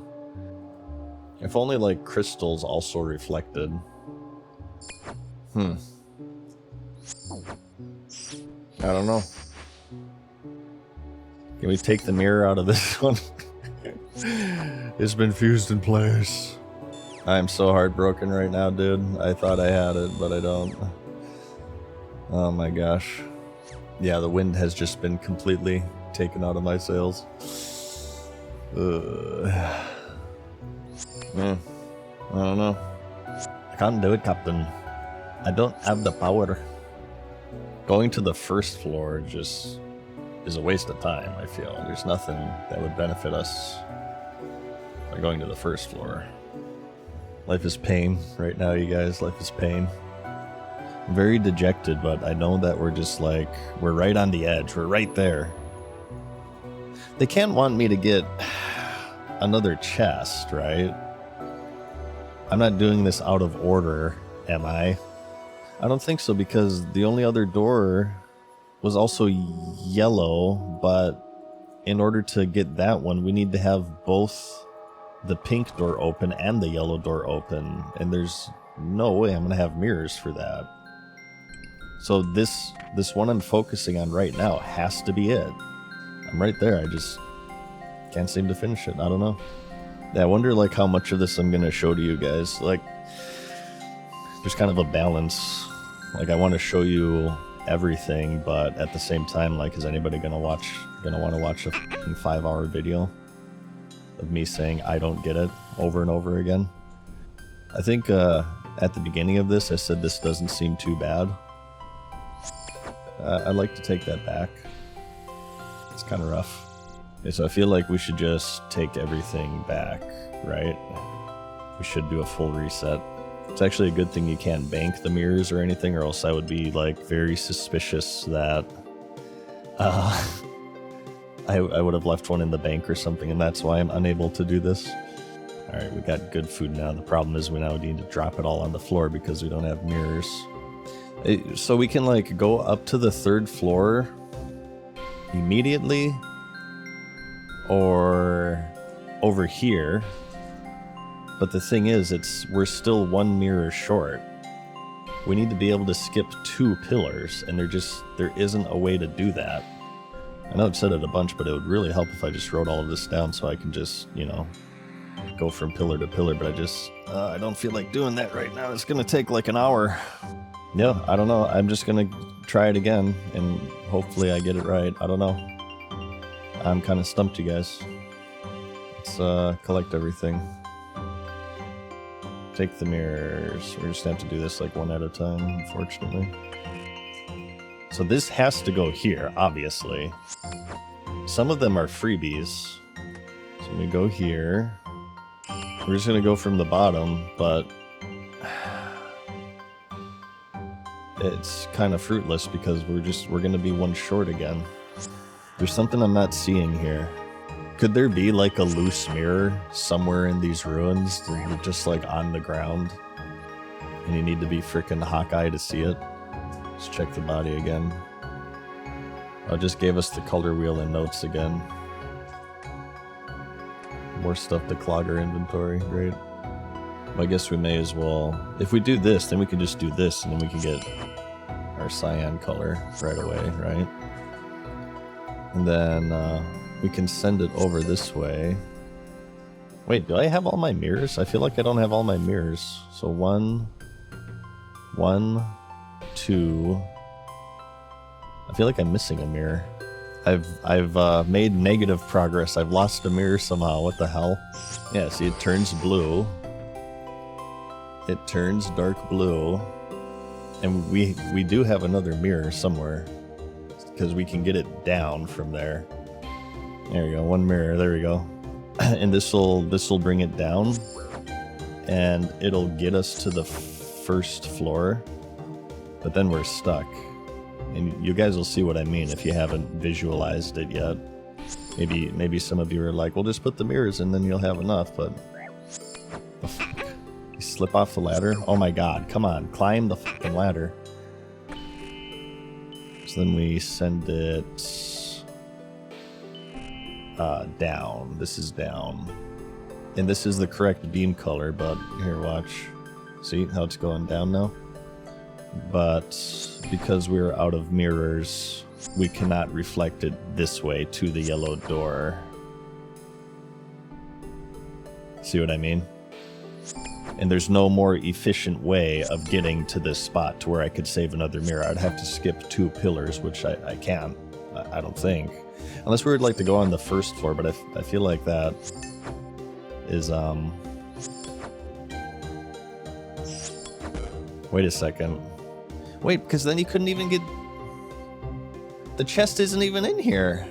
If only like crystals also reflected. I don't know. Can we take the mirror out of this one? It's been fused in place. I'm so heartbroken right now, dude. I thought I had it, but I don't. Oh my gosh. Yeah, the wind has just been completely taken out of my sails. I don't know. I can't do it, Captain. I don't have the power. Going to the 1st floor just is a waste of time, I feel. There's nothing that would benefit us by going to the 1st floor. Life is pain right now, you guys. Life is pain. I'm very dejected, but I know that we're just like, we're right on the edge. We're right there. They can't want me to get another chest, right? I'm not doing this out of order, am I? I don't think so, because the only other door was also yellow, but in order to get that one, we need to have both the pink door open and the yellow door open, and there's no way I'm gonna have mirrors for that. So this one I'm focusing on right now has to be it. I'm right there, I just can't seem to finish it. I don't know. Yeah, I wonder like how much of this I'm gonna show to you guys. Like, there's kind of a balance. Like, I want to show you everything, but at the same time, like, is anybody gonna want to watch a 5-hour video of me saying I don't get it over and over again? I think at the beginning of this I said this doesn't seem too bad. I'd like to take that back. It's kind of rough. Okay, so I feel like we should just take everything back, right? We should do a full reset. It's actually a good thing you can't bank the mirrors or anything, or else I would be like very suspicious that I would have left one in the bank or something, and that's why I'm unable to do this. Alright, we got good food now. The problem is we now need to drop it all on the floor because we don't have mirrors. So we can like go up to the 3rd floor immediately, or over here. But the thing is, we're still 1 mirror short. We need to be able to skip 2 pillars, and there isn't a way to do that. I know I've said it a bunch, but it would really help if I just wrote all of this down so I can just, you know, go from pillar to pillar, but I don't feel like doing that right now. It's gonna take like an hour. Yeah, I don't know. I'm just gonna try it again, and hopefully I get it right. I don't know. I'm kind of stumped, you guys. Let's collect everything. Take the mirrors. We're just gonna have to do this like one at a time, unfortunately. So this has to go here, obviously. Some of them are freebies. So we go here. We're just gonna go from the bottom, but it's kind of fruitless because we're gonna be 1 short again. There's something I'm not seeing here. Could there be like a loose mirror somewhere in these ruins that are just like on the ground? And you need to be freaking Hawkeye to see it? Let's check the body again. Oh, it just gave us the color wheel and notes again. More stuff to clog our inventory, great. Well, I guess we may as well... If we do this, then we can just do this, and then we can get our cyan color right away, right? And then we can send it over this way. Wait, do I have all my mirrors? I feel like I don't have all my mirrors. So 1, 2... I feel like I'm missing a mirror. I've made negative progress. I've lost a mirror somehow. What the hell? Yeah, see, it turns blue. It turns dark blue. And we do have another mirror somewhere. Because we can get it down from there. There we go, 1 mirror, there we go. And this'll bring it down. And it'll get us to the 1st floor. But then we're stuck. And you guys will see what I mean if you haven't visualized it yet. Maybe some of you are like, well, just put the mirrors in, then you'll have enough, but... The fuck? You slip off the ladder? Oh my god, come on, climb the fucking ladder. So then we send it... down. This is down. And this is the correct beam color, but... Here, watch. See how it's going down now? But because we're out of mirrors, we cannot reflect it this way to the yellow door. See what I mean? And there's no more efficient way of getting to this spot to where I could save another mirror. I'd have to skip 2 pillars, which I can't. I don't think. Unless we would like to go on the 1st floor, but I feel like that is, Wait a second. Wait, because then you couldn't even get... The chest isn't even in here.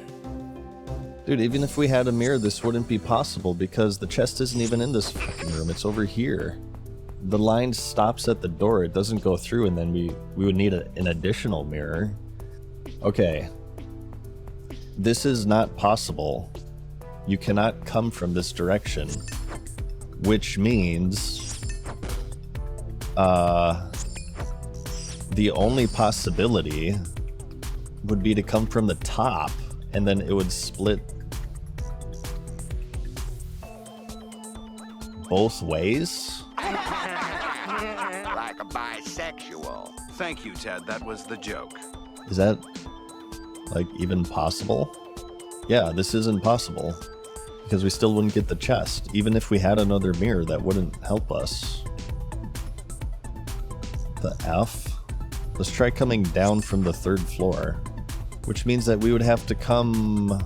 Dude, even if we had a mirror, this wouldn't be possible because the chest isn't even in this fucking room. It's over here. The line stops at the door. It doesn't go through, and then we would need an additional mirror. Okay. This is not possible. You cannot come from this direction. Which means... the only possibility would be to come from the top, and then it would split both ways? Like a bisexual. Thank you, Ted. That was the joke. Is that, like, even possible? Yeah, this isn't possible. Because we still wouldn't get the chest. Even if we had another mirror, that wouldn't help us. The F? Let's try coming down from the 3rd floor. Which means that we would have to come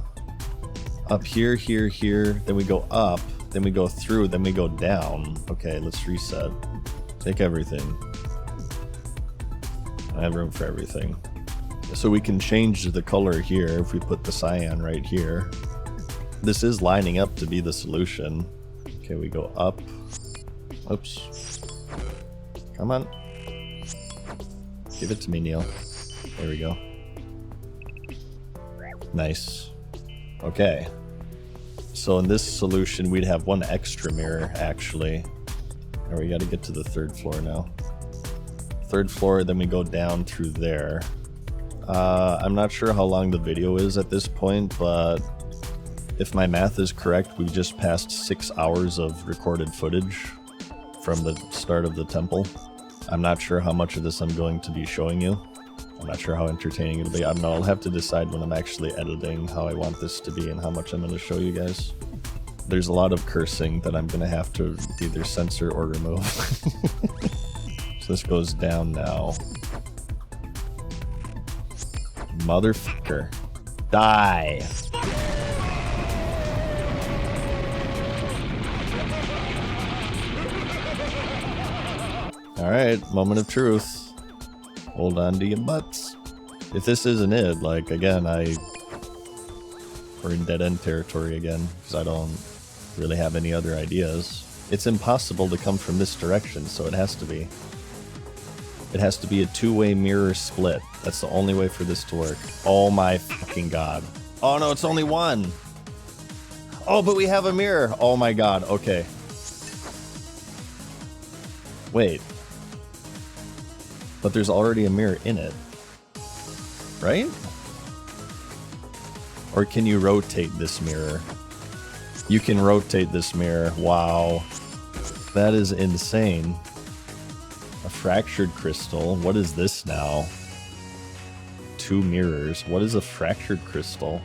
up here, here, here, then we go up, then we go through, then we go down. Okay, let's reset. Take everything. I have room for everything. So we can change the color here if we put the cyan right here. This is lining up to be the solution. Okay, we go up. Oops. Come on. Give it to me, Neil. There we go. Nice. Okay. So in this solution, we'd have one extra mirror, actually. Or we gotta get to the 3rd floor now. 3rd floor, then we go down through there. I'm not sure how long the video is at this point, but if my math is correct, we just passed 6 hours of recorded footage from the start of the temple. I'm not sure how much of this I'm going to be showing you. I'm not sure how entertaining it'll be. I don't know, I'll have to decide when I'm actually editing how I want this to be and how much I'm going to show you guys. There's a lot of cursing that I'm going to have to either censor or remove. So this goes down now. Motherfucker. Die! Alright, moment of truth. Hold on to your butts. If this isn't it, like, again, we're in dead-end territory again, because I don't really have any other ideas. It's impossible to come from this direction, so it has to be. It has to be a two-way mirror split. That's the only way for this to work. Oh my fucking god. Oh no, it's only one! Oh, but we have a mirror! Oh my god, okay. Wait. But there's already a mirror in it. Right? Or can you rotate this mirror? You can rotate this mirror. Wow. That is insane. A fractured crystal. What is this now? 2 mirrors. What is a fractured crystal?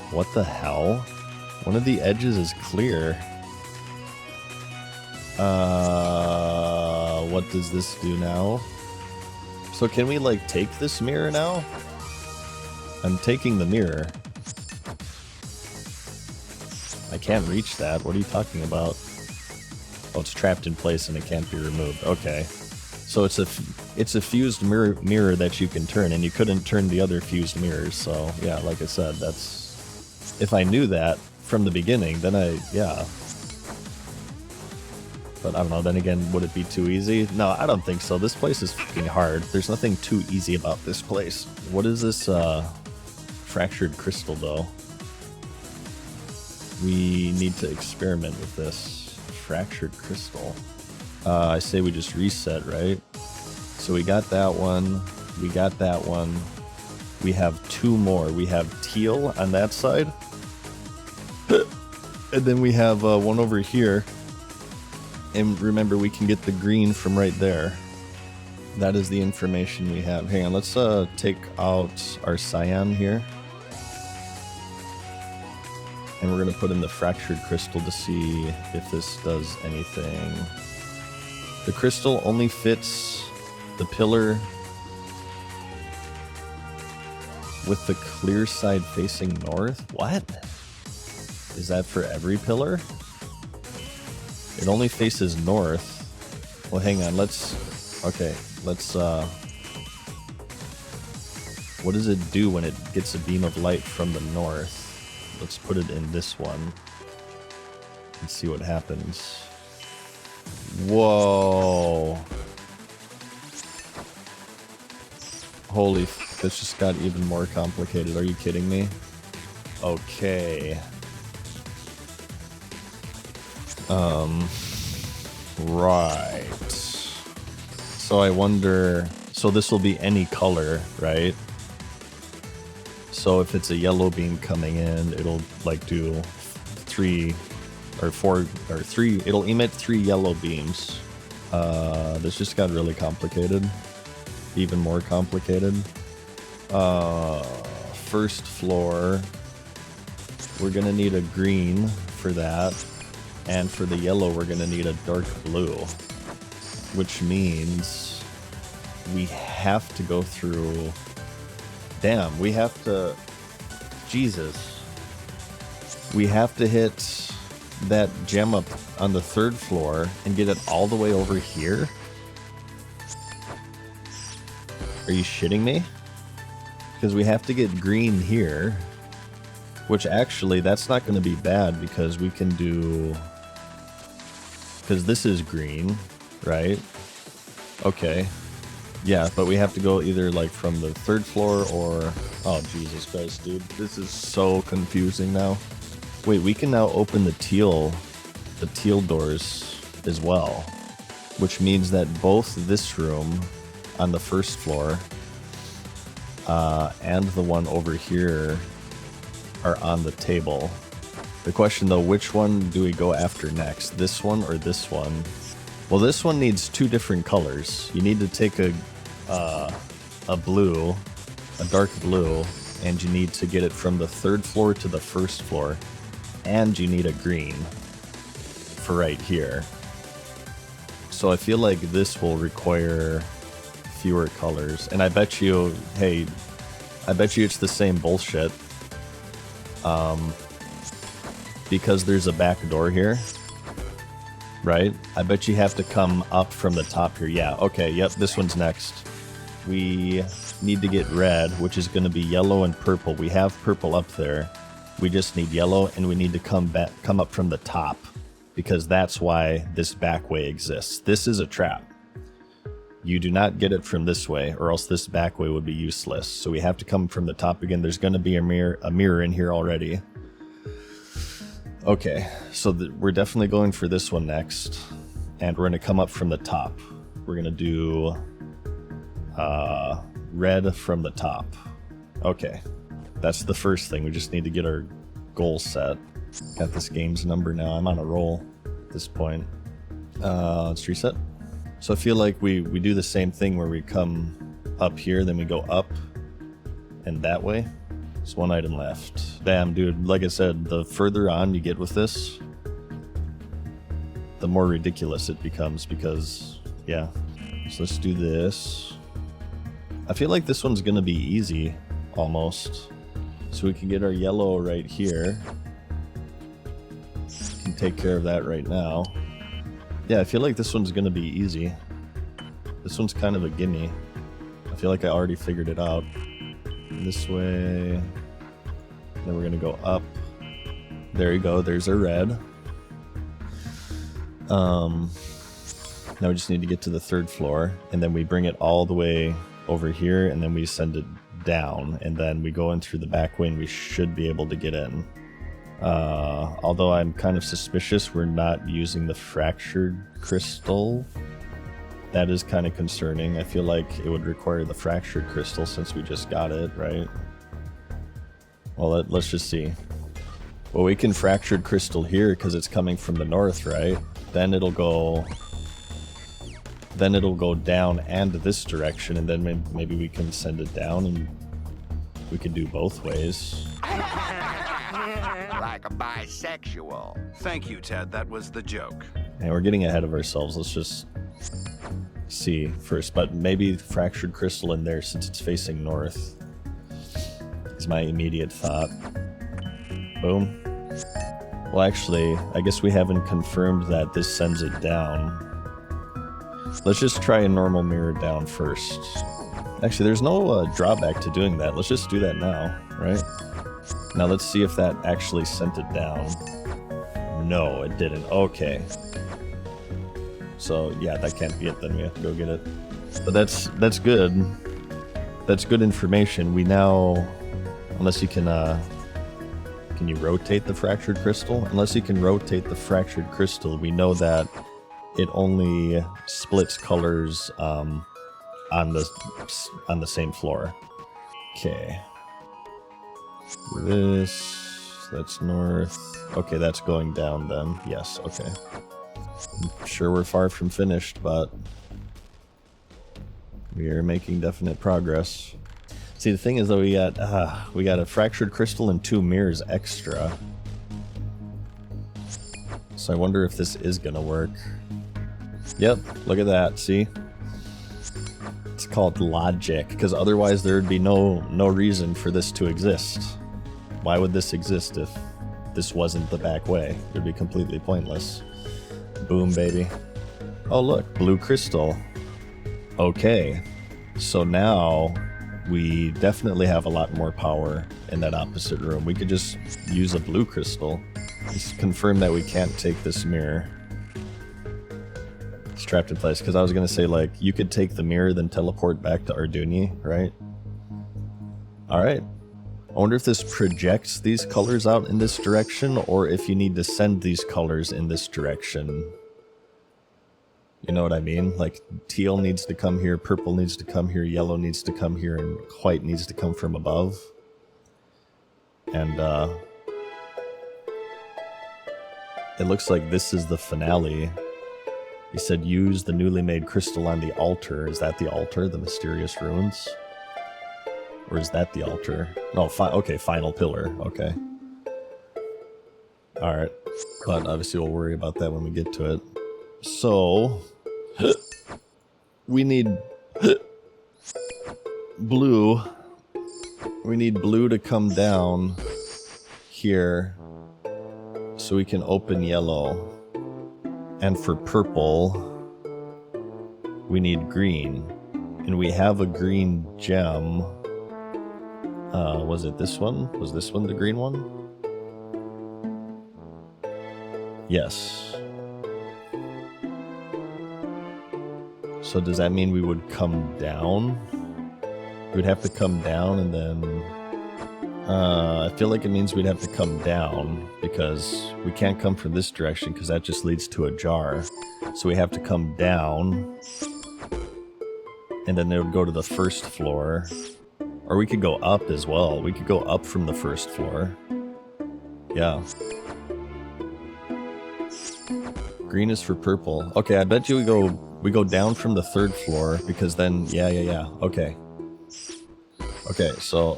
What the hell? One of the edges is clear. What does this do now? So can we, like, take this mirror now? I'm taking the mirror. I can't reach that. What are you talking about? Oh, it's trapped in place and it can't be removed. Okay. So it's a fused mirror that you can turn, and you couldn't turn the other fused mirrors. So, yeah, like I said, that's... If I knew that from the beginning, then yeah. But I don't know, then again, would it be too easy? No, I don't think so. This place is fucking hard. There's nothing too easy about this place. What is this, fractured crystal, though? We need to experiment with this. Fractured crystal. I say we just reset, right? So we got that one. We got that one. We have 2 more. We have teal on that side. And then we have one over here. And remember, we can get the green from right there. That is the information we have. Hang on, let's take out our cyan here. And we're going to put in the fractured crystal to see if this does anything. The crystal only fits the pillar with the clear side facing north? What? Is that for every pillar? It only faces north. Well, hang on, let's... Okay, let's, what does it do when it gets a beam of light from the north? Let's put it in this one. And see what happens. Whoa. Holy f... This just got even more complicated. Are you kidding me? Okay. Right. So I wonder... So this will be any color, right? So if it's a yellow beam coming in, it'll like do 3 or 4 or 3... It'll emit 3 yellow beams. This just got really complicated. Even more complicated. First floor. We're gonna need a green for that. And for the yellow, we're going to need a dark blue, which means we have to go through... Damn, we have to... Jesus. We have to hit that gem up on the 3rd floor and get it all the way over here? Are you shitting me? Because we have to get green here, which actually, that's not going to be bad because we can do... Because this is green, right? Okay. Yeah, but we have to go either like from the 3rd floor or... Oh, Jesus Christ, dude. This is so confusing now. Wait, we can now open the teal doors as well, which means that both this room on the first floor and the one over here are on the table. The question though, which one do we go after next? This one or this one? Well, this one needs two different colors. You need to take a blue, a dark blue, and you need to get it from the third floor to the first floor. And you need a green for right here. So I feel like this will require fewer colors. And I bet you, hey, I bet you it's the same bullshit. Because there's a back door here, right? I bet you have to come up from the top here. Yeah, okay, yep, this one's next. We need to get red, which is going to be yellow and purple. We have purple up there. We just need yellow, and we need to come up from the top, because that's why this back way exists. This is a trap. You do not get it from this way, or else this back way would be useless. So we have to come from the top again. There's going to be a mirror in here already. Okay, so we're definitely going for this one next, and we're going to come up from the top. We're going to do red from the top. Okay, that's the first thing. We just need to get our goal set. Got this game's number now. I'm on a roll at this point. Let's reset. So I feel like we do the same thing where we come up here, then we go up and that way. There's one item left. Damn, dude, like I said, the further on you get with this, the more ridiculous it becomes because, yeah. So let's do this. I feel like this one's gonna be easy, almost. So we can get our yellow right here. Can take care of that right now. Yeah, I feel like this one's gonna be easy. This one's kind of a gimme. I feel like I already figured it out. This way. Then we're gonna go up. There you go, there's our red. Now we just need to get to the third floor, and then we bring it all the way over here, and then we send it down, and then we go in through the back way, and we should be able to get in. Although I'm kind of suspicious we're not using the fractured crystal. That is kind of concerning. I feel like it would require the fractured crystal since we just got it, right? Well, let's just see. Well, we can fractured crystal here because it's coming from the north, right? Then it'll go down and this direction, and then maybe we can send it down, and we can do both ways. Like a bisexual. Thank you, Ted. That was the joke. And we're getting ahead of ourselves. Let's just see first. But maybe fractured crystal in there since it's facing north is my immediate thought. Boom. Well, actually, I guess we haven't confirmed that this sends it down. Let's just try a normal mirror down first. Actually, there's no drawback to doing that. Let's just do that now, right? Now let's see if that actually sent it down. No, it didn't. Okay. So yeah, that can't be it then. We have to go get it. But that's good. That's good information. We now, unless you can you rotate the fractured crystal? Unless you can rotate the fractured crystal, we know that it only splits colors on the same floor. Okay. This, that's north. Okay, that's going down then. Yes, okay. I'm sure we're far from finished, but we are making definite progress. See, the thing is though, we got a fractured crystal and 2 mirrors extra. So I wonder if this is gonna work. Yep, look at that, see? It's called logic, because otherwise there would be no reason for this to exist. Why would this exist if this wasn't the back way? It would be completely pointless. Boom, baby. Oh look, blue crystal. Okay, so now we definitely have a lot more power in that opposite room. We could just use a blue crystal. Just confirm that we can't take this mirror. It's trapped in place, because I was going to say, like, you could take the mirror, then teleport back to Arduni, right? Alright, I wonder if this projects these colors out in this direction, or if you need to send these colors in this direction. You know what I mean? Like, teal needs to come here, purple needs to come here, yellow needs to come here, and white needs to come from above. And, it looks like this is the finale. He said use the newly made crystal on the altar. Is that the altar? The mysterious ruins? Or is that the altar? No, okay, final pillar. Okay. Alright. But obviously we'll worry about that when we get to it. So, we need blue. We need blue to come down here so we can open yellow. And for purple, we need green. And we have a green gem. Was it this one? Was this one the green one? Yes. So does that mean we would come down? We'd have to come down and then... I feel like it means we'd have to come down because we can't come from this direction because that just leads to a jar. So we have to come down and then they would go to the first floor. Or we could go up as well. We could go up from the first floor. Yeah. Green is for purple. Okay, I bet you we go down from the third floor because then yeah. Okay. Okay, so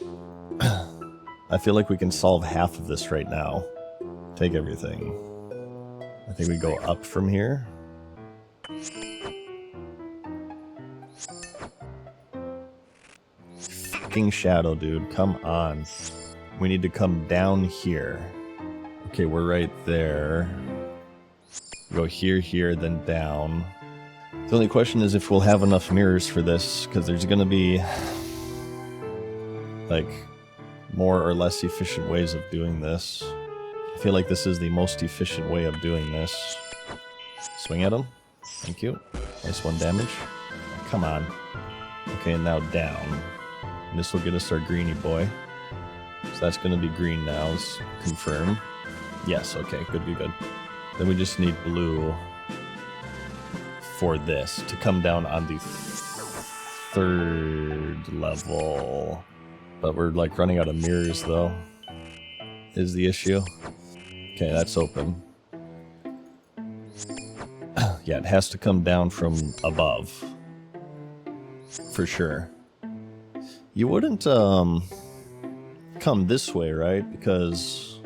I feel like we can solve half of this right now. Take everything. I think we go up from here. Fucking shadow, dude. Come on. We need to come down here. Okay, we're right there. Go here, here, then down. The only question is if we'll have enough mirrors for this, because there's gonna be like more or less efficient ways of doing this. I feel like this is the most efficient way of doing this. Swing at him. Thank you. Nice 1 damage. Come on. Okay, and now down. And this will get us our greeny boy. So that's going to be green now. Let's confirm. Yes, okay, good. Then we just need blue for this to come down on the 3rd level. But we're like running out of mirrors though, is the issue. Okay, that's open. Yeah, it has to come down from above. For sure. You wouldn't come this way, right? Because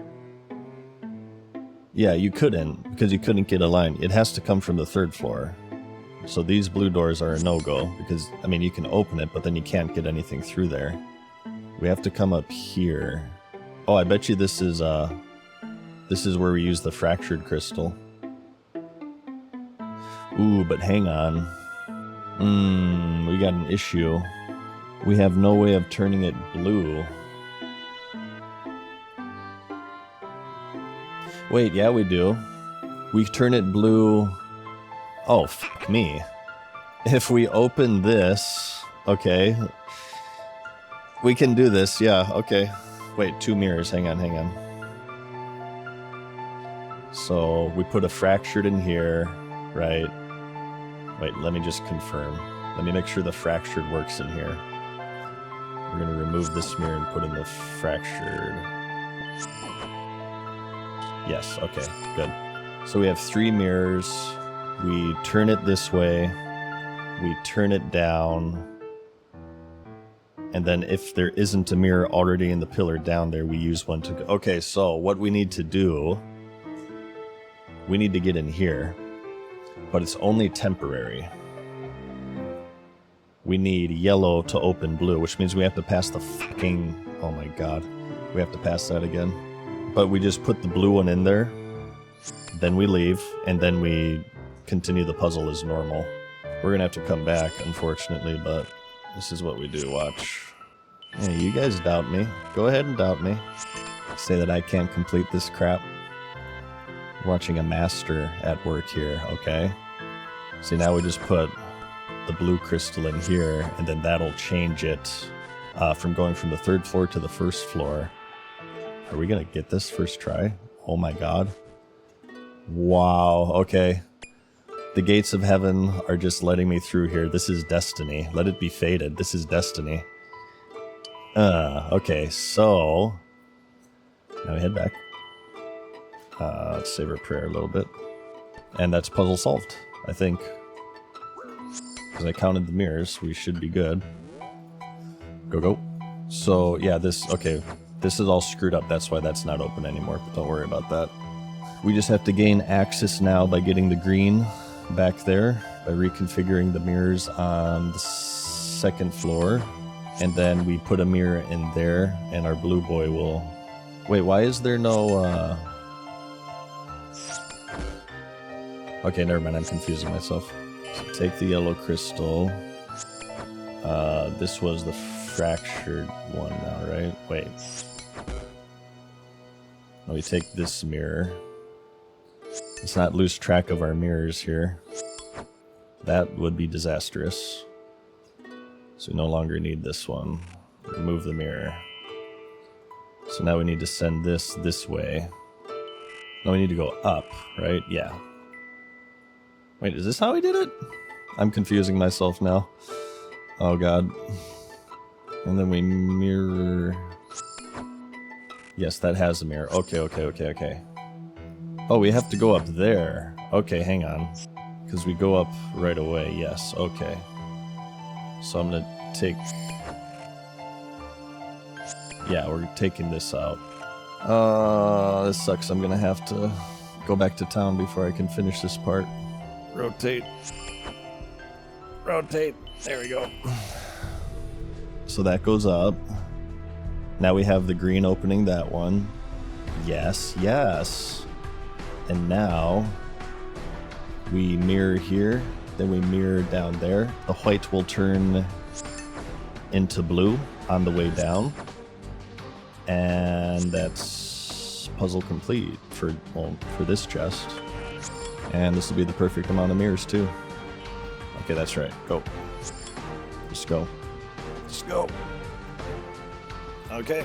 yeah, you couldn't, because you couldn't get a line. It has to come from the 3rd floor. So these blue doors are a no-go because I mean you can open it, but then you can't get anything through there. We have to come up here. Oh, I bet you this is where we use the fractured crystal. Ooh, but hang on. We got an issue. We have no way of turning it blue. Wait, yeah, we do. We turn it blue. Oh, fuck me. If we open this, okay. We can do this, yeah, okay. Wait, 2 mirrors, hang on. So, we put a fractured in here, right? Wait, let me just confirm. Let me make sure the fractured works in here. We're gonna remove this mirror and put in the fractured. Yes, okay, good. So we have 3 mirrors. We turn it this way. We turn it down. And then if there isn't a mirror already in the pillar down there, we use one to go. Okay, so what we need to do, we need to get in here, but it's only temporary. We need yellow to open blue, which means we have to pass the fucking, oh my god, we have to pass that again. But we just put the blue one in there, then we leave, and then we continue the puzzle as normal. We're gonna have to come back, unfortunately, but this is what we do, watch. Hey, you guys doubt me. Go ahead and doubt me. Say that I can't complete this crap. Watching a master at work here, okay? See, now we just put the blue crystal in here, and then that'll change it from going from the 3rd floor to the 1st floor. Are we gonna get this first try? Oh my god. Wow, okay. The gates of heaven are just letting me through here. This is destiny. Let it be fated. This is destiny. Okay, so... Now we head back. Let's save our prayer a little bit. And that's puzzle solved, I think. Because I counted the mirrors, we should be good. Go, go. So, yeah, this... Okay, this is all screwed up. That's why that's not open anymore, but don't worry about that. We just have to gain access now by getting the green back there, by reconfiguring the mirrors on the 2nd floor. And then we put a mirror in there, and our blue boy will... Wait, why is there no... Okay, never mind, I'm confusing myself. So take the yellow crystal. This was the fractured one now, right? Wait. No, we take this mirror. Let's not lose track of our mirrors here. That would be disastrous. So we no longer need this one. Remove the mirror. So now we need to send this way. No, we need to go up, right? Yeah. Wait, is this how we did it? I'm confusing myself now. Oh god. And then we mirror... Yes, that has a mirror. Okay. Oh, we have to go up there. Okay, hang on. Because we go up right away. Yes, okay. So I'm gonna take... Yeah, we're taking this out. This sucks. I'm gonna have to go back to town before I can finish this part. Rotate. Rotate. There we go. So that goes up. Now we have the green opening that one. Yes, yes. And now we mirror here, then we mirror down there. The white will turn into blue on the way down. And that's puzzle complete for this chest. And this will be the perfect amount of mirrors too. Okay, that's right. Go. Just go. Just go. Okay.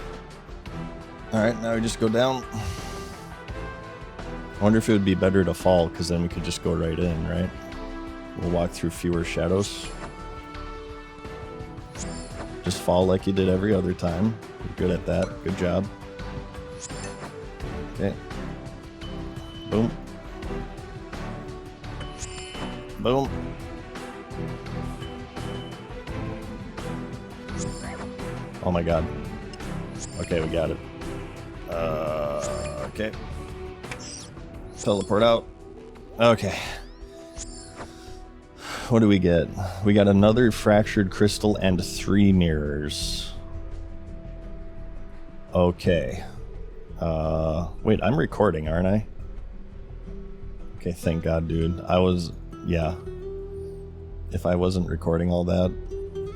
Alright, now we just go down. I wonder if it would be better to fall, because then we could just go right in, right? We'll walk through fewer shadows. Just fall like you did every other time. You're good at that. Good job. Okay. Boom. Boom. Oh my god. Okay, we got it. Okay. Teleport out. Okay. What do we get? We got another fractured crystal and 3 mirrors. Okay. Wait, I'm recording, aren't I? Okay, thank God, dude. Yeah. If I wasn't recording all that,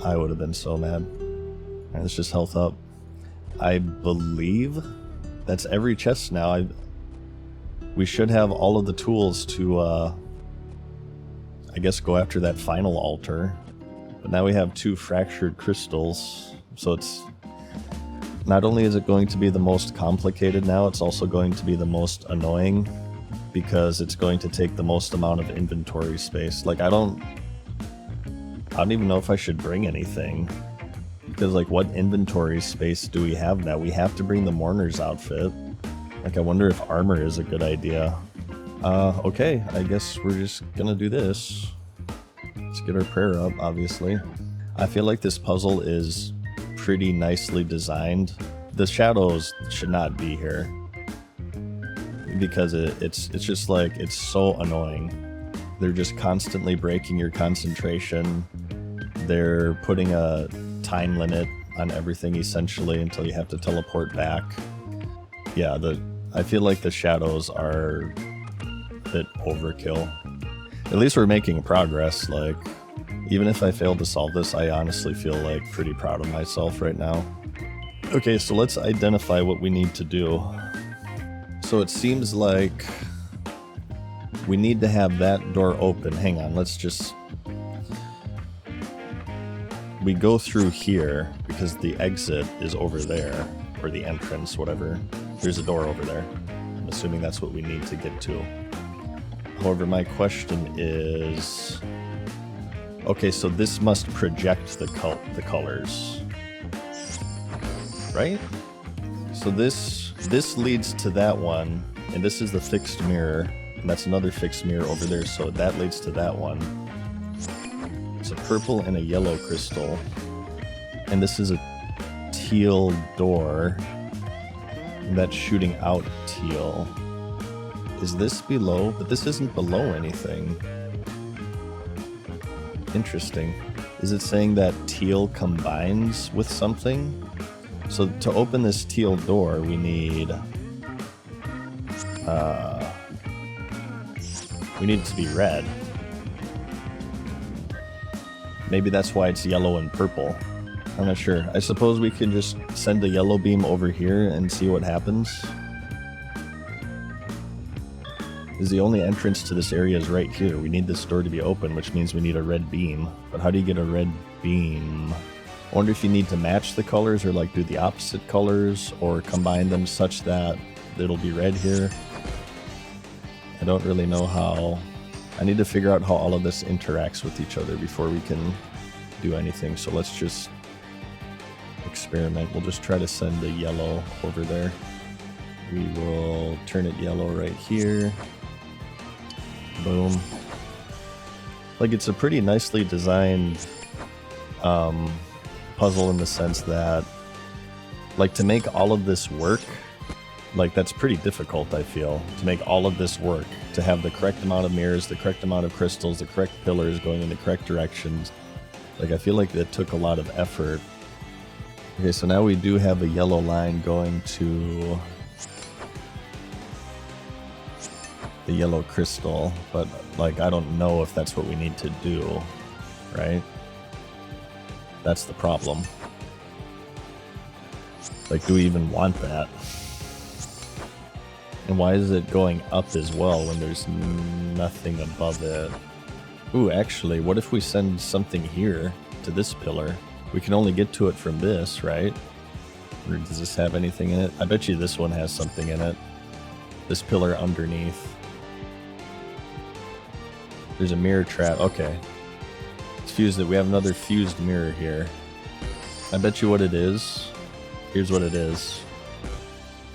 I would have been so mad. Alright, let's just health up. I believe that's every chest now. We should have all of the tools to, I guess, go after that final altar. But now we have 2 fractured crystals, so it's... Not only is it going to be the most complicated now, it's also going to be the most annoying, because it's going to take the most amount of inventory space. Like, I don't even know if I should bring anything. Because, like, what inventory space do we have now? We have to bring the Mourner's outfit. Like, I wonder if armor is a good idea. Okay, I guess we're just gonna do this. Let's get our prayer up, obviously. I feel like this puzzle is pretty nicely designed. The shadows should not be here. Because it's just like, it's so annoying. They're just constantly breaking your concentration. They're putting a time limit on everything essentially until you have to teleport back. Yeah, I feel like the shadows are a bit overkill. At least we're making progress. Like, even if I fail to solve this, I honestly feel like pretty proud of myself right now. Okay, so let's identify what we need to do. So it seems like we need to have that door open. Hang on, let's just... We go through here. because the exit is over there, or the entrance, whatever. There's a door over there. I'm assuming that's what we need to get to. However, my question is... Okay, so this must project the colors. Right? So this leads to that one, and this is the fixed mirror, and that's another fixed mirror over there, so that leads to that one. It's a purple and a yellow crystal, and this is a teal door, and that's shooting out teal. Is this below? But this isn't below anything. Interesting. Is it saying that teal combines with something? So to open this teal door, we need it to be red. Maybe that's why it's yellow and purple. I'm not sure. I suppose we can just send a yellow beam over here and see what happens. Because the only entrance to this area is right here. We need this door to be open, which means we need a red beam. But how do you get a red beam? I wonder if you need to match the colors or like do the opposite colors or combine them such that it'll be red here. I don't really know how. I need to figure out how all of this interacts with each other before we can do anything. So let's just experiment. We'll just try to send a yellow over there. We will turn it yellow right here. Boom. Like, it's a pretty nicely designed puzzle in the sense that, like, to make all of this work, like, that's pretty difficult, I feel, to make all of this work, to have the correct amount of mirrors, the correct amount of crystals, the correct pillars going in the correct directions. Like, I feel like that took a lot of effort. Okay, so now we do have a yellow line going to the yellow crystal, but, like, I don't know if that's what we need to do, right? That's the problem. Like, do we even want that? And why is it going up as well when there's nothing above it? Ooh, actually, what if we send something here to this pillar? We can only get to it from this, right? Or does this have anything in it? I bet you this one has something in it. This pillar underneath. There's a mirror trap. Okay. It's fused. We have another fused mirror here. I bet you what it is. Here's what it is.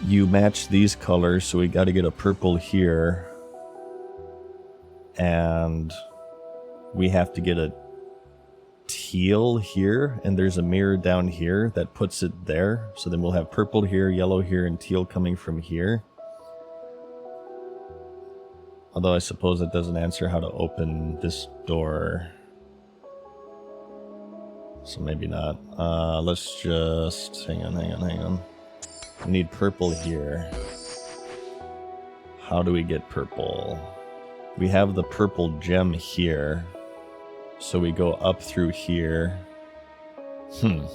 You match these colors, so we got to get a purple here. And we have to get a teal here, and there's a mirror down here that puts it there. So then we'll have purple here, yellow here, and teal coming from here. Although I suppose it doesn't answer how to open this door. So maybe not. Let's just... hang on. We need purple here. How do we get purple? We have the purple gem here. So we go up through here. Do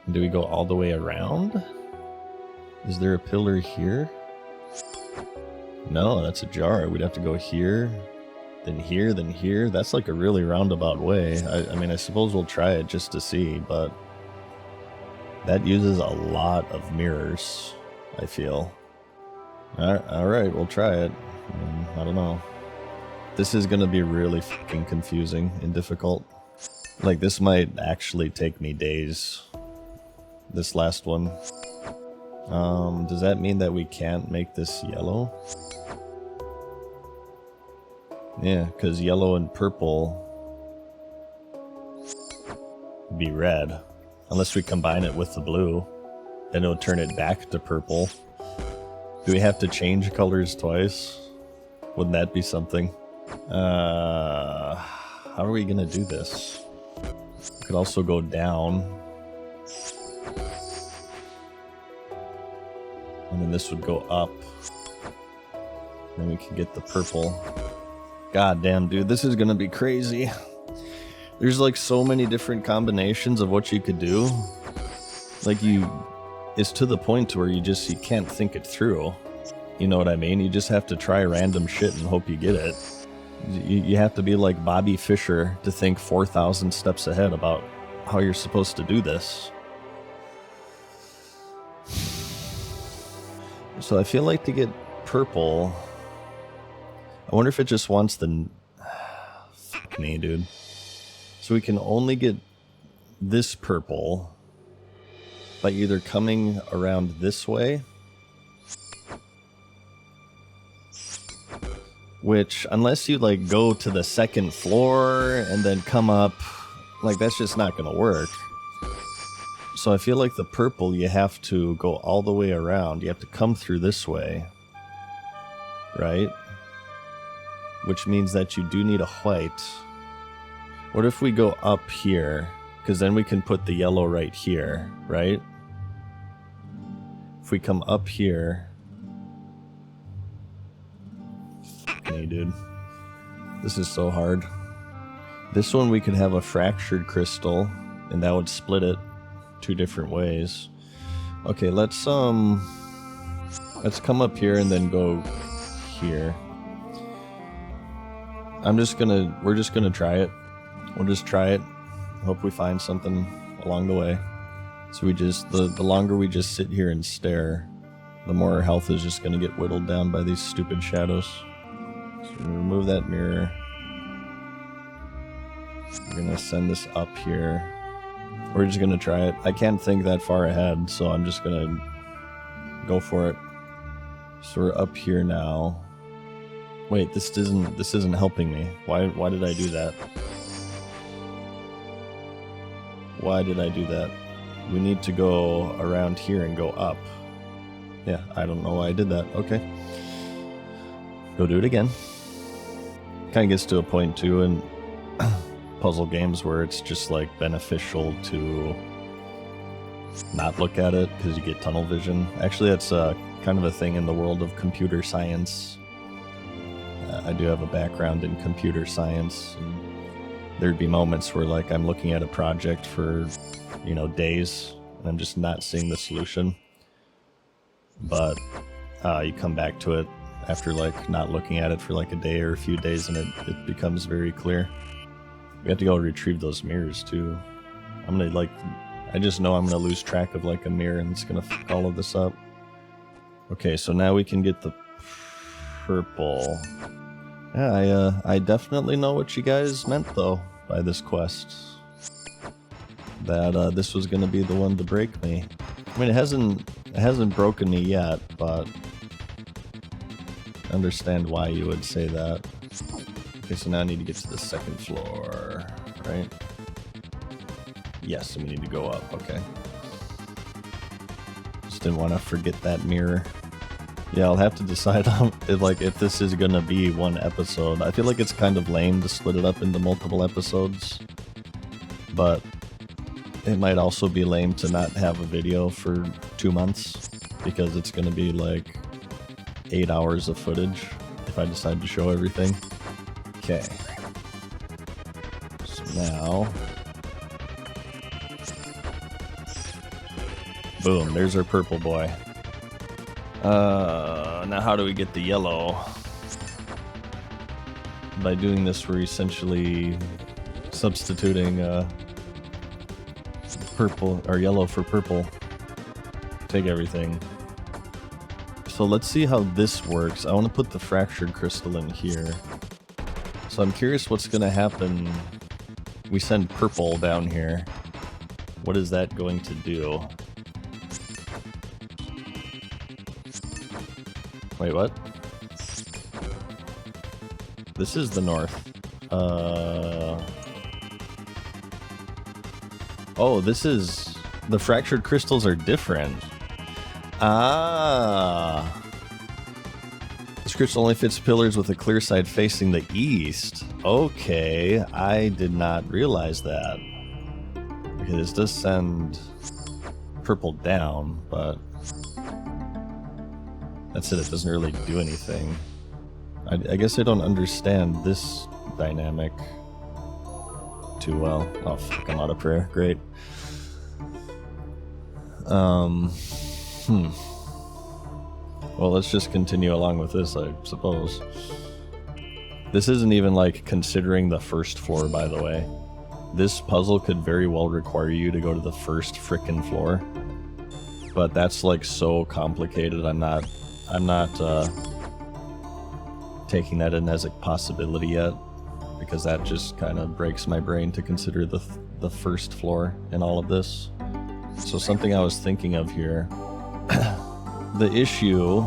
we go all the way around? Is there a pillar here? No, that's a jar. We'd have to go here, then here, then here. That's like a really roundabout way. I mean, I suppose we'll try it just to see, but that uses a lot of mirrors, I feel. Alright, we'll try it. I don't know. This is going to be really fucking confusing and difficult. Like, this might actually take me days. This last one. Does that mean that we can't make this yellow? Yeah, because yellow and purple would be red. Unless we combine it with the blue. Then it'll turn it back to purple. Do we have to change colors twice? Wouldn't that be something? How are we gonna do this? We could also go down. And then this would go up. Then we can get the purple. God damn, dude, this is gonna be crazy. There's like so many different combinations of what you could do. Like, it's to the point where you can't think it through. You know what I mean? You just have to try random shit and hope you get it. You have to be like Bobby Fischer to think 4,000 steps ahead about how you're supposed to do this. So I feel like to get purple, I wonder if it just wants the... Fuck me, dude. So we can only get this purple by either coming around this way, which, unless you like go to the second floor and then come up, like that's just not gonna work. So I feel like the purple, you have to go all the way around. You have to come through this way, right? Which means that you do need a white. What if we go up here? Because then we can put the yellow right here, right? If we come up here... Hey, dude. This is so hard. This one we could have a fractured crystal, and that would split it 2 different ways. Okay, let's come up here and then go here. We're just gonna try it. We'll just try it. Hope we find something along the way. So we just, the longer we just sit here and stare, the more our health is just gonna get whittled down by these stupid shadows. So we're gonna remove that mirror. We're gonna send this up here. We're just gonna try it. I can't think that far ahead, so I'm just gonna go for it. So we're up here now. Wait, this isn't helping me. Why did I do that? Why did I do that? We need to go around here and go up. Yeah, I don't know why I did that. Okay. Go do it again. Kind of gets to a point too in puzzle games where it's just like beneficial to not look at it because you get tunnel vision. Actually, that's kind of a thing in the world of computer science. I do have a background in computer science, and there'd be moments where like I'm looking at a project for, you know, days, and I'm just not seeing the solution. But you come back to it after like not looking at it for like a day or a few days, and it becomes very clear. We have to go retrieve those mirrors too. I'm gonna like, I just know I'm gonna lose track of like a mirror, and it's gonna fuck all of this up. Okay, so now we can get the purple. Yeah, I definitely know what you guys meant though by this quest. That this was gonna be the one to break me. I mean, it hasn't broken me yet, but I understand why you would say that. Okay, so now I need to get to the second floor, right? Yes, and we need to go up. Okay. Just didn't want to forget that mirror. Yeah, I'll have to decide on if this is gonna be one episode. I feel like it's kind of lame to split it up into multiple episodes, but it might also be lame to not have a video for 2 months because it's gonna be like 8 hours of footage if I decide to show everything. Okay. So now, boom, there's our purple boy. Now how do we get the yellow? By doing this, we're essentially substituting purple or yellow for purple. Take everything. So let's see how this works. I want to put the fractured crystal in here. So I'm curious what's going to happen. We send purple down here. What is that going to do? Wait, what? This is the north. Oh, this is... The fractured crystals are different. Ah. This crystal only fits pillars with a clear side facing the east. Okay, I did not realize that. Okay, this does send purple down, but... That's it, it doesn't really do anything. I guess I don't understand this dynamic too well. Oh, fuck, I'm out of prayer. Great. Well, let's just continue along with this, I suppose. This isn't even, like, considering the first floor, by the way. this puzzle could very well require you to go to the first frickin' floor. But that's like so complicated. I'm not taking that in as a possibility yet, because that just kind of breaks my brain to consider the first floor in all of this. So something I was thinking of here, the issue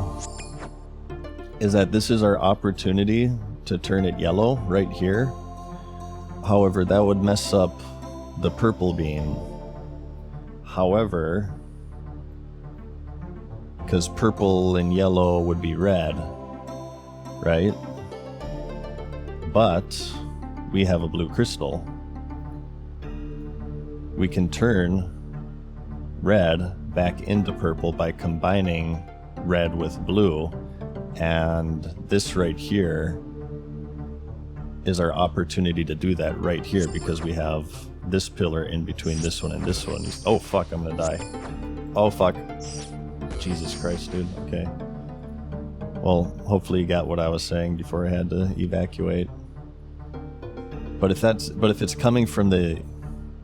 is that this is our opportunity to turn it yellow right here. However, that would mess up the purple beam. However, because purple and yellow would be red, right? But we have a blue crystal. We can turn red back into purple by combining red with blue, and this right here is our opportunity to do that right here, because we have this pillar in between this one and this one. Oh fuck, I'm gonna die. Oh fuck. Jesus Christ, dude. Okay. Well, hopefully you got what I was saying before I had to evacuate. But if it's coming from the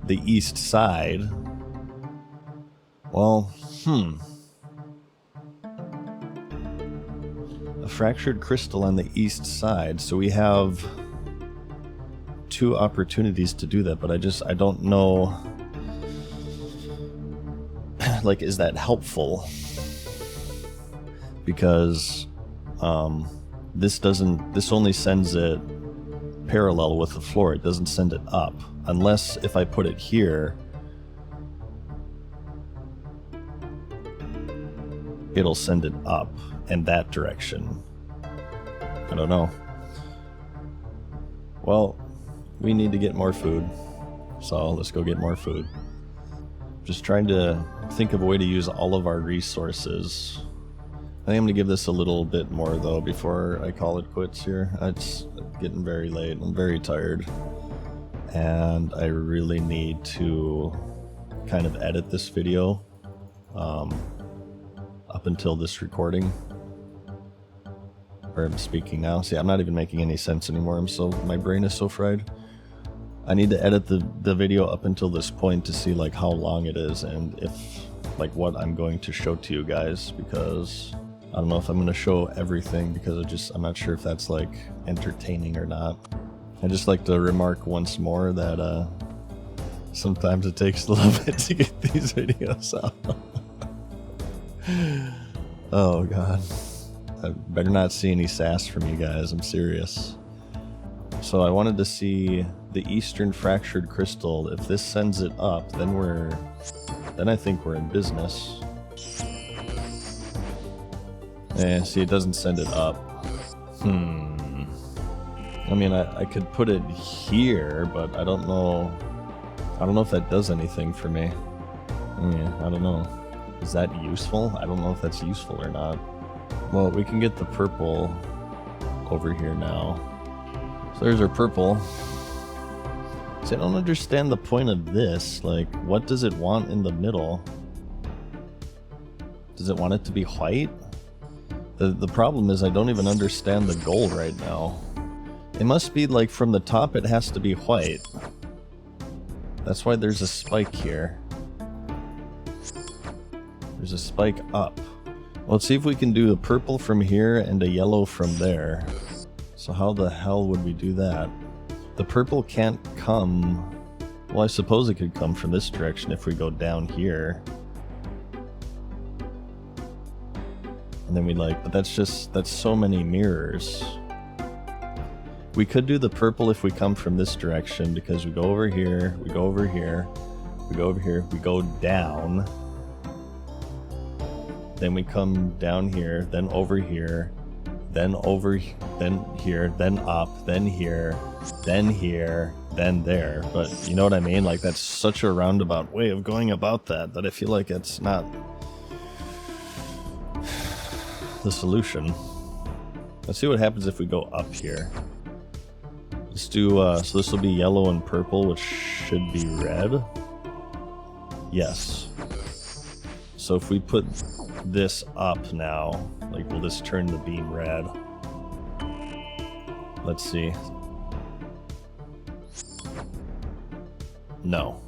east side, well, a fractured crystal on the east side, so we have two opportunities to do that, but I don't know, like, is that helpful? Because this only sends it parallel with the floor. It doesn't send it up, unless if I put it here, it'll send it up in that direction. I don't know. Well, we need to get more food, so let's go get more food. Just trying to think of a way to use all of our resources. I think I'm gonna give this a little bit more though before I call it quits here. It's getting very late. I'm very tired, and I really need to kind of edit this video up until this recording. Or I'm speaking now. See, I'm not even making any sense anymore. My brain is so fried. I need to edit the video up until this point to see like how long it is and if like what I'm going to show to you guys, because I don't know if I'm going to show everything, because I'm not sure if that's like entertaining or not. I just like to remark once more that sometimes it takes a little bit to get these videos out. Oh god. I better not see any sass from you guys, I'm serious. So I wanted to see the Eastern Fractured Crystal. If this sends it up, then I think we're in business. See, it doesn't send it up. I mean, I could put it here, but I don't know if that does anything for me. Yeah, I don't know. Is that useful? I don't know if that's useful or not. Well, we can get the purple over here now. So there's our purple. See, I don't understand the point of this. Like, what does it want in the middle? Does it want it to be white? The problem is I don't even understand the goal right now. It must be like from the top it has to be white. That's why there's a spike here. There's a spike up. Well, let's see if we can do a purple from here and a yellow from there. So how the hell would we do that? The purple can't come... Well, I suppose it could come from this direction if we go down here. And then we but that's so many mirrors. We could do the purple if we come from this direction, because we go over here, we go over here, we go over here, we go down. Then we come down here, then over here, then over, then here, then up, then here, then here, then there. But you know what I mean? Like, that's such a roundabout way of going about that I feel like it's not the solution. Let's see what happens if we go up here. Let's do, so this will be yellow and purple, which should be red. Yes. So if we put this up now, like, will this turn the beam red? Let's see. No.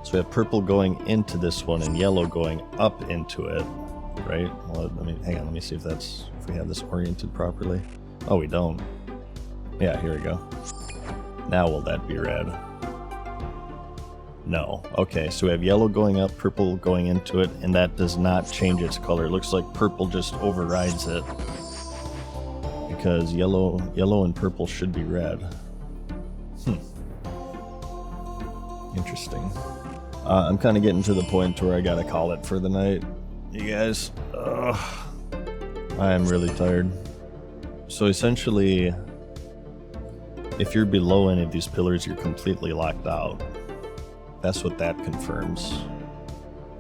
So we have purple going into this one and yellow going up into it, right? Well, hang on, let me see if we have this oriented properly. Oh, we don't. Yeah, here we go. Now will that be red? No. Okay, so we have yellow going up, purple going into it, and that does not change its color. It looks like purple just overrides it. Because yellow and purple should be red. Interesting. I'm kind of getting to the point where I gotta call it for the night. You guys, I am really tired. So essentially, if you're below any of these pillars, you're completely locked out. That's what that confirms,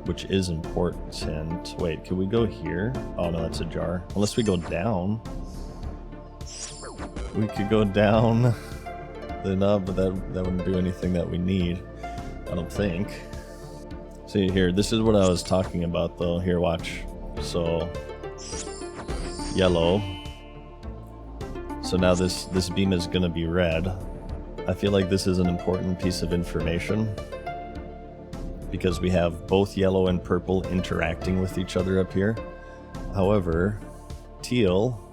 which is important. Wait, can we go here? Oh no, that's ajar. Unless we go down. We could go down the knob, but that wouldn't do anything that we need, I don't think. See here, this is what I was talking about though. Here, watch. So, yellow. So now this beam is gonna be red. I feel like this is an important piece of information because we have both yellow and purple interacting with each other up here. However, teal...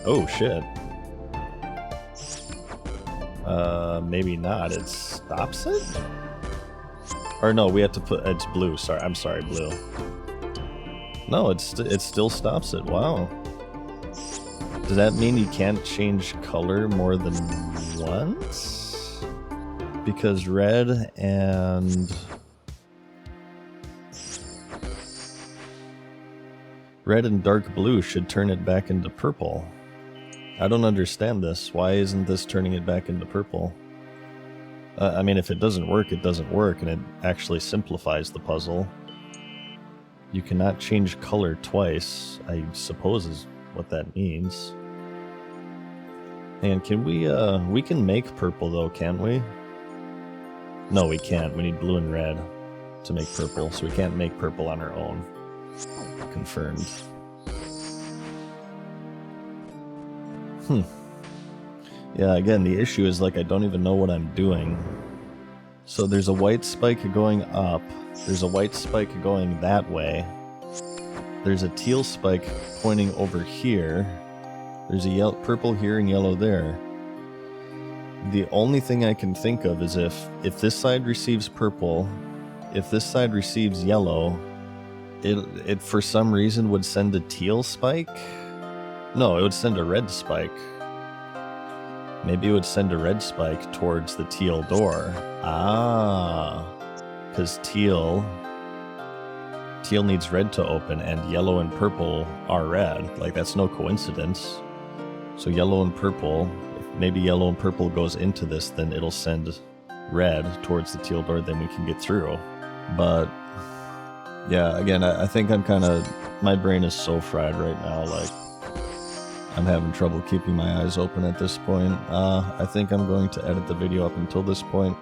Oh shit. Maybe not. It stops it? Or no, we have to put... It's blue. Sorry, I'm sorry, blue. No, it still stops it. Wow. Does that mean you can't change color more than once? Because red and... red and dark blue should turn it back into purple. I don't understand this. Why isn't this turning it back into purple? I mean, if it doesn't work, it doesn't work, and it actually simplifies the puzzle. You cannot change color twice, I suppose is what that means. And can we can make purple though, can't we? No, we can't. We need blue and red to make purple, so we can't make purple on our own. Confirmed. Yeah, again, the issue is like I don't even know what I'm doing. So there's a white spike going up. There's a white spike going that way. There's a teal spike pointing over here. There's a purple here and yellow there. The only thing I can think of is if this side receives purple, if this side receives yellow, it for some reason would send a teal spike? No, it would send a red spike. Maybe it would send a red spike towards the teal door. Ah, because teal needs red to open and yellow and purple are red. Like, that's no coincidence. So yellow and purple, if maybe yellow and purple goes into this, then it'll send red towards the teal door, then we can get through. But yeah, again, I think I'm kind of, my brain is so fried right now, like I'm having trouble keeping my eyes open at this point. I think I'm going to edit the video up until this point.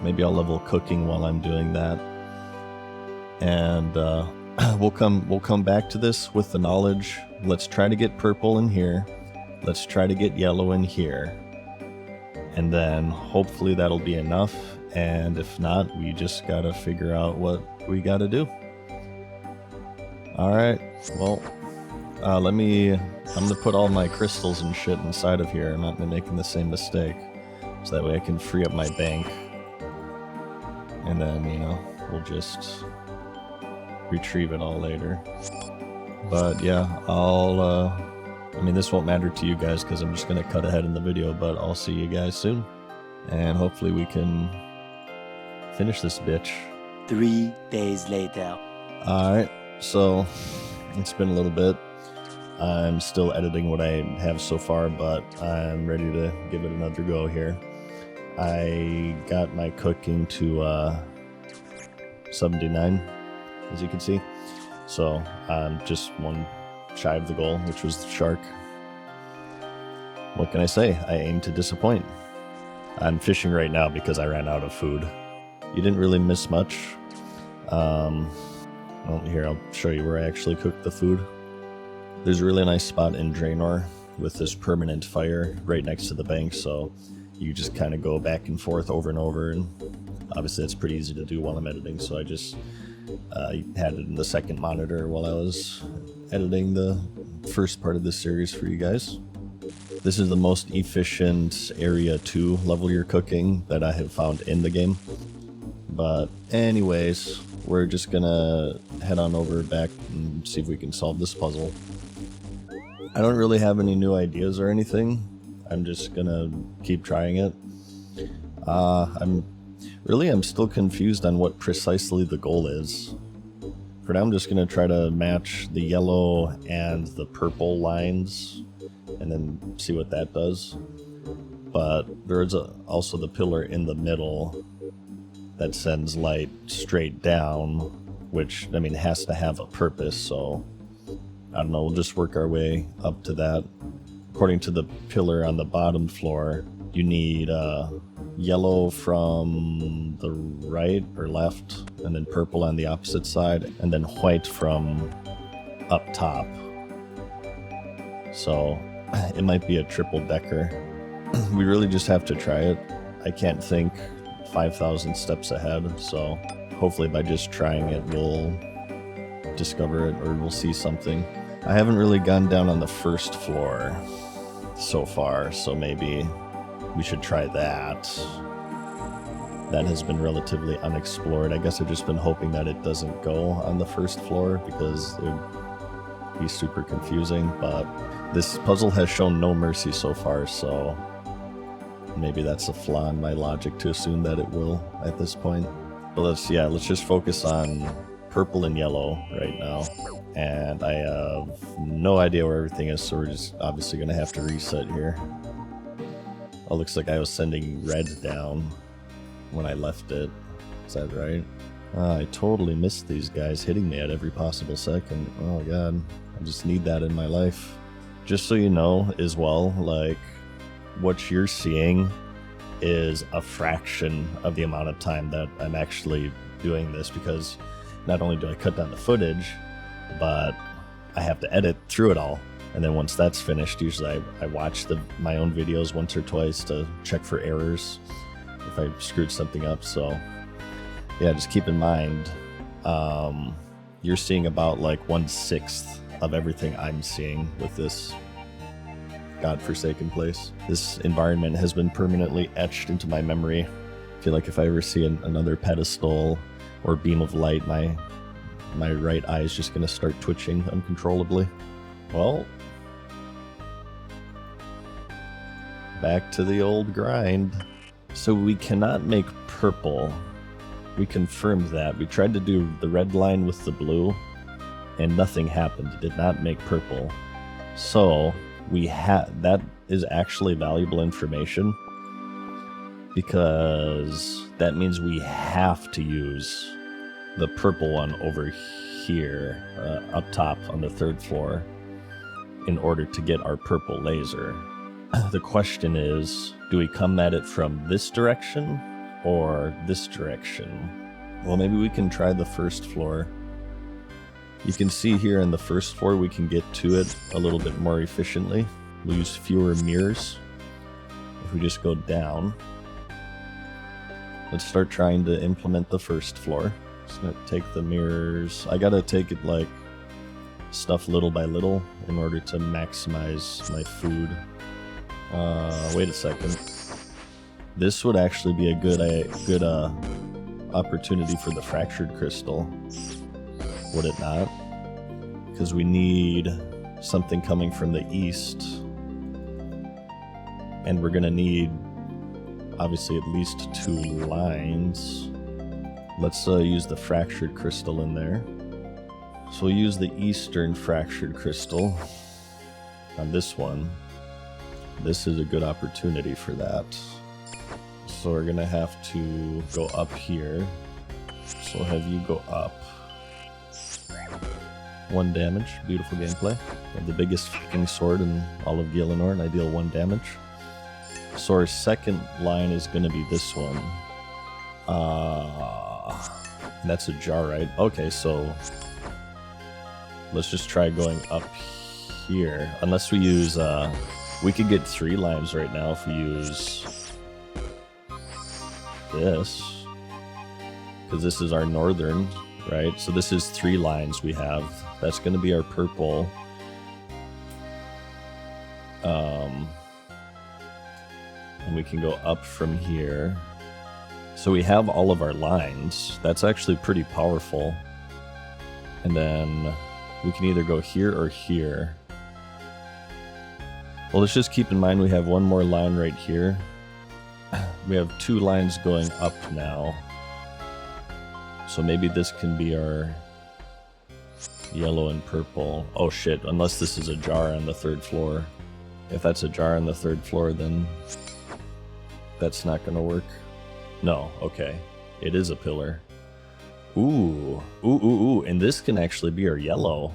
Maybe I'll level cooking while I'm doing that. And we'll come back to this with the knowledge. Let's try to get purple in here. Let's try to get yellow in here. And then hopefully that'll be enough. And if not, we just gotta figure out what we gotta do. Alright, well, I'm gonna put all my crystals and shit inside of here. I'm not making the same mistake. So that way I can free up my bank. And then, you know, we'll just retrieve it all later. But yeah, I mean, this won't matter to you guys because I'm just gonna cut ahead in the video, but I'll see you guys soon. And hopefully we can finish this bitch. 3 days later. Alright, so it's been a little bit. I'm still editing what I have so far, but I'm ready to give it another go here. I got my cooking to 79, as you can see. So I'm just one shy of the goal, which was the shark. What can I say? I aim to disappoint. I'm fishing right now because I ran out of food. You didn't really miss much. Well, here, I'll show you where I actually cooked the food. There's a really nice spot in Draenor with this permanent fire right next to the bank, so you just kind of go back and forth over and over, and obviously it's pretty easy to do while I'm editing, so I just had it in the second monitor while I was editing the first part of this series for you guys. This is the most efficient area to level your cooking that I have found in the game. But anyways, we're just gonna head on over back and see if we can solve this puzzle. I don't really have any new ideas or anything. I'm just gonna keep trying it. I'm still confused on what precisely the goal is. For now, I'm just gonna try to match the yellow and the purple lines and then see what that does. But there's also the pillar in the middle that sends light straight down, which, I mean, has to have a purpose, so I don't know, we'll just work our way up to that. According to the pillar on the bottom floor, you need yellow from the right or left, and then purple on the opposite side, and then white from up top. So it might be a triple decker. We really just have to try it. I can't think 5,000 steps ahead, so hopefully by just trying it we'll discover it, or we'll see something. I haven't really gone down on the first floor so far, so maybe we should try that. That has been relatively unexplored. I guess I've just been hoping that it doesn't go on the first floor because it would be super confusing, but this puzzle has shown no mercy so far, so maybe that's a flaw in my logic to assume that it will at this point. But let's just focus on purple and yellow right now. And I have no idea where everything is, so we're just obviously gonna have to reset here. Oh, looks like I was sending red down when I left it. Is that right? I totally missed these guys hitting me at every possible second. Oh god, I just need that in my life. Just so you know as well, like, what you're seeing is a fraction of the amount of time that I'm actually doing this, because not only do I cut down the footage, but I have to edit through it all. And then once that's finished, usually I watch my own videos once or twice to check for errors if I screwed something up. So yeah, just keep in mind, you're seeing about like 1/6 of everything I'm seeing with this godforsaken place. This environment has been permanently etched into my memory. I feel like if I ever see another pedestal or beam of light, my right eye is just going to start twitching uncontrollably. Well, back to the old grind. So we cannot make purple. We confirmed that. We tried to do the red line with the blue, and nothing happened. It did not make purple. So that is actually valuable information, because that means we have to use the purple one over here, up top on the third floor, in order to get our purple laser. The question is, do we come at it from this direction or this direction? Well, maybe we can try the first floor. You can see here in the first floor we can get to it a little bit more efficiently. We'll use fewer mirrors. If we just go down, let's start trying to implement the first floor. Just gonna take the mirrors. I gotta take it like stuff little by little in order to maximize my food. Wait a second. This would actually be a good opportunity for the fractured crystal, would it not? Because we need something coming from the east, and we're gonna need obviously at least 2 lines. Let's use the fractured crystal in there. So we'll use the eastern fractured crystal on this one. This is a good opportunity for that. So we're gonna have to go up here. So I'll have you go up. 1 damage, beautiful gameplay. I have the biggest fucking sword in all of Gielinor, and I deal 1 damage. So our second line is gonna be this one. That's a jar, right? Okay, so let's just try going up here. Unless we use, we could get 3 lines right now if we use this. Because this is our northern, right? So this is 3 lines we have. That's going to be our purple. And we can go up from here. So we have all of our lines. That's actually pretty powerful. And then we can either go here or here. Well, let's just keep in mind we have one more line right here. We have 2 lines going up now. So maybe this can be our yellow and purple. Oh shit, unless this is a jar on the 3rd floor. If that's a jar on the 3rd floor, then that's not gonna work. No, okay. It is a pillar. Ooh, and this can actually be our yellow.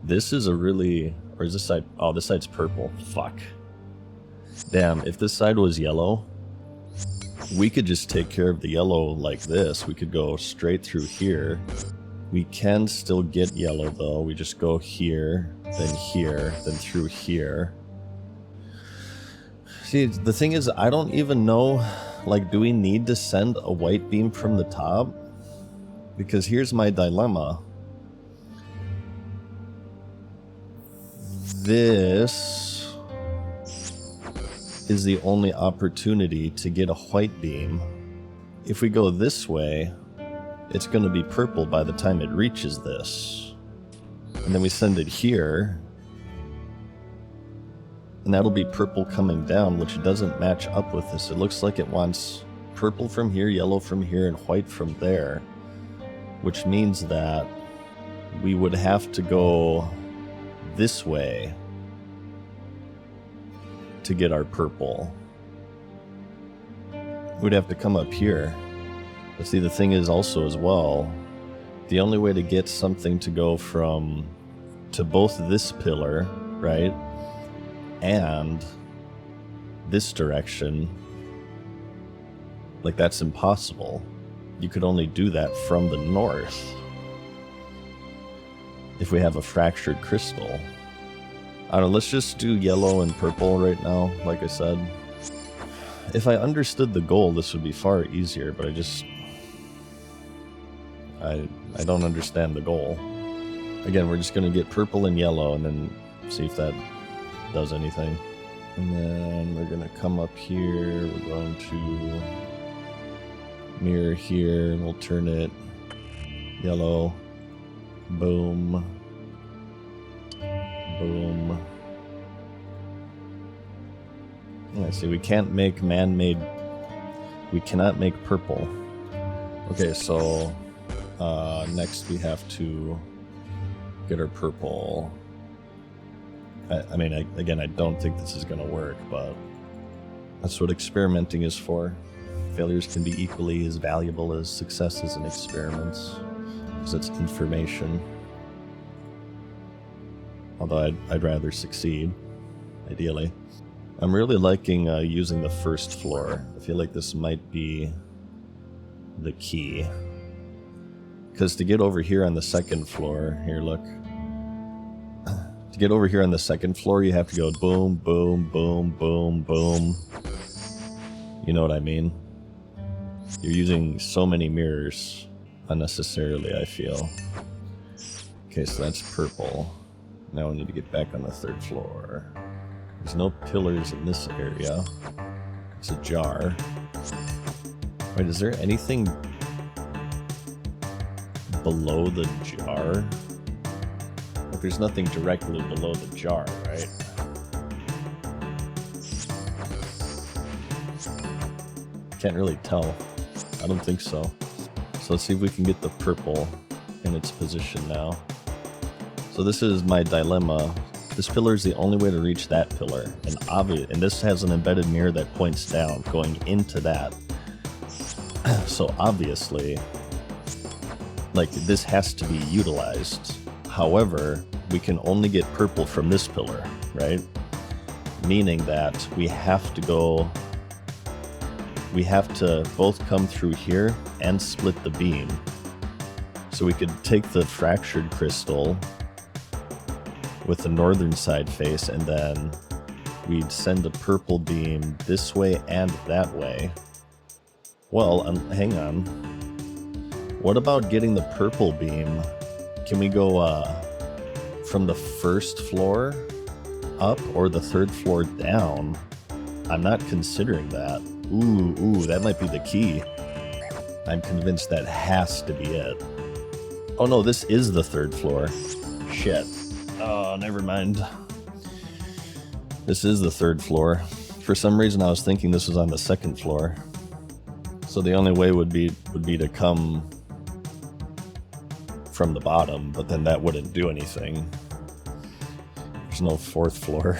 This is a really, or is this side, oh, this side's purple. Fuck. Damn, if this side was yellow, we could just take care of the yellow like this. We could go straight through here. We can still get yellow though. We just go here, then through here. See, the thing is, I don't even know, like, do we need to send a white beam from the top? Because here's my dilemma. This is the only opportunity to get a white beam. If we go this way, it's going to be purple by the time it reaches this. And then we send it here, and that'll be purple coming down, which doesn't match up with this. It looks like it wants purple from here, yellow from here, and white from there, which means that we would have to go this way to get our purple. We'd have to come up here. But see, the thing is also as well, the only way to get something to go from to both this pillar, right, and this direction, like, that's impossible. You could only do that from the north if we have a fractured crystal. I don't know, let's just do yellow and purple right now, like I said. If I understood the goal, this would be far easier, but I don't understand the goal. Again, we're just going to get purple and yellow and then see if that does anything. And then we're going to come up here. We're going to mirror here, and we'll turn it yellow. Boom. Boom. Yeah, see, we can't make man-made... We cannot make purple. Okay, so... next we have to get our purple. I mean, again, I don't think this is going to work, but that's what experimenting is for. Failures can be equally as valuable as successes in experiments, because it's information. Although I'd rather succeed, ideally. I'm really liking using the 1st floor. I feel like this might be the key. Because to get over here on the 2nd floor, here, look. To get over here on the 2nd floor, you have to go boom, boom, boom, boom, boom. You know what I mean? You're using so many mirrors unnecessarily, I feel. Okay, so that's purple. Now we need to get back on the 3rd floor. There's no pillars in this area. It's a jar. Wait, is there anything below the jar? Like, there's nothing directly below the jar, right? Can't really tell. I don't think so. So let's see if we can get the purple in its position now. So this is my dilemma. This pillar is the only way to reach that pillar. And this has an embedded mirror that points down, going into that. So obviously, like, this has to be utilized. However, we can only get purple from this pillar, right? Meaning that we have to both come through here and split the beam. So we could take the fractured crystal with the northern side face, and then we'd send a purple beam this way and that way. Well, hang on. What about getting the purple beam? Can we go from the first floor up or the third floor down? I'm not considering that. Ooh, that might be the key. I'm convinced that has to be it. Oh no, this is the third floor. Shit. Oh, never mind. This is the third floor. For some reason I was thinking this was on the second floor. So the only way would be to come from the bottom, but then that wouldn't do anything. There's no fourth floor.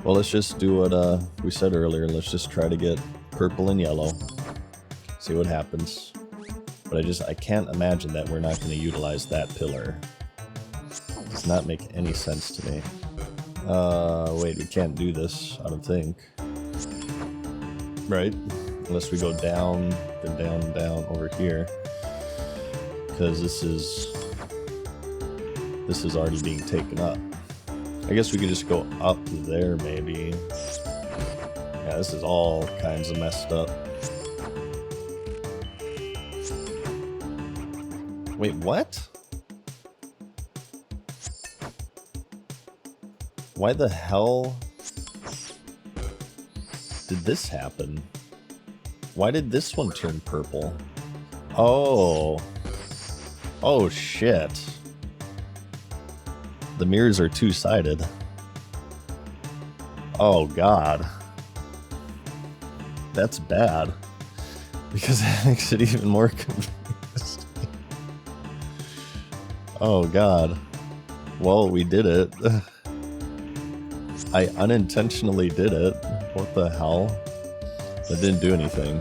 Well, let's just do what we said earlier. Let's just try to get purple and yellow. See what happens. But I can't imagine that we're not going to utilize that pillar. It does not make any sense to me. Wait, we can't do this, I don't think. Right? Unless we go down, then down, and down over here. Because this is already being taken up. I guess we could just go up there, maybe. Yeah, this is all kinds of messed up. Wait, what? Why the hell did this happen? Why did this one turn purple? Oh. Oh, shit. The mirrors are two-sided. Oh, God. That's bad. Because that makes it even more confusing. Oh, God. Well, we did it. I unintentionally did it. What the hell? That didn't do anything.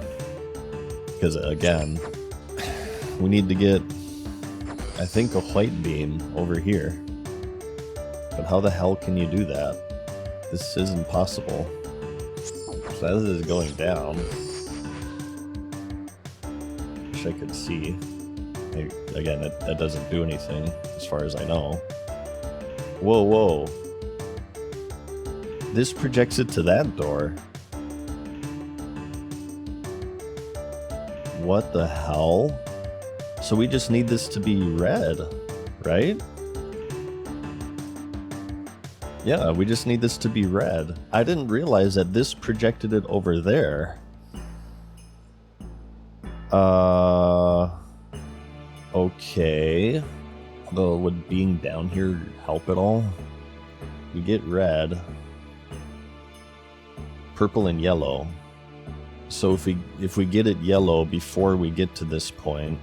Because, again, we need to get, I think, a white beam over here. But how the hell can you do that? This is impossible. So as this is going down, wish I could see. Again, that doesn't do anything, as far as I know. Whoa, whoa. This projects it to that door. What the hell? So we just need this to be red, right? Yeah, we just need this to be red. I didn't realize that this projected it over there. Okay. Although, would being down here help at all? We get red, purple, and yellow. So if we get it yellow before we get to this point,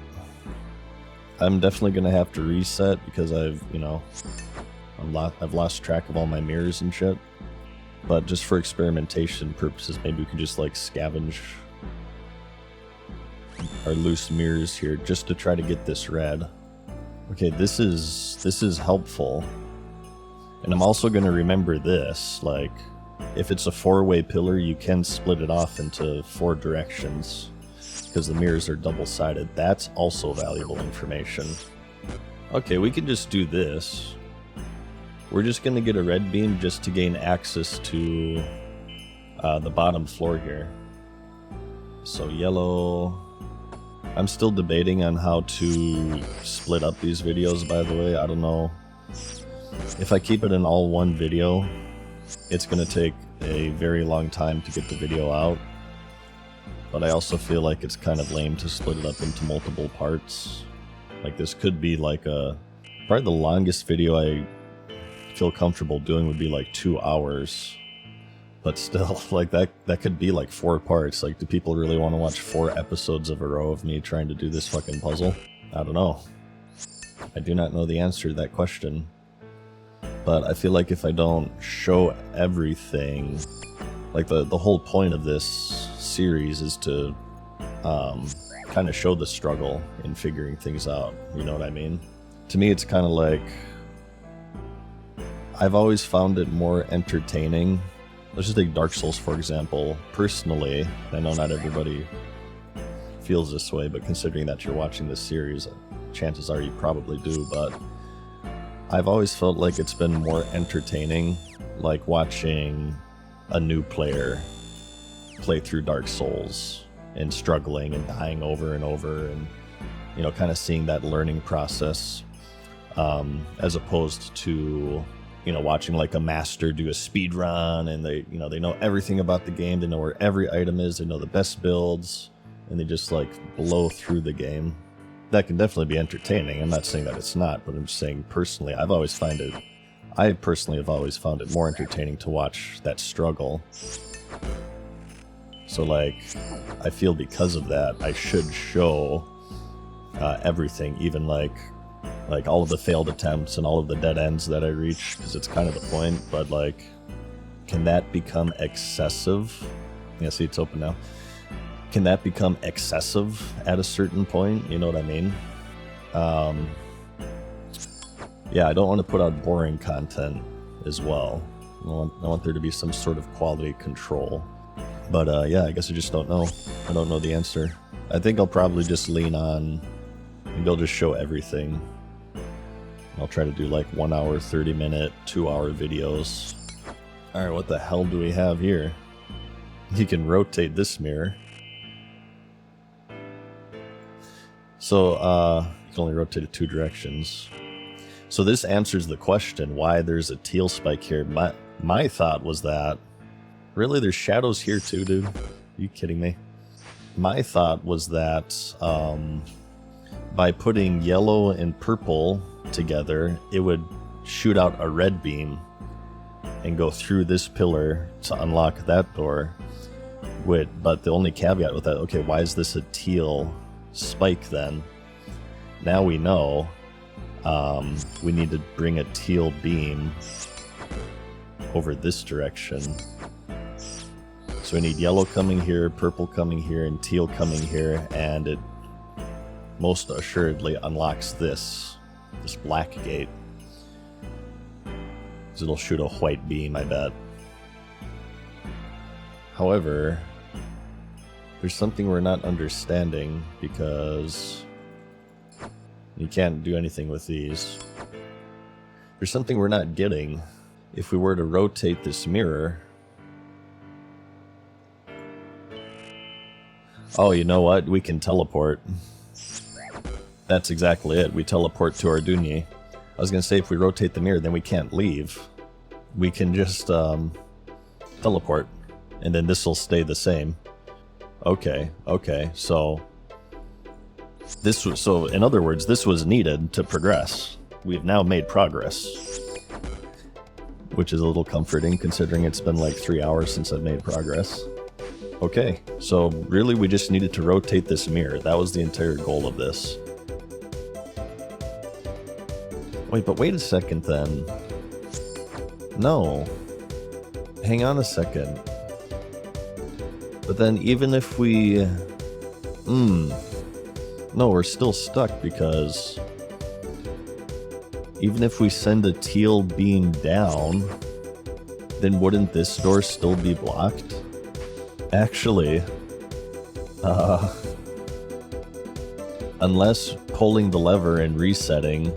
I'm definitely gonna have to reset because I've lost track of all my mirrors and shit. But just for experimentation purposes, maybe we can just like scavenge our loose mirrors here just to try to get this red. Okay, this is helpful. And I'm also going to remember this, like, if it's a four-way pillar, you can split it off into 4 directions because the mirrors are double-sided. That's also valuable information. Okay, we can just do this. We're just going to get a red beam just to gain access to the bottom floor here. So yellow. I'm still debating on how to split up these videos, by the way. I don't know. If I keep it in all one video, it's going to take a very long time to get the video out. But I also feel like it's kind of lame to split it up into multiple parts. Like this could be like probably the longest video I feel comfortable doing would be like 2 hours. But still, like that could be like 4 parts. Like, do people really want to watch 4 episodes of a row of me trying to do this fucking puzzle? I don't know. I do not know the answer to that question. But I feel like if I don't show everything, like the whole point of this series is to kind of show the struggle in figuring things out. You know what I mean? To me, it's kind of like, I've always found it more entertaining. Let's just take Dark Souls, for example. Personally, I know not everybody feels this way, but considering that you're watching this series, chances are you probably do, but I've always felt like it's been more entertaining, like watching a new player play through Dark Souls and struggling and dying over and over, and you know, kind of seeing that learning process, as opposed to, you know, watching like a master do a speed run and they know everything about the game, they know where every item is, they know the best builds, and they just like blow through the game. That can definitely be entertaining. I'm not saying that it's not, but I'm just saying personally, I personally have always found it more entertaining to watch that struggle. So like, I feel because of that, I should show everything, even like all of the failed attempts and all of the dead ends that I reach, because it's kind of the point. But like, can that become excessive? Yeah, see, it's open now. Can that become excessive at a certain point? You know what I mean? Yeah, I don't want to put out boring content as well. I want there to be some sort of quality control. But yeah, I guess I just don't know. I don't know the answer. I think I'll probably just lean on, maybe I'll just show everything. I'll try to do like 1 hour, 30-minute, 2-hour videos. Alright, what the hell do we have here? You can rotate this mirror. So, you can only rotate it 2 directions. So this answers the question why there's a teal spike here. My thought was that, really, there's shadows here too, dude? Are you kidding me? My thought was that by putting yellow and purple together, it would shoot out a red beam and go through this pillar to unlock that door. But the only caveat with that, okay, why is this a teal spike then? Now we know we need to bring a teal beam over this direction. So we need yellow coming here, purple coming here, and teal coming here, and it most assuredly unlocks this black gate. So it'll shoot a white beam, I bet. However, there's something we're not understanding, because you can't do anything with these. There's something we're not getting. If we were to rotate this mirror... Oh, you know what? We can teleport. That's exactly it. We teleport to our Dunyi. I was going to say, if we rotate the mirror, then we can't leave. We can just teleport, and then this will stay the same. Okay, so in other words, this was needed to progress. We've now made progress, which is a little comforting considering it's been like 3 hours since I've made progress. Okay, so really we just needed to rotate this mirror. That was the entire goal of this. Wait a second then. No. Hang on a second. But then even if we... No, we're still stuck, because even if we send a teal beam down, then wouldn't this door still be blocked? Actually, unless pulling the lever and resetting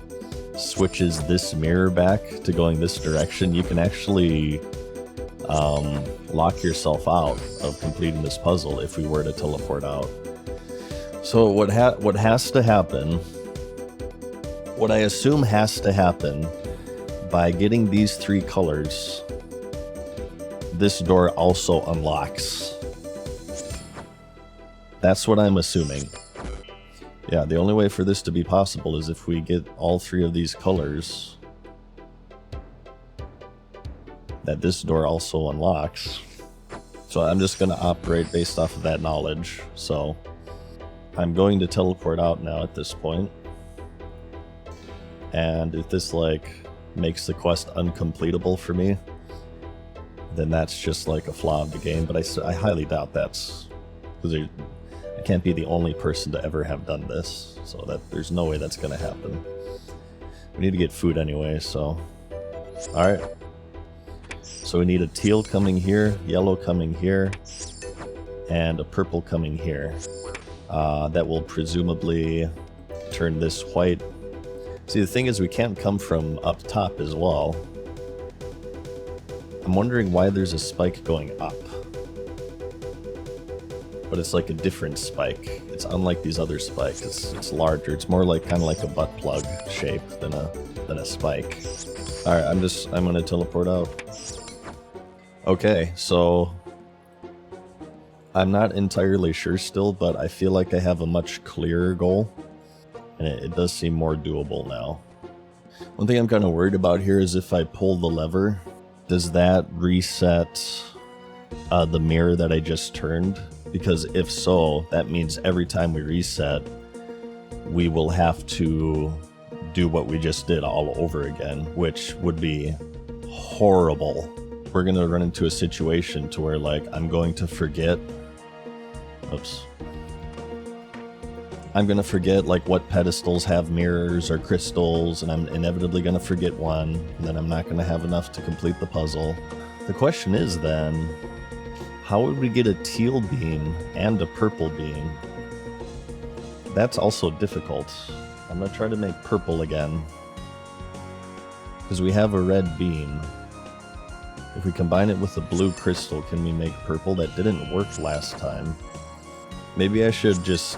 switches this mirror back to going this direction, you can actually lock yourself out of completing this puzzle if we were to teleport out. So what has to happen, what I assume has to happen, by getting these 3 colors, this door also unlocks. That's what I'm assuming. Yeah, the only way for this to be possible is if we get all 3 of these colors, that this door also unlocks. So I'm just going to operate based off of that knowledge. So I'm going to teleport out now at this point. And if this like makes the quest uncompletable for me, then that's just like a flaw of the game. But I highly doubt that's, because I can't be the only person to ever have done this, so that there's no way that's gonna happen. We need to get food anyway, so... Alright. So we need a teal coming here, yellow coming here, and a purple coming here. That will presumably turn this white. See, the thing is, we can't come from up top as well. I'm wondering why there's a spike going up. But it's like a different spike. It's unlike these other spikes. It's larger. It's more like kind of like a butt plug shape than a spike. All right, I'm gonna teleport out. Okay, so I'm not entirely sure still, but I feel like I have a much clearer goal, and it does seem more doable now. One thing I'm kind of worried about here is if I pull the lever, does that reset the mirror that I just turned? Because if so, that means every time we reset, we will have to do what we just did all over again, which would be horrible. We're gonna run into a situation to where, like, I'm going to forget. Oops. I'm gonna forget, like, what pedestals have mirrors or crystals, and I'm inevitably gonna forget one, and then I'm not gonna have enough to complete the puzzle. The question is then, how would we get a teal beam and a purple beam? That's also difficult. I'm gonna try to make purple again, because we have a red beam. If we combine it with a blue crystal, can we make purple? That didn't work last time. Maybe I should just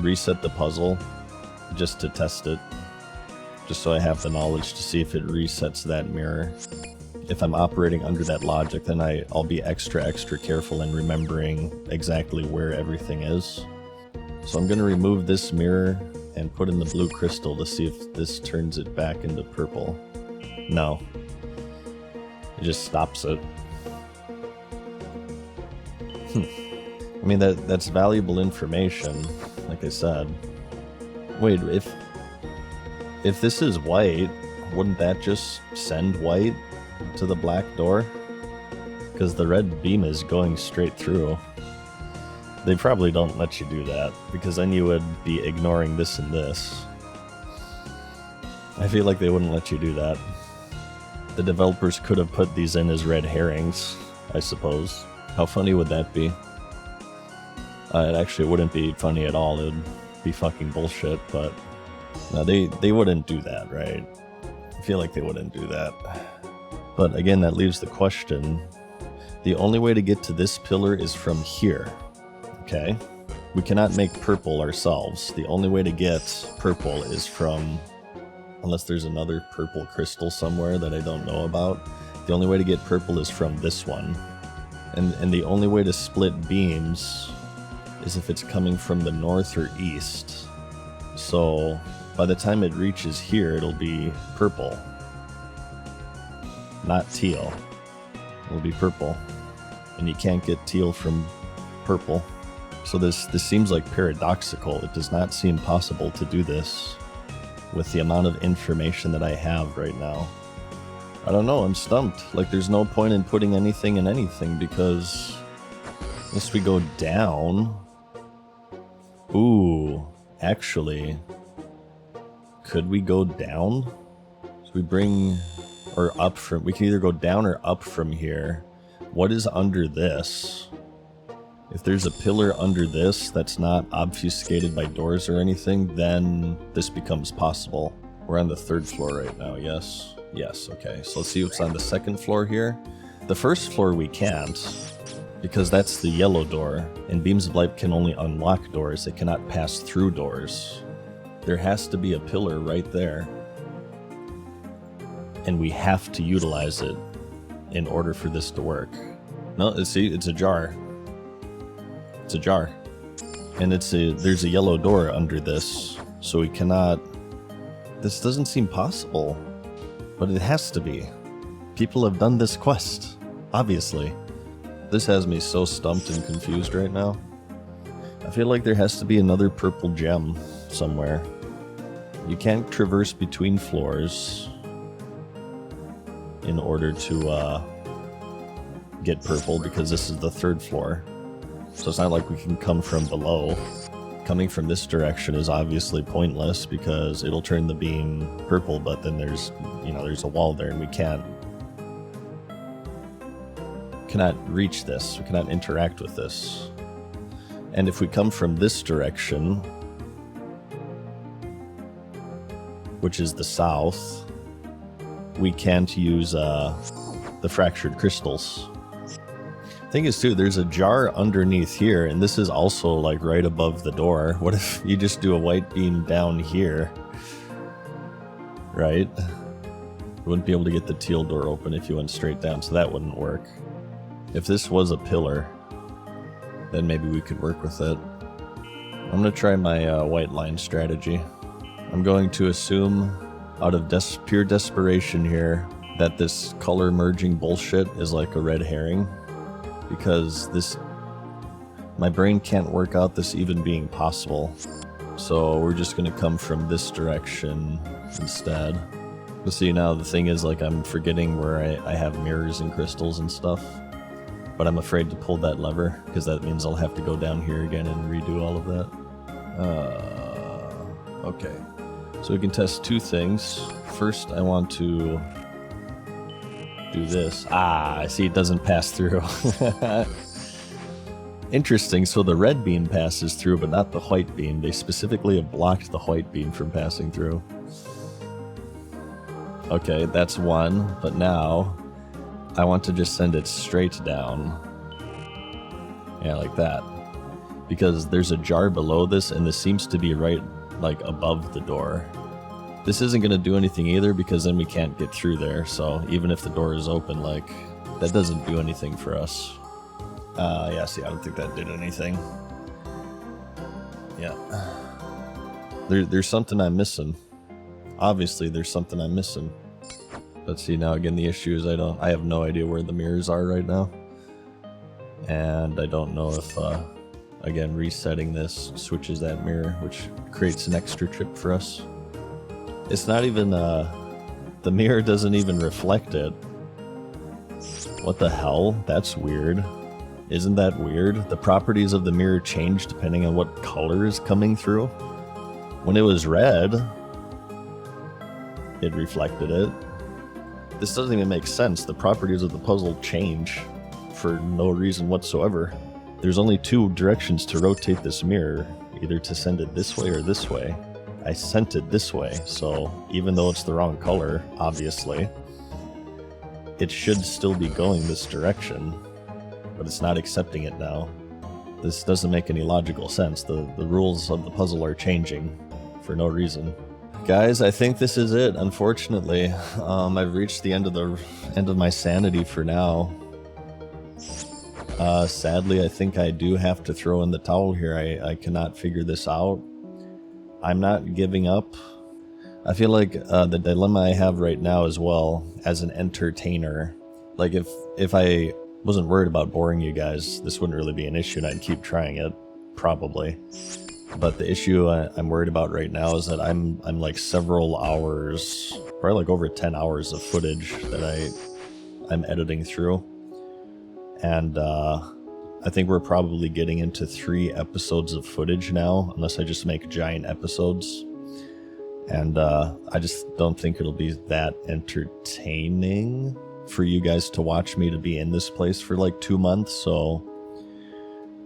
reset the puzzle just to test it, just so I have the knowledge to see if it resets that mirror. If I'm operating under that logic, then I'll be extra careful in remembering exactly where everything is. So I'm going to remove this mirror and put in the blue crystal to see if this turns it back into purple. No. It just stops it. I mean, that's valuable information, like I said. Wait, if this is white, wouldn't that just send white to the black door? Because the red beam is going straight through. They probably don't let you do that, because then you would be ignoring this and this. I feel like they wouldn't let you do that. The developers could have put these in as red herrings, I suppose. How funny would that be? It actually wouldn't be funny at all. It would be fucking bullshit, but no, they wouldn't do that, right? I feel like they wouldn't do that. But again, that leaves the question. The only way to get to this pillar is from here, okay? We cannot make purple ourselves. The only way to get purple is from, unless there's another purple crystal somewhere that I don't know about, the only way to get purple is from this one. And the only way to split beams is if it's coming from the north or east. So by the time it reaches here, it'll be purple. Not teal. It'll be purple. And you can't get teal from purple. So this seems like paradoxical. It does not seem possible to do this with the amount of information that I have right now. I don't know, I'm stumped. Like, there's no point in putting anything in anything, because unless we go down... Ooh, actually, could we go down? So we bring, or up from, we can either go down or up from here. What is under this? If there's a pillar under this that's not obfuscated by doors or anything, then this becomes possible. We're on the 3rd floor right now, yes? Yes, okay. So let's see what's on the 2nd floor here. The 1st floor we can't, because that's the yellow door, and beams of light can only unlock doors. They cannot pass through doors. There has to be a pillar right there, and we have to utilize it in order for this to work. No, see, it's a jar. It's a jar. And there's a yellow door under this, so we cannot... This doesn't seem possible, but it has to be. People have done this quest, obviously. This has me so stumped and confused right now. I feel like there has to be another purple gem somewhere. You can't traverse between floors in order to get purple, because this is the 3rd floor. So it's not like we can come from below. Coming from this direction is obviously pointless, because it'll turn the beam purple, but then there's a wall there, and we cannot reach this. We cannot interact with this. And if we come from this direction, which is the south, we can't use the fractured crystals. Thing is, too, there's a jar underneath here, and this is also like right above the door. What if you just do a white beam down here? Right? You wouldn't be able to get the teal door open if you went straight down, so that wouldn't work. If this was a pillar, then maybe we could work with it. I'm going to try my white line strategy. I'm going to assume, out of pure desperation here, that this color merging bullshit is like a red herring. Because my brain can't work out this even being possible. So we're just going to come from this direction instead. But see, now the thing is, like, I'm forgetting where I have mirrors and crystals and stuff. But I'm afraid to pull that lever, because that means I'll have to go down here again and redo all of that. Okay. So we can test two things. First, I want to do this. I see it doesn't pass through. Interesting, so the red beam passes through, but not the white beam. They specifically have blocked the white beam from passing through. Okay, that's one, but now I want to just send it straight down. Yeah, like that. Because there's a jar below this, and this seems to be right, like, above the door. This isn't going to do anything either, because then we can't get through there, so even if the door is open, like, that doesn't do anything for us. Yeah, see, I don't think that did anything. Yeah. There's something I'm missing. Obviously, there's something I'm missing. But see, now again, the issue is I have no idea where the mirrors are right now. And I don't know if, again, resetting this switches that mirror, which creates an extra trip for us. It's not even, the mirror doesn't even reflect it. What the hell? That's weird. Isn't that weird? The properties of the mirror change depending on what color is coming through. When it was red, it reflected it. This doesn't even make sense. The properties of the puzzle change for no reason whatsoever. There's only two directions to rotate this mirror, either to send it this way or this way. I sent it this way, so even though it's the wrong color, obviously, it should still be going this direction, but it's not accepting it now. This doesn't make any logical sense. The rules of the puzzle are changing for no reason. Guys, I think this is it, unfortunately. I've reached the end of my sanity for now. Sadly, I think I do have to throw in the towel here. I cannot figure this out. I'm not giving up. I feel like the dilemma I have right now as well, as an entertainer, like if I wasn't worried about boring you guys, this wouldn't really be an issue and I'd keep trying it, probably. But the issue I'm worried about right now is that I'm like several hours, probably like over 10 hours of footage that I'm editing through. And I think we're probably getting into 3 episodes of footage now, unless I just make giant episodes. And I just don't think it'll be that entertaining for you guys to watch me to be in this place for like 2 months. So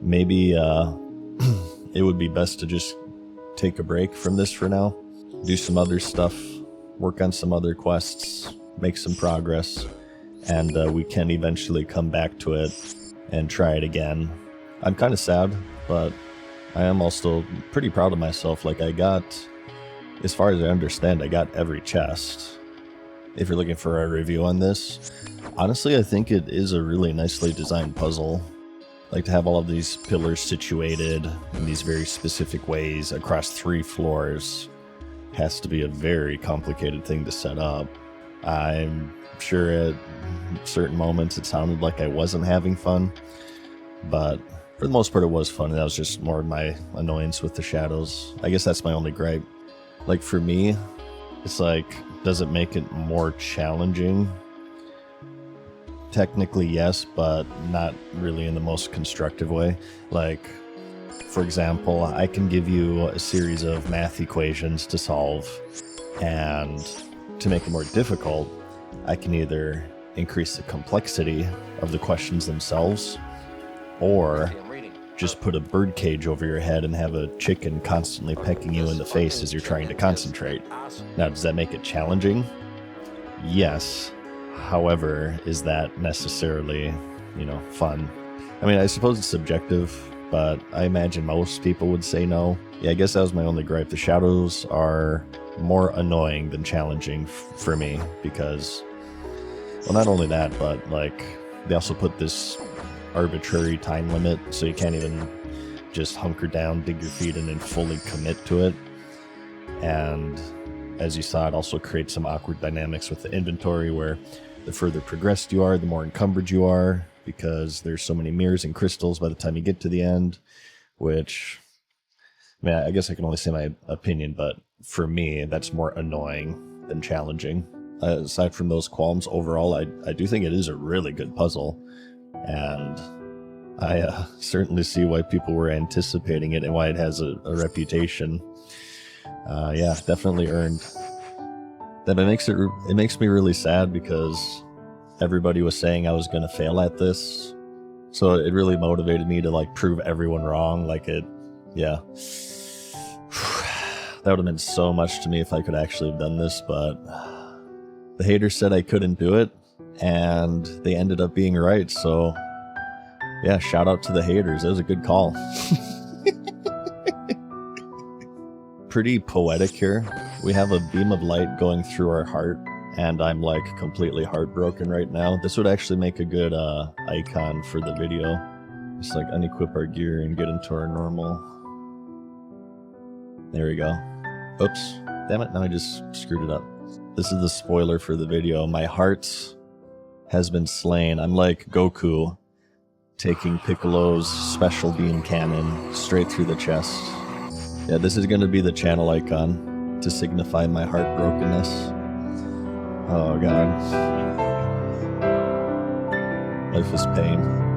maybe it would be best to just take a break from this for now, do some other stuff, work on some other quests, make some progress, and we can eventually come back to it and try it again. I'm kind of sad, but I am also pretty proud of myself. Like, I got, as far as I understand, I got every chest. If you're looking for a review on this, honestly, I think it is a really nicely designed puzzle. Like, to have all of these pillars situated in these very specific ways across 3 floors has to be a very complicated thing to set up. I'm sure at certain moments it sounded like I wasn't having fun, but for the most part it was fun. That was just more of my annoyance with the shadows. I guess that's my only gripe. Like, for me, it's like, does it make it more challenging? Technically, yes, but not really in the most constructive way. Like, for example, I can give you a series of math equations to solve, and to make it more difficult, I can either increase the complexity of the questions themselves, or just put a bird cage over your head and have a chicken constantly pecking you in the face as you're trying to concentrate. Now, does that make it challenging? Yes. However, is that necessarily, fun? I mean, I suppose it's subjective, but I imagine most people would say no. Yeah, I guess that was my only gripe. The shadows are more annoying than challenging for me because, well, not only that, but like they also put this arbitrary time limit, so you can't even just hunker down, dig your feet in, and fully commit to it. And as you saw, it also creates some awkward dynamics with the inventory where the further progressed you are, the more encumbered you are, because there's so many mirrors and crystals by the time you get to the end, which, I mean, I guess I can only say my opinion, but for me, that's more annoying than challenging. Aside from those qualms, overall, I do think it is a really good puzzle, and I certainly see why people were anticipating it and why it has a reputation. Yeah, definitely earned. That it makes me really sad because everybody was saying I was going to fail at this, so it really motivated me to like prove everyone wrong. Yeah. That would have meant so much to me if I could actually have done this, but the haters said I couldn't do it, and they ended up being right, so yeah, shout out to the haters. That was a good call. Pretty poetic here. We have a beam of light going through our heart, and I'm like completely heartbroken right now. This would actually make a good icon for the video. Just like unequip our gear and get into our normal. There we go. Oops. Damn it, now I just screwed it up. This is the spoiler for the video. My heart has been slain. I'm like Goku taking Piccolo's special beam cannon straight through the chest. Yeah, this is going to be the channel icon to signify my heartbrokenness. Oh god. Life is pain.